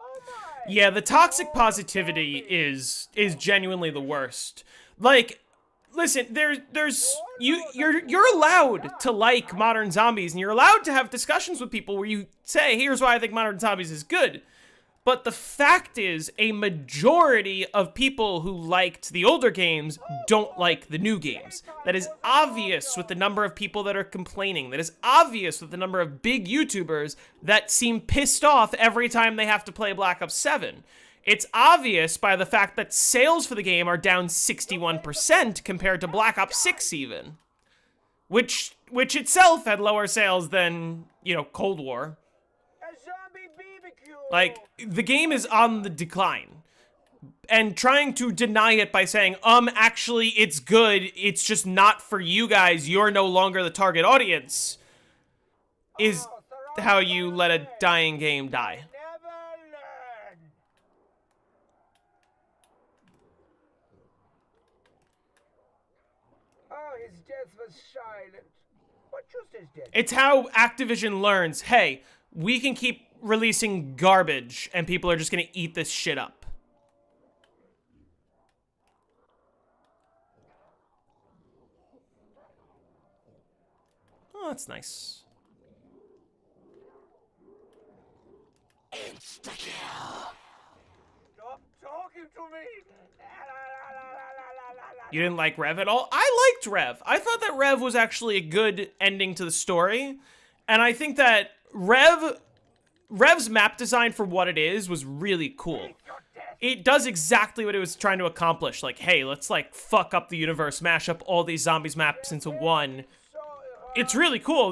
Oh my. Yeah, the toxic positivity is genuinely the worst. Like, listen, you're allowed to like modern zombies, and you're allowed to have discussions with people where you say, here's why I think modern zombies is good. But the fact is, a majority of people who liked the older games don't like the new games. That is obvious with the number of people that are complaining. That is obvious with the number of big YouTubers that seem pissed off every time they have to play Black Ops 7. It's obvious by the fact that sales for the game are down 61% compared to Black Ops 6 even. Which itself had lower sales than, you know, Cold War. A zombie BBQ. Like, the game is on the decline. And trying to deny it by saying, actually, it's good, it's just not for you guys, you're no longer the target audience, is how you let a dying game die. Never learn. Oh, his death was silent. What just is death? It's how Activision learns, hey, we can keep releasing garbage, and people are just gonna eat this shit up. Oh, that's nice. Insta-kill. Stop talking to me. You didn't like Rev at all? I liked Rev. I thought that Rev was actually a good ending to the story. And I think that Rev's map design for what it is was really cool. It does exactly what it was trying to accomplish. Like, hey, let's like fuck up the universe, mash up all these zombies maps into one. It's really cool.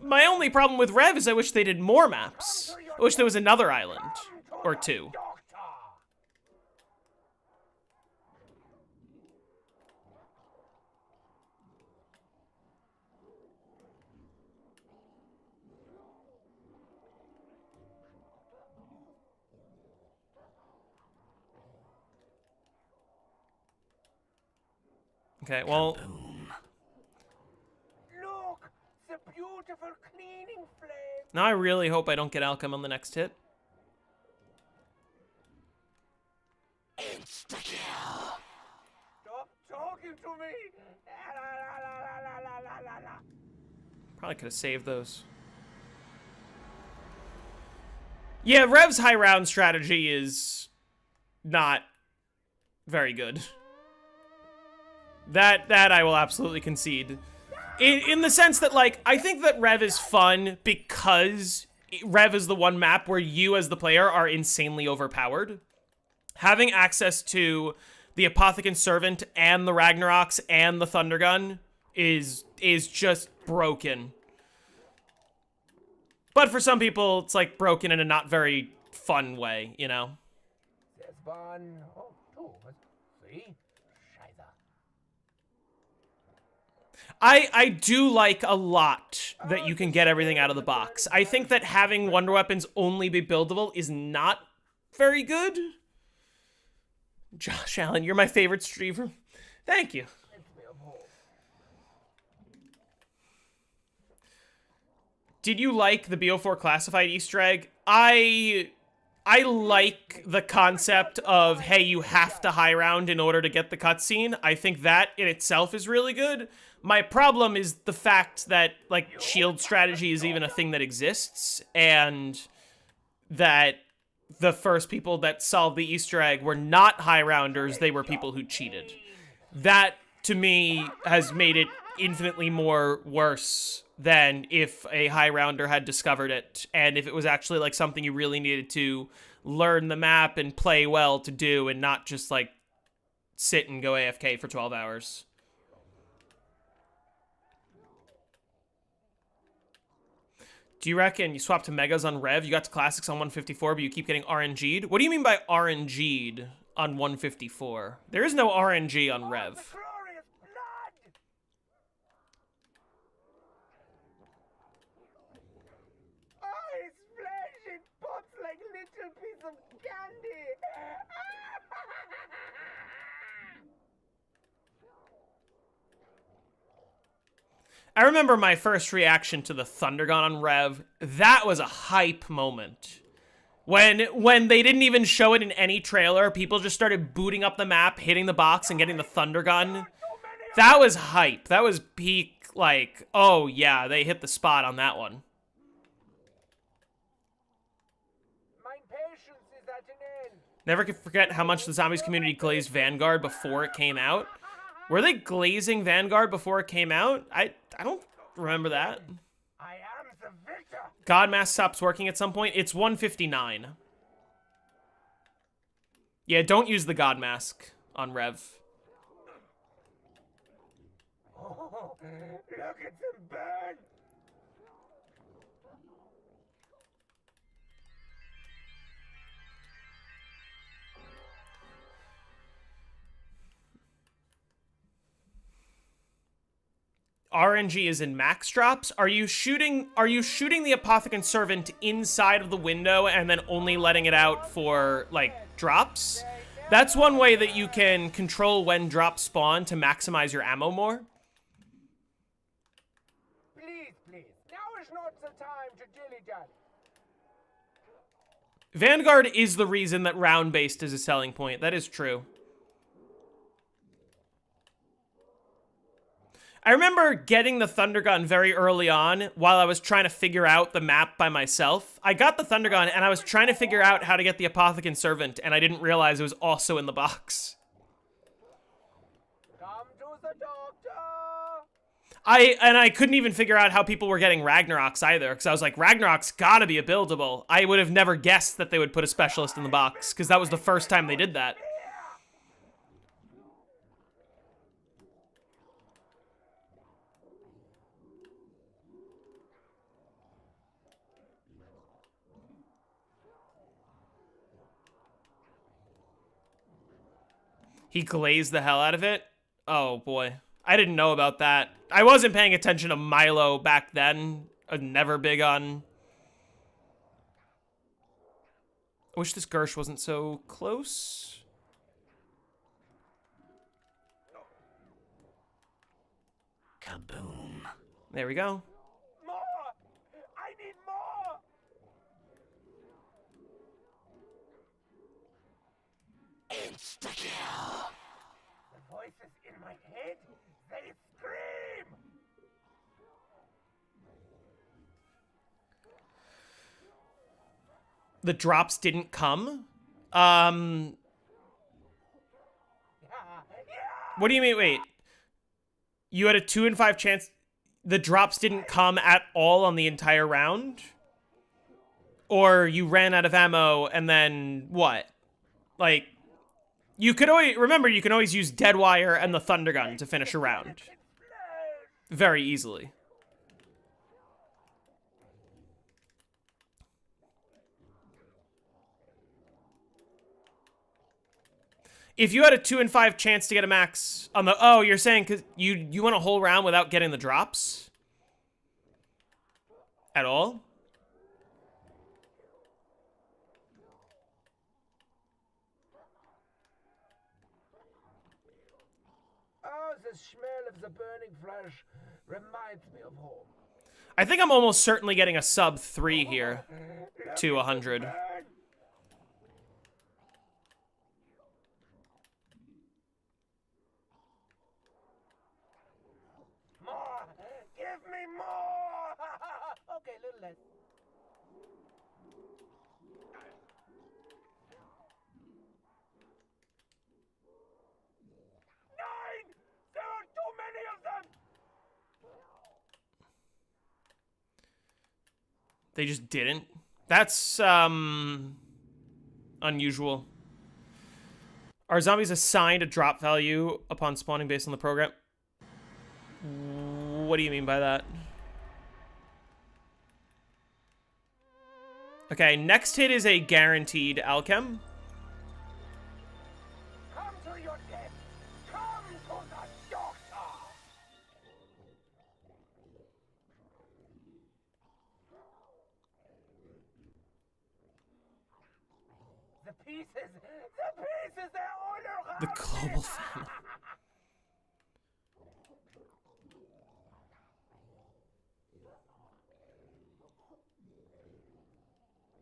My only problem with Rev is I wish they did more maps. I wish there was another island or 2. Okay, well, Look, the beautiful cleaning flame. now I really hope I don't get Alchem on the next hit. Insta-kill. Stop talking to me. Probably could have saved those. Yeah, Rev's high round strategy is not very good. That I will absolutely concede. In the sense that, like, I think that Rev is fun because Rev is the one map where you as the player are insanely overpowered. Having access to the Apothecant Servant and the Ragnaroks and the Thundergun is just broken. But for some people, it's like broken in a not very fun way, you know? There's one. Oh, 2. See? Scheiße. I do like a lot that you can get everything out of the box. I think that having wonder weapons only be buildable is not very good. Josh Allen, you're my favorite streamer. Thank you. Did you like the BO4 classified Easter egg? I like the concept of, hey, you have to high round in order to get the cutscene. I think that in itself is really good. My problem is the fact that, like, shield strategy is even a thing that exists, and that the first people that solved the Easter egg were not high rounders, they were people who cheated. That, to me, has made it infinitely more worse than if a high rounder had discovered it, and if it was actually, like, something you really needed to learn the map and play well to do, and not just, like, sit and go AFK for 12 hours. Do you reckon you swap to Megas on Rev, you got to Classics on 154, but you keep getting RNG'd? What do you mean by RNG'd on 154? There is no RNG on Rev. Glorious blood! Oh, his flesh, it pops like little piece of candy. I remember my first reaction to the Thundergun on Rev. That was a hype moment. When they didn't even show it in any trailer, people just started booting up the map, hitting the box, and getting the Thundergun. That was hype. That was peak, like, oh yeah, they hit the spot on that one. My patience is at an end. Never could forget how much the Zombies community glazed Vanguard before it came out. Were they glazing Vanguard before it came out? I don't remember that. I am the victor. God Mask stops working at some point. It's 159. Yeah, don't use the God Mask on Rev. Oh, look at them burn. RNG is in max drops. Are you shooting the Apothecant Servant inside of the window and then only letting it out for like drops? That's one way that you can control when drops spawn to maximize your ammo more. Please, please. Now is not the time to dilly-dally. Vanguard is the reason that round-based is a selling point. That is true. I remember getting the Thundergun very early on while I was trying to figure out the map by myself. I got the Thundergun and I was trying to figure out how to get the Apothecant Servant, and I didn't realize it was also in the box. Come to the doctor. I couldn't even figure out how people were getting Ragnarok's either, because I was like, Ragnarok's gotta be a buildable. I would have never guessed that they would put a specialist in the box, because that was the first time they did that. He glazed the hell out of it? Oh, boy. I didn't know about that. I wasn't paying attention to Milo back then. Never big on... I wish this Gersh wasn't so close. Kaboom. There we go. More! I need more! Insta-kill. The voices in my head, they scream! The drops didn't come? What do you mean? Wait. You had a 2 in 5 chance. The drops didn't come at all on the entire round? Or you ran out of ammo and then what? Like, you could always, remember, you can always use Deadwire and the Thundergun to finish a round. Very easily. If you had a 2 in 5 chance to get a max on the... Oh, you're saying because you went a whole round without getting the drops? At all? Oh, the smell of the burning flesh reminds me of home. I think I'm almost certainly getting a sub 3 here to 100. Burn! More! Give me more! Okay, a little less. Nine! There are too many of them! They just didn't. That's, unusual. Are zombies assigned a drop value upon spawning based on the program? What do you mean by that? Okay, next hit is a guaranteed alchem. Come to your death. Come to the doctor. The pieces, they're all around. The global famine.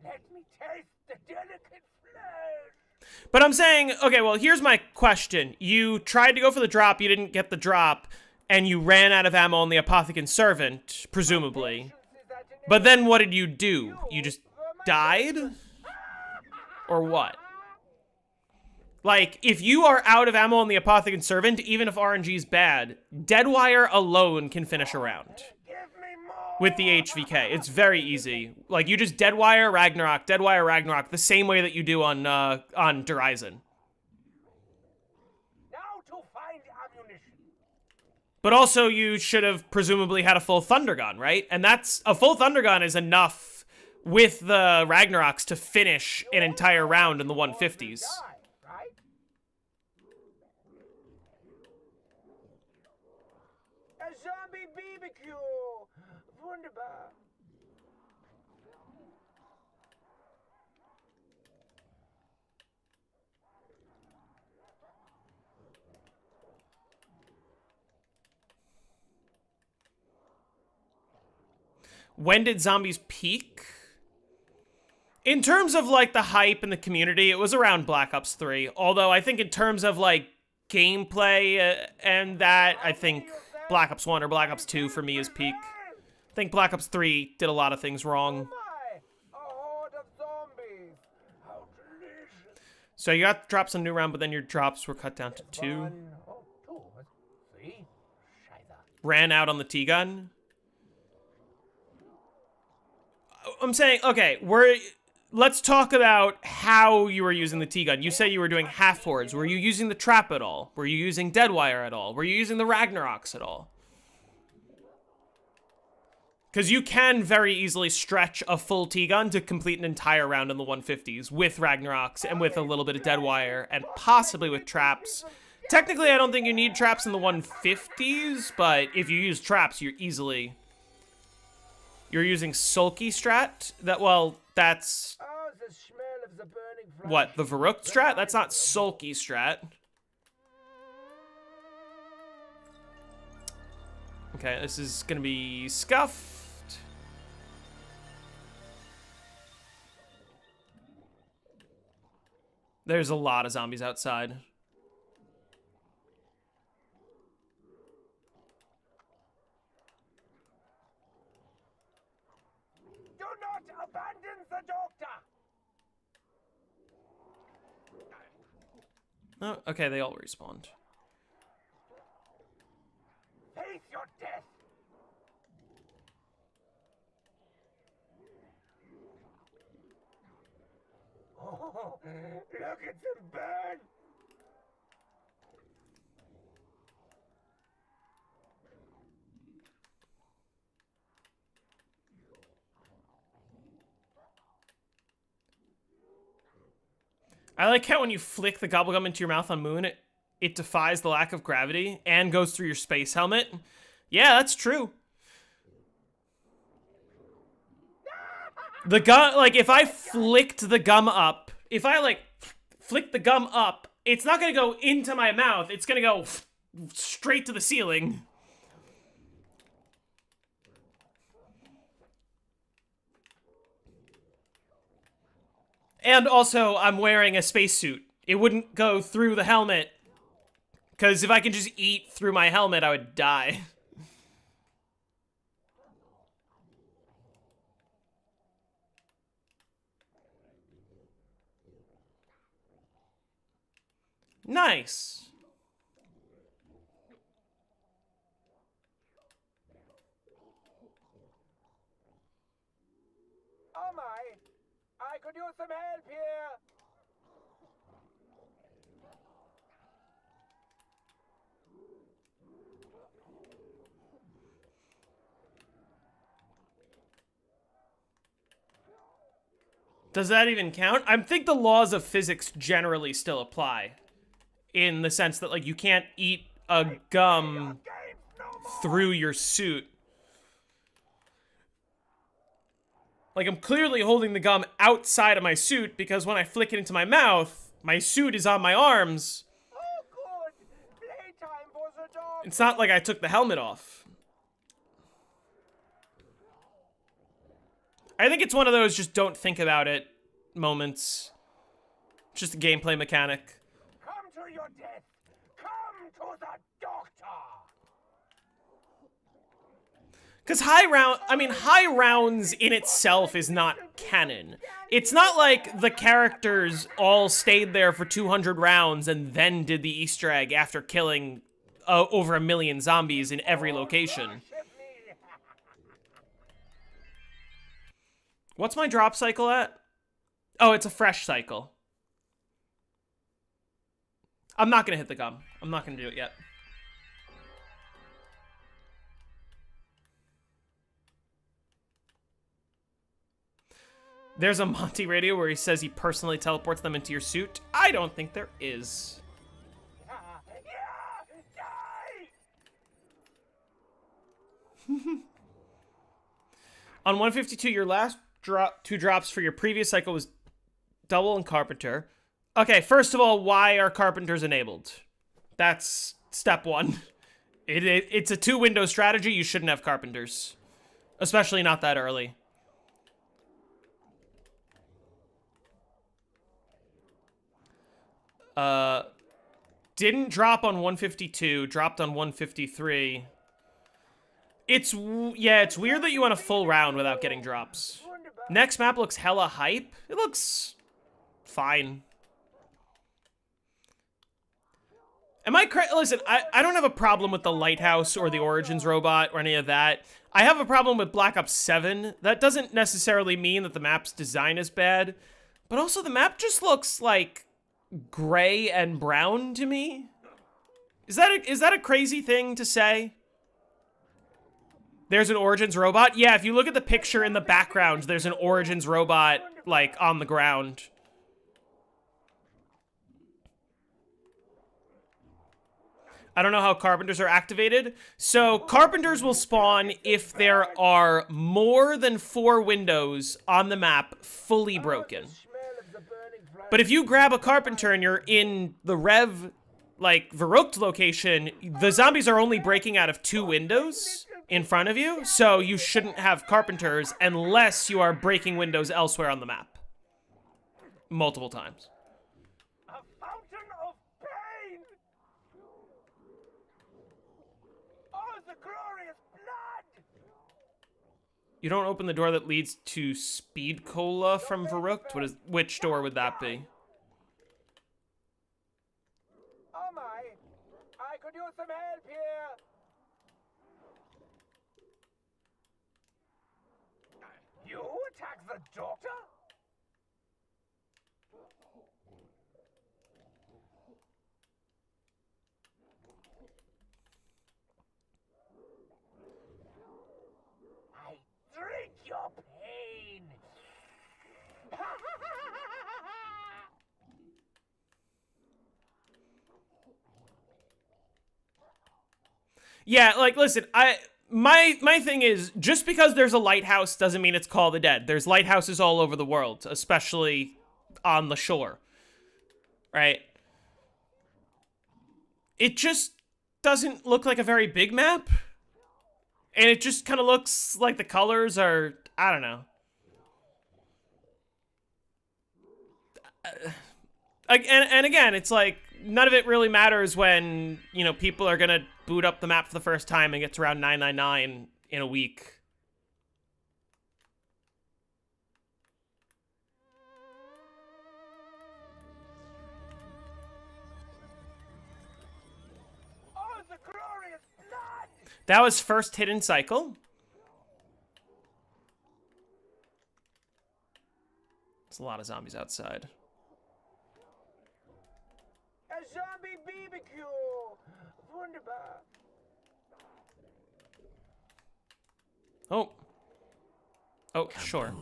Let me taste the delicate flesh. But I'm saying, okay, well, here's my question. You tried to go for the drop, you didn't get the drop, and you ran out of ammo on the Apothecary Servant, presumably. But then what did you do? You just died? Or what? Like, if you are out of ammo on the Apothecary Servant, even if RNG's bad, Deadwire alone can finish a round. Give me more. With the HVK. It's very easy. Like, you just Deadwire, Ragnarok, the same way that you do on Horizon. Now to find ammunition. But also, you should have presumably had a full Thunder Gun, right? And that's... a full Thunder Gun is enough with the Ragnaroks to finish an entire round in the 150s. Die, right? A zombie BBQ. Wunderbar. When did zombies peak? In terms of, like, the hype in the community, it was around Black Ops 3. Although, I think in terms of, like, gameplay and that, I think Black Ops 1 or Black Ops 2 for me is peak. I think Black Ops 3 did a lot of things wrong. My, a horde of zombies. How delicious. So you got drops on new round, but then your drops were cut down to 2. 1, 2, 3. Scheiße. Ran out on the T-gun. I'm saying, okay, let's talk about how you were using the T-gun. You say you were doing half hordes. Were you using the trap at all? Were you using Deadwire at all? Were you using the Ragnaroks at all? Because you can very easily stretch a full T-gun to complete an entire round in the 150s with Ragnaroks and with a little bit of Deadwire and possibly with traps. Technically, I don't think you need traps in the 150s, but if you use traps, you're easily... You're using Sulky strat? That's... Oh, the smell of the burning flesh. What, the Verruckt strat? That's not Sulky strat. Okay, this is gonna be scuffed. There's a lot of zombies outside. Do not abandon the doctor. Oh, okay, they all respawned. Face your death. Oh, look at them burn. I like how when you flick the gobblegum into your mouth on Moon, it defies the lack of gravity and goes through your space helmet. Yeah, that's true. The gum, like, if I flicked the gum up, if I, like, flick the gum up, it's not gonna go into my mouth, it's gonna go straight to the ceiling. And also, I'm wearing a spacesuit. It wouldn't go through the helmet. Because if I can just eat through my helmet, I would die. Nice. Oh my, I could use some help here. Does that even count? I think the laws of physics generally still apply. In the sense that, like, you can't eat a gum through your suit. Like, I'm clearly holding the gum outside of my suit because when I flick it into my mouth, my suit is on my arms. Oh, good. Playtime for the dog. It's not like I took the helmet off. I think it's one of those just don't think about it moments. Just a gameplay mechanic. Come to your death. Come to the doctor. Because high rounds in itself is not canon. It's not like the characters all stayed there for 200 rounds and then did the Easter egg after killing over 1 million zombies in every location. What's my drop cycle at? Oh, it's a fresh cycle. I'm not gonna hit the gum. I'm not gonna do it yet. There's a Monty radio where he says he personally teleports them into your suit. I don't think there is. On 152, your last two drops for your previous cycle was double and carpenter. Okay, first of all, why are carpenters enabled? That's step one. It's a 2-window strategy. You shouldn't have carpenters, especially not that early. Didn't drop on 152, dropped on 153. It's weird that you want a full round without getting drops. Next map looks hella hype. It looks fine. Am I correct? Listen, I don't have a problem with the lighthouse or the Origins robot or any of that. I have a problem with Black Ops 7. That doesn't necessarily mean that the map's design is bad, but also the map just looks like gray and brown to me. Is that a crazy thing to say? There's an Origins robot? Yeah, if you look at the picture in the background, there's an Origins robot, like, on the ground. I don't know how carpenters are activated. So, carpenters will spawn if there are more than 4 windows on the map fully broken. But if you grab a carpenter and you're in the Rev, like, Verruckt location, the zombies are only breaking out of 2 windows in front of you, so you shouldn't have carpenters unless you are breaking windows elsewhere on the map. Multiple times. A fountain of pain. Oh, the glorious blood. You don't open the door that leads to Speed Cola from Verruckt? Which door would that be? Oh my, I could use some help here. You attack the doctor? I drink your pain. Yeah, like, listen, my thing is, just because there's a lighthouse doesn't mean it's Call of the Dead. There's lighthouses all over the world, especially on the shore. Right? It just doesn't look like a very big map. And it just kind of looks like the colors are, I don't know. And again, it's like, none of it really matters when, you know, people are gonna boot up the map for the first time and get to around 999 in a week. Oh, the glorious blood. That was first hidden cycle. There's a lot of zombies outside. A zombie BBQ. Wunderbar. Oh. Oh, sure.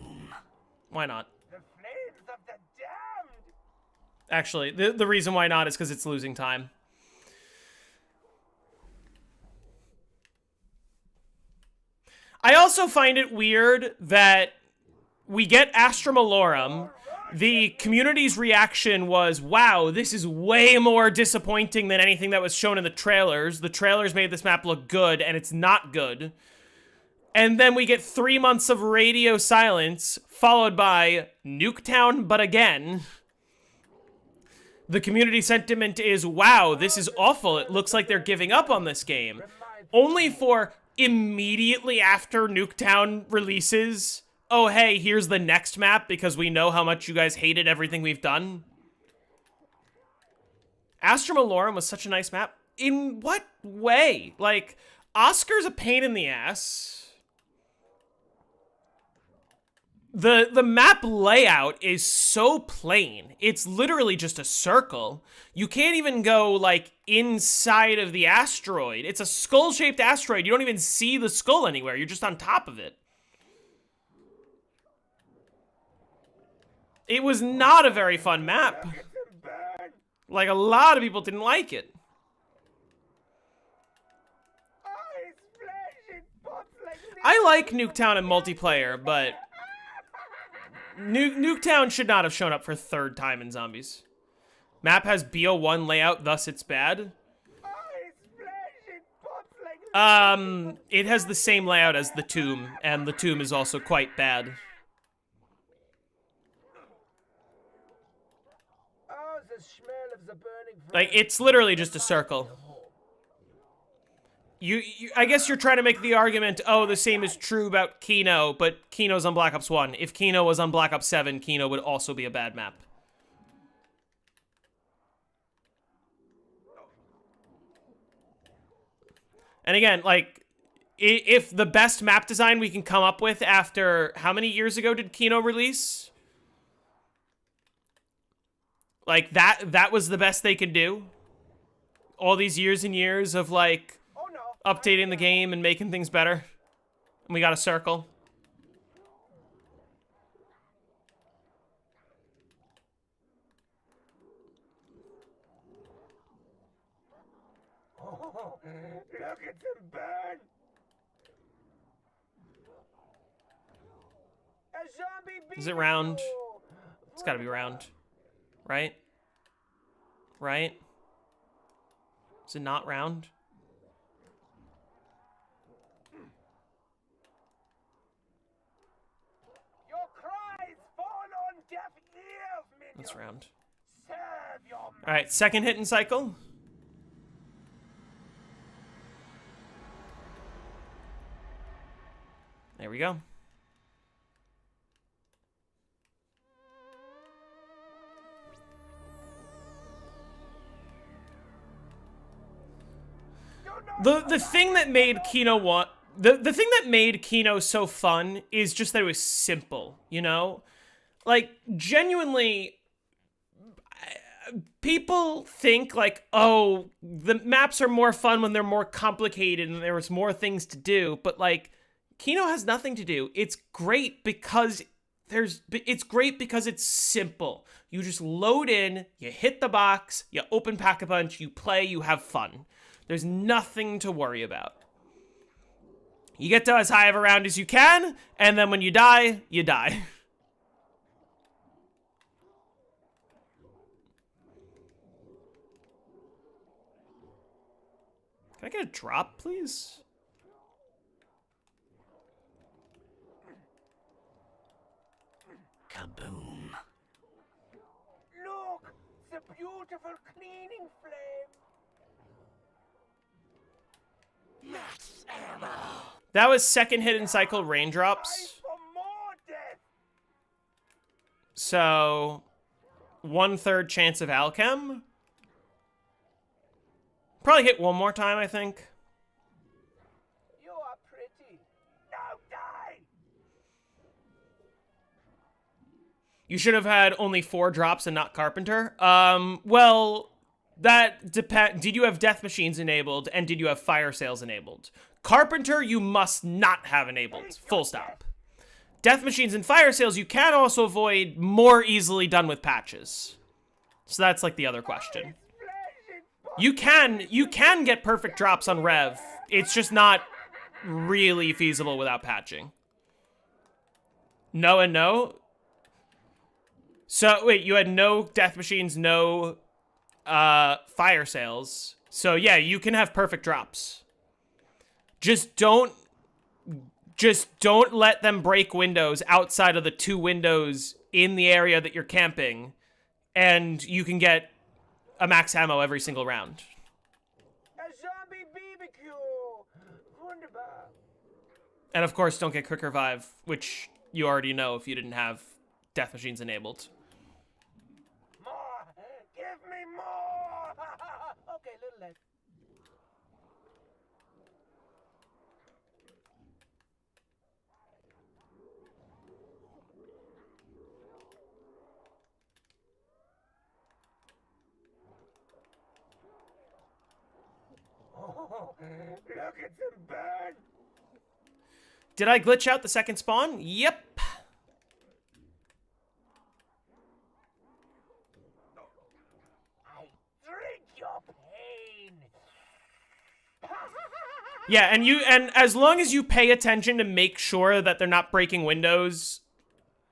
Why not? The flame of the damned! Actually, the reason why not is because it's losing time. I also find it weird that we get Astra Malorum. The community's reaction was, wow, this is way more disappointing than anything that was shown in the trailers. The trailers made this map look good, and it's not good. And then we get 3 months of radio silence, followed by Nuketown, but again. The community sentiment is, wow, this is awful. It looks like they're giving up on this game. Only for immediately after Nuketown releases, oh, hey, here's the next map because we know how much you guys hated everything we've done. Astra Malorum was such a nice map. In what way? Like, Oscar's a pain in the ass. The map layout is so plain. It's literally just a circle. You can't even go, like, inside of the asteroid. It's a skull-shaped asteroid. You don't even see the skull anywhere. You're just on top of it. It was not a very fun map. Like, a lot of people didn't like it. I like Nuketown in multiplayer, but Nuketown should not have shown up for 3rd time in Zombies. Map has BO1 layout, thus it's bad. It has the same layout as the Tomb, and the Tomb is also quite bad. Like, it's literally just a circle. I guess you're trying to make the argument, oh, the same is true about Kino, but Kino's on Black Ops 1. If Kino was on Black Ops 7, Kino would also be a bad map. And again, like, if the best map design we can come up with after, how many years ago did Kino release? Like, that was the best they could do? All these years and years of, like, updating the game and making things better. And we got a circle. Oh, look at them burn! A zombie Is it round? It's gotta be round. Right? Right? Is it not round? That's round. Alright, 2nd hit in cycle. There we go. The thing that made Kino the thing that made Kino so fun is just that it was simple, you know? Like, genuinely, people think, like, oh, the maps are more fun when they're more complicated and there's more things to do, but, like, Kino has nothing to do. It's great because it's simple. You just load in, you hit the box, you open Pack-a-Punch, you play, you have fun. There's nothing to worry about. You get to as high of a round as you can, and then when you die, you die. Can I get a drop, please? Kaboom. Look, the beautiful cleaning flame. Max ammo. That was 2nd hit in cycle raindrops. For more death. So, 1/3 chance of Alchem. Probably hit one more time, I think. You are pretty. Now die. You should have had only 4 drops and not Carpenter. Well, that depends. Did you have Death Machines enabled, and did you have Fire Sales enabled? Carpenter, you must not have enabled. Full stop. death machines and fire sales you can also avoid more easily done with patches. So that's like the other question. You can get perfect drops on Rev. It's just not really feasible without patching. No and no? So, wait, you had no death machines, no fire sales. So, yeah, you can have perfect drops. Just don't let them break windows outside of the 2 windows in the area that you're camping, and you can get a max ammo every single round. A zombie BBQ. Wunderbar. And of course, don't get quick revive, which you already know if you didn't have death machines enabled. More. Give me more. Okay, little less. Oh, look at them burn. Did I glitch out the second spawn? Yep. I drink your pain. Yeah, and as long as you pay attention to make sure that they're not breaking windows,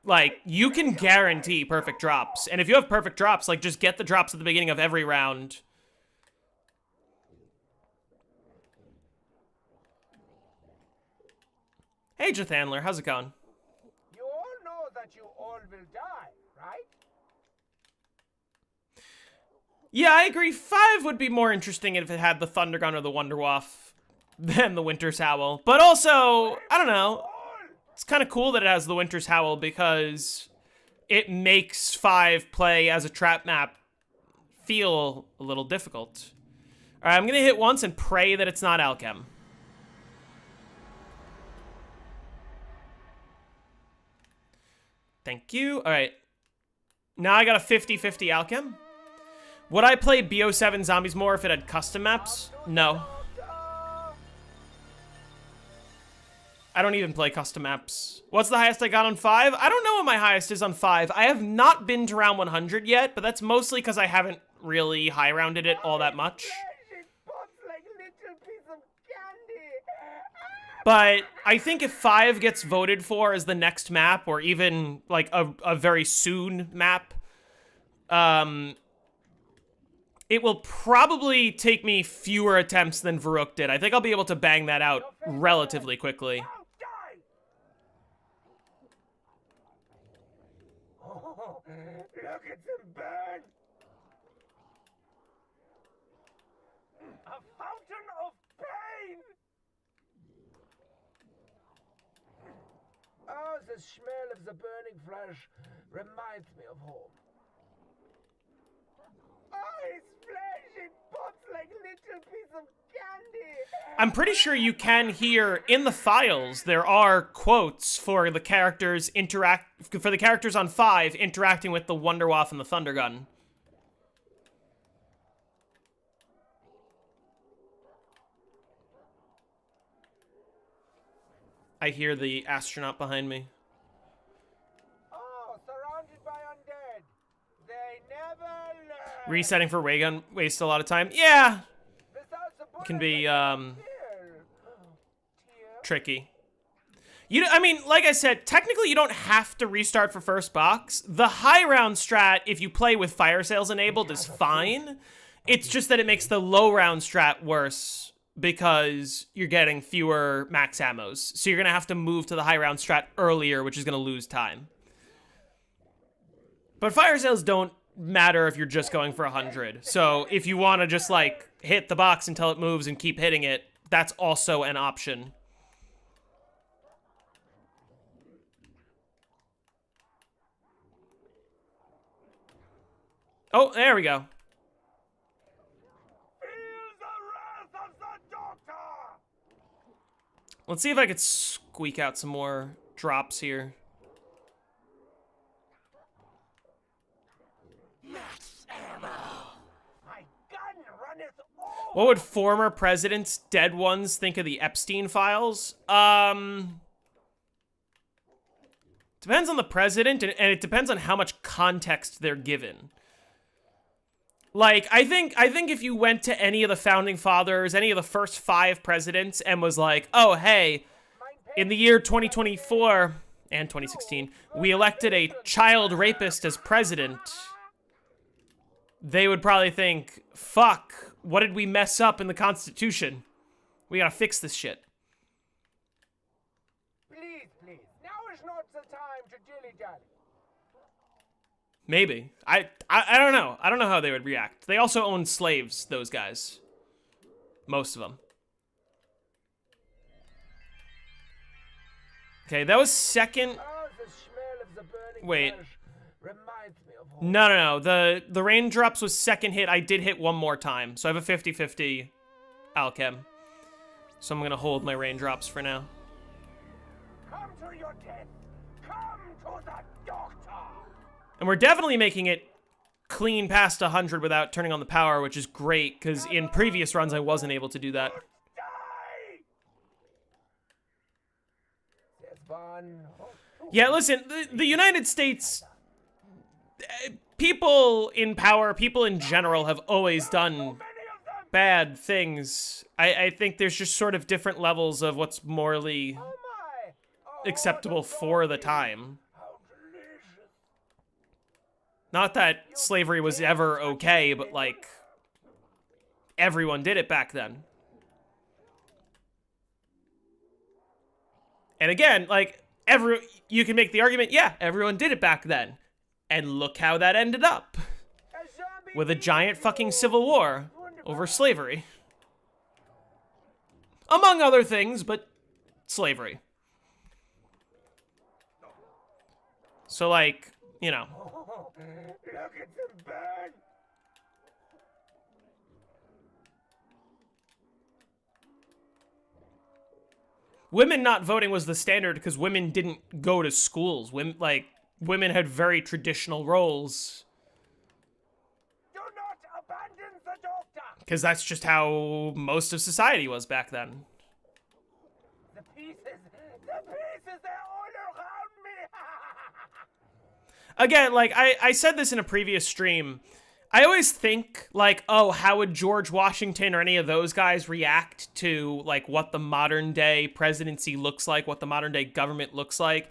like, you can guarantee perfect drops. And if you have perfect drops, like, just get the drops at the beginning of every round. Hey, Jathandler, how's it going? You all know that you all will die, right? Yeah, I agree. 5 would be more interesting if it had the Thunder Gun or the Wonderwaff than the Winter's Howl. But also, I don't know. It's kind of cool that it has the Winter's Howl because it makes 5 play as a trap map feel a little difficult. All right, I'm going to hit once and pray that it's not Alchem. Thank you. All right. Now I got a 50-50 Alchem. Would I play BO7 Zombies more if it had custom maps? No. I don't even play custom maps. What's the highest I got on 5? I don't know what my highest is on 5. I have not been to round 100 yet, but that's mostly because I haven't really high rounded it all that much. But I think if 5 gets voted for as the next map, or even like a very soon map, it will probably take me fewer attempts than Verruckt did. I think I'll be able to bang that out relatively quickly. Oh, look at them burn. A fountain of pain. Oh, the smell of the burning flesh reminds me of home. Oh, his flesh, it pops like little piece of candy. I'm pretty sure you can hear in the files there are quotes for the characters on 5 interacting with the Wonderwaff and the Thunder Gun. I hear the astronaut behind me. Oh, surrounded by undead. They never learn. Resetting for ray gun wastes a lot of time. Yeah, Without the can bullet, be Tear. tricky. I mean, like I said, technically you don't have to restart for first box. The high round strat, if you play with fire sales enabled, is fine. It's just that it makes the low round strat worse because you're getting fewer max ammos. So you're going to have to move to the high round strat earlier, which is going to lose time. But fire sales don't matter if you're just going for 100. So if you want to just, like, hit the box until it moves and keep hitting it, that's also an option. Oh, there we go. Let's see if I could squeak out some more drops here. Max ammo. My gun runneth over. What would former presidents, dead ones, think of the Epstein files? Depends on the president, and it depends on how much context they're given. Like, I think if you went to any of the founding fathers, any of the first 5 presidents, and was like, oh, hey, in the year 2024 and 2016, we elected a child rapist as president, they would probably think, fuck, what did we mess up in the Constitution? We gotta fix this shit. Please, please. Now is not the time to dilly-dally. Maybe. I don't know. I don't know how they would react. They also own slaves, those guys. Most of them. Okay, that was second. Oh, the smell of the burning Wait. flesh reminds me of home. No. The raindrops was second hit. I did hit one more time. So I have a 50-50 alchem. So I'm going to hold my raindrops for now. Come to your death. Come to the doctor. And we're definitely making it clean past 100 without turning on the power, which is great, because in previous runs I wasn't able to do that. Die. There's one. Yeah, listen, the United States, people in power, people in general have always done bad things. I think there's just sort of different levels of what's morally Oh my. Oh, acceptable for the time. how delicious. Not that slavery was ever okay, but like, everyone did it back then. And again, like, you can make the argument, yeah, everyone did it back then. And look how that ended up. A zombie With a needs giant you. fucking civil war Wonderful. over slavery. Among other things, but slavery. So like, you know. Oh, look at them burn. Women not voting was the standard because women didn't go to schools. Women had very traditional roles. Do not abandon the doctor. Because that's just how most of society was back then. The pieces, they're all around me. Again, like, I said this in a previous stream. I always think, like, oh, how would George Washington or any of those guys react to, like, what the modern day presidency looks like, what the modern day government looks like.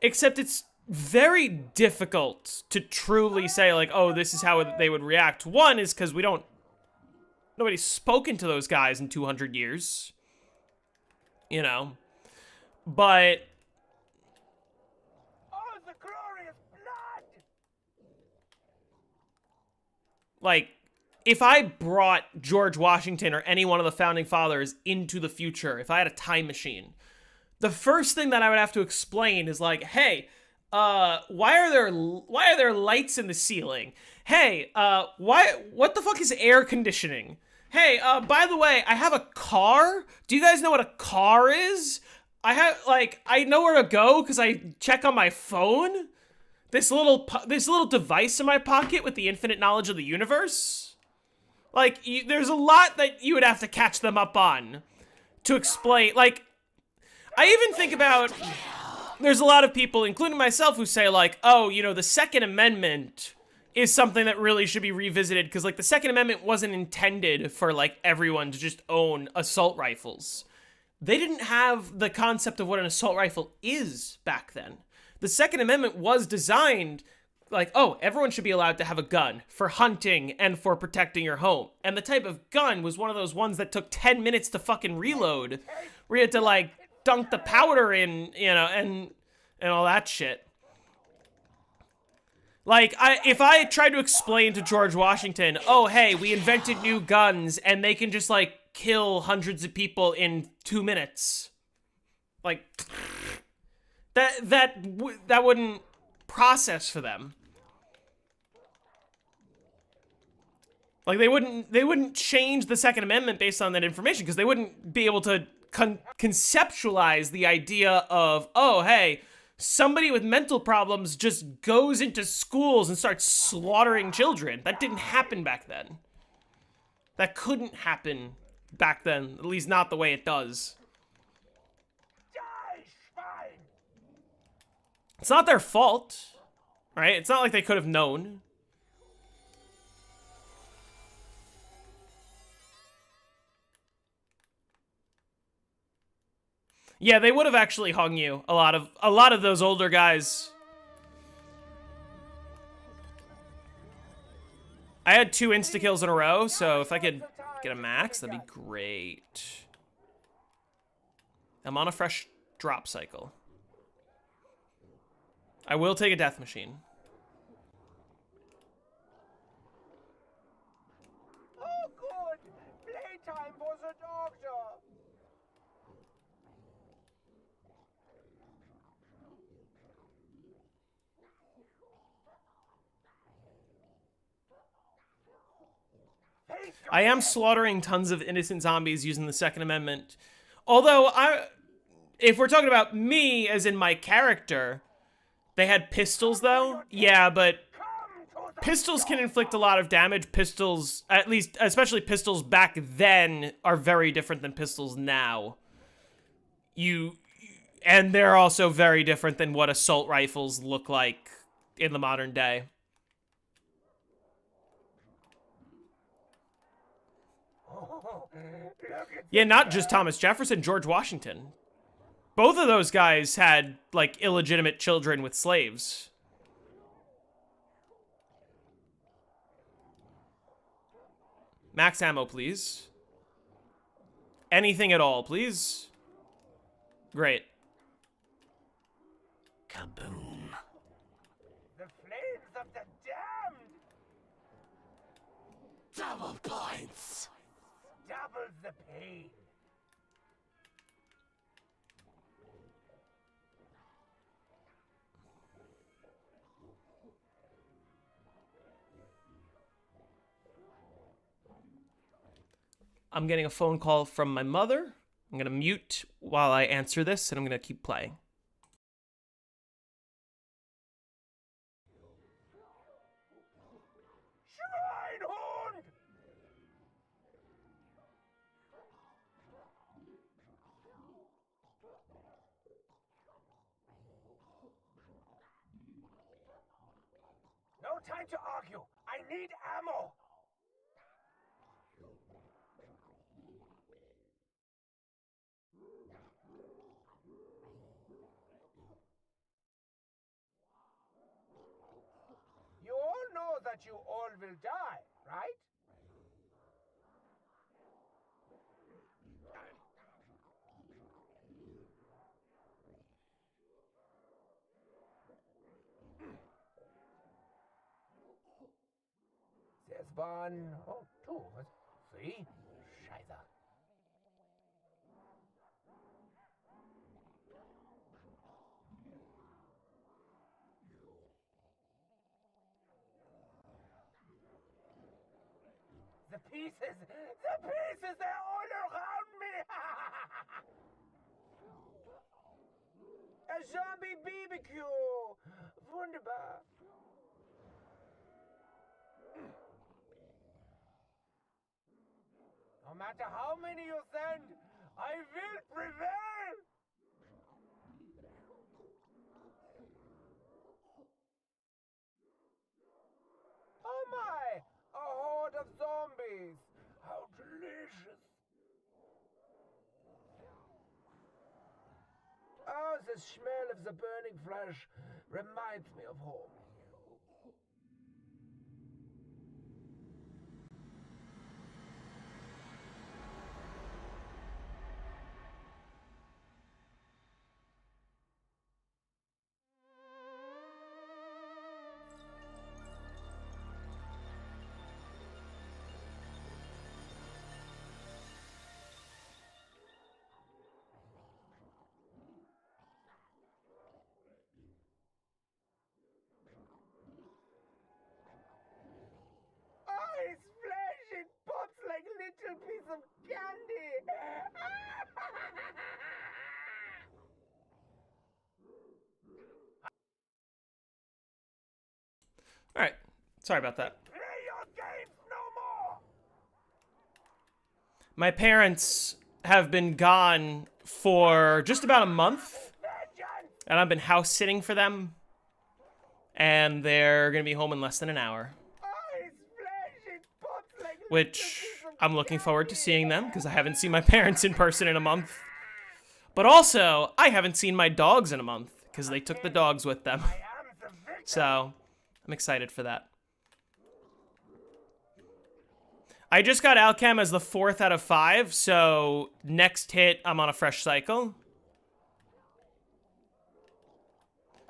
Except it's very difficult to truly say, like, oh, this is how they would react. One is because nobody's spoken to those guys in 200 years. You know? But Oh, the glorious blood. like, if I brought George Washington or any one of the founding fathers into the future, if I had a time machine, the first thing that I would have to explain is like, hey, why are there lights in the ceiling? Hey, what the fuck is air conditioning? Hey, by the way, I have a car. Do you guys know what a car is? I know where to go because I check on my phone. This little device in my pocket with the infinite knowledge of the universe. Like, there's a lot that you would have to catch them up on to explain. Like, I even think about, there's a lot of people, including myself, who say, like, oh, you know, the Second Amendment is something that really should be revisited because, like, the Second Amendment wasn't intended for, like, everyone to just own assault rifles. They didn't have the concept of what an assault rifle is back then. The Second Amendment was designed like, oh, everyone should be allowed to have a gun for hunting and for protecting your home. And the type of gun was one of those ones that took 10 minutes to fucking reload, where you had to, like, dunk the powder in, you know, and all that shit. Like, if I tried to explain to George Washington, oh, hey, we invented new guns and they can just, like, kill hundreds of people in 2 minutes. Like, that wouldn't process for them. Like, they wouldn't change the Second Amendment based on that information because they wouldn't be able to conceptualize the idea of, oh, hey, somebody with mental problems just goes into schools and starts slaughtering children. That didn't happen back then. That couldn't happen back then, at least not the way it does. Die, Schwein. It's not their fault, right? It's not like they could have known. Yeah, they would have actually hung you. A lot of those older guys. I had 2 insta-kills in a row, so if I could get a max, that'd be great. I'm on a fresh drop cycle. I will take a death machine. Oh, good. Playtime for the doctor. I am slaughtering tons of innocent zombies using the Second Amendment. Although, if we're talking about me, as in my character, they had pistols, though. Yeah, but pistols can inflict a lot of damage. Pistols, at least, especially pistols back then, are very different than pistols now. And they're also very different than what assault rifles look like in the modern day. Yeah, not just Thomas Jefferson, George Washington. Both of those guys had, like, illegitimate children with slaves. Max ammo, please. Anything at all, please. Great. Kaboom. The flames of the damned. Double points. Doubles the pain. I'm getting a phone call from my mother. I'm going to mute while I answer this, and I'm going to keep playing. Schweinhund! No time to argue. I need ammo. You all know that you all will die, right? There's one, oh, 2, 3. Scheiße. The pieces, they're all around me. A zombie BBQ. Wunderbar. No matter how many you send, I will prevail. Oh my! A horde of zombies! How delicious! Oh, the smell of the burning flesh reminds me of home. Oh, his flesh, it pops like little piece of candy. All right. Sorry about that. Play your games no more. My parents have been gone for just about a month. Vengeance! And I've been house sitting for them. And they're going to be home in less than an hour. Which I'm looking forward to seeing them because I haven't seen my parents in person in a month. But also, I haven't seen my dogs in a month because they took the dogs with them. So, I'm excited for that. I just got Alchem as the 4th out of 5, so next hit, I'm on a fresh cycle.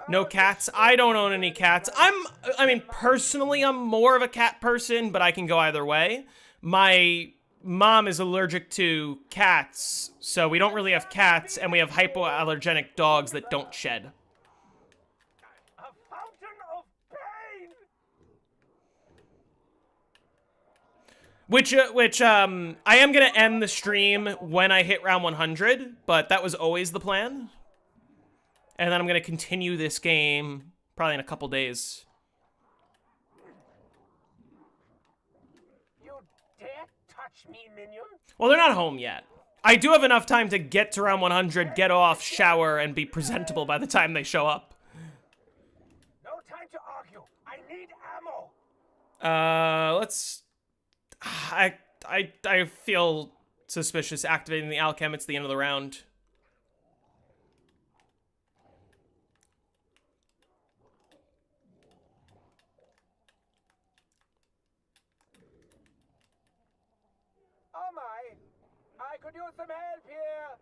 No cats. I don't own any cats. I mean, personally, I'm more of a cat person, but I can go either way. My mom is allergic to cats, so we don't really have cats, and we have hypoallergenic dogs that don't shed. A fountain of pain. Which I am gonna end the stream when I hit round 100, but that was always the plan. And then I'm gonna continue this game probably in a couple days. You dare touch me, minion? Well, they're not home yet. I do have enough time to get to round 100, get off, shower, and be presentable by the time they show up. No time to argue. I need ammo. Let's... I feel suspicious activating the Alchem. It's the end of the round. Oh my! I could use some help here.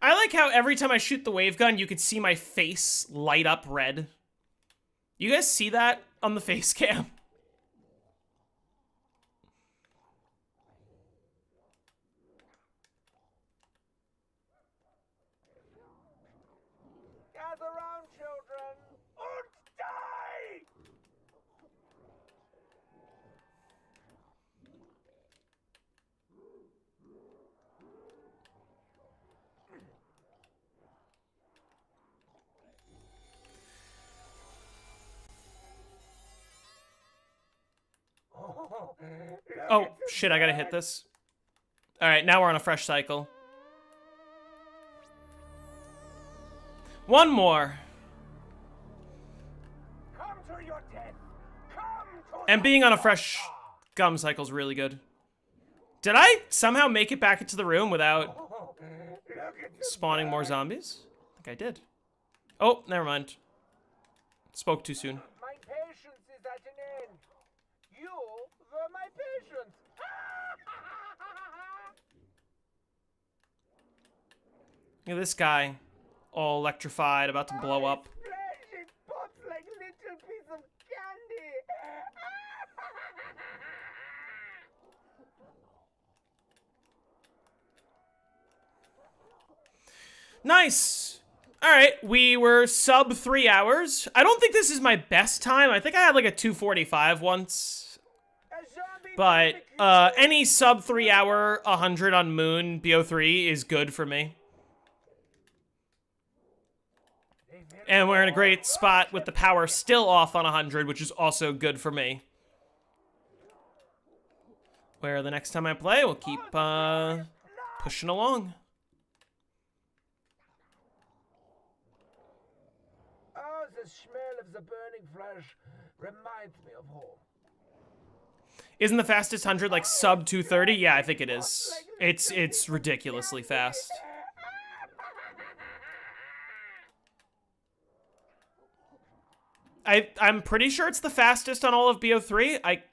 I like how every time I shoot the wave gun, you could see my face light up red. You guys see that on the face cam? Gather round, children, and die! Oh, shit, I gotta hit this. Alright, now we're on a fresh cycle. One more. Come to your death. Come to And being on a fresh gum cycle is really good. Did I somehow make it back into the room without spawning more zombies? I think I did. Oh, never mind. Spoke too soon. My patience is at an end. You were my patience. Look at this guy. All electrified, about to blow up. Flesh, it pops like little piece of candy. Nice! Alright, we were sub 3 hours. I don't think this is my best time. I think I had like a 2:45 once. A zombie But barbecue. any sub 3 hour 100 on Moon BO3 is good for me. And we're in a great spot with the power still off on 100, which is also good for me. Where the next time I play, we'll keep pushing along. Oh, the smell of the burning flesh reminds me of home. Isn't the fastest 100 like sub 230? Yeah, I think it is. It's ridiculously fast. I'm pretty sure it's the fastest on all of BO3. I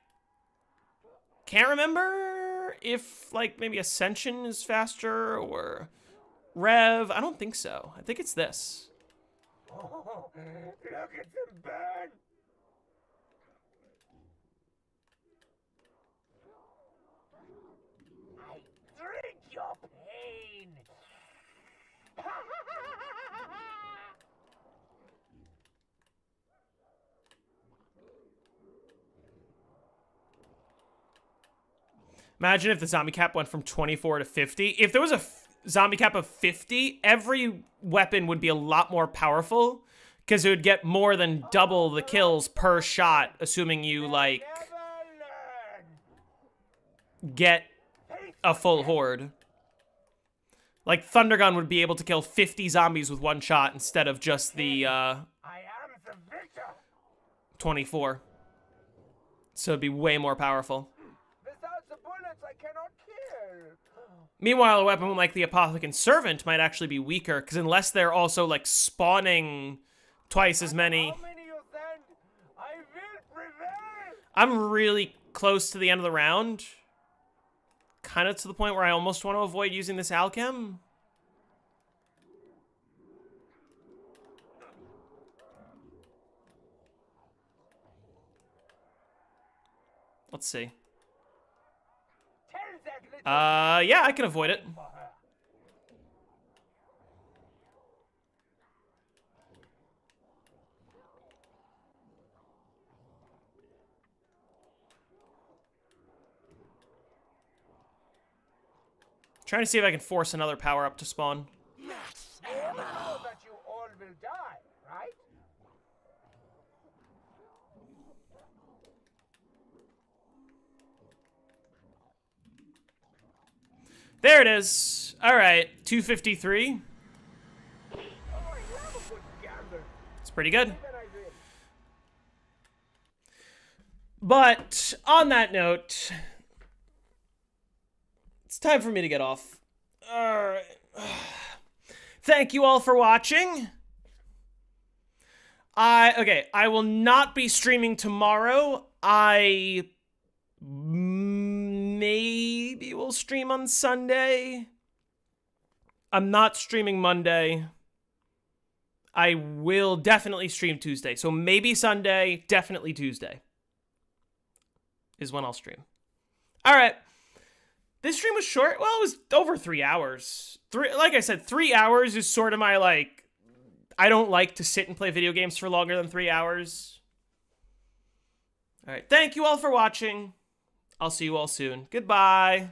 can't remember if like maybe Ascension is faster or Rev. I don't think so. I think it's this. Oh, look at them burn. I drink your pain. Imagine if the zombie cap went from 24 to 50. If there was a zombie cap of 50, every weapon would be a lot more powerful because it would get more than double the kills per shot, assuming you, like, get a full horde. Like, Thundergun would be able to kill 50 zombies with one shot instead of just the, I am the victor. 24. So it'd be way more powerful. Without the bullets, I cannot kill. Meanwhile, a weapon like the Apothecant Servant might actually be weaker, because unless they're also, like, spawning twice as many... How many you send? I will prevail. I'm really close to the end of the round. Kind of to the point where I almost want to avoid using this Alchem. Let's see. Tell that little Yeah, I can avoid it. for her. Trying to see if I can force another power up to spawn. Max You know ammo. that you all will die, right? There it is. All right, 253. Oh, I love a good gamble. It's pretty good. Then I will. But on that note, it's time for me to get off. All right. Thank you all for watching. I will not be streaming tomorrow. I maybe will stream on Sunday. I'm not streaming Monday. I will definitely stream Tuesday. So maybe Sunday, definitely Tuesday is when I'll stream. All right. This stream was short. Well, it was over 3 hours. Like I said, 3 hours is sort of my, like, I don't like to sit and play video games for longer than 3 hours. All right. Thank you all for watching. I'll see you all soon. Goodbye.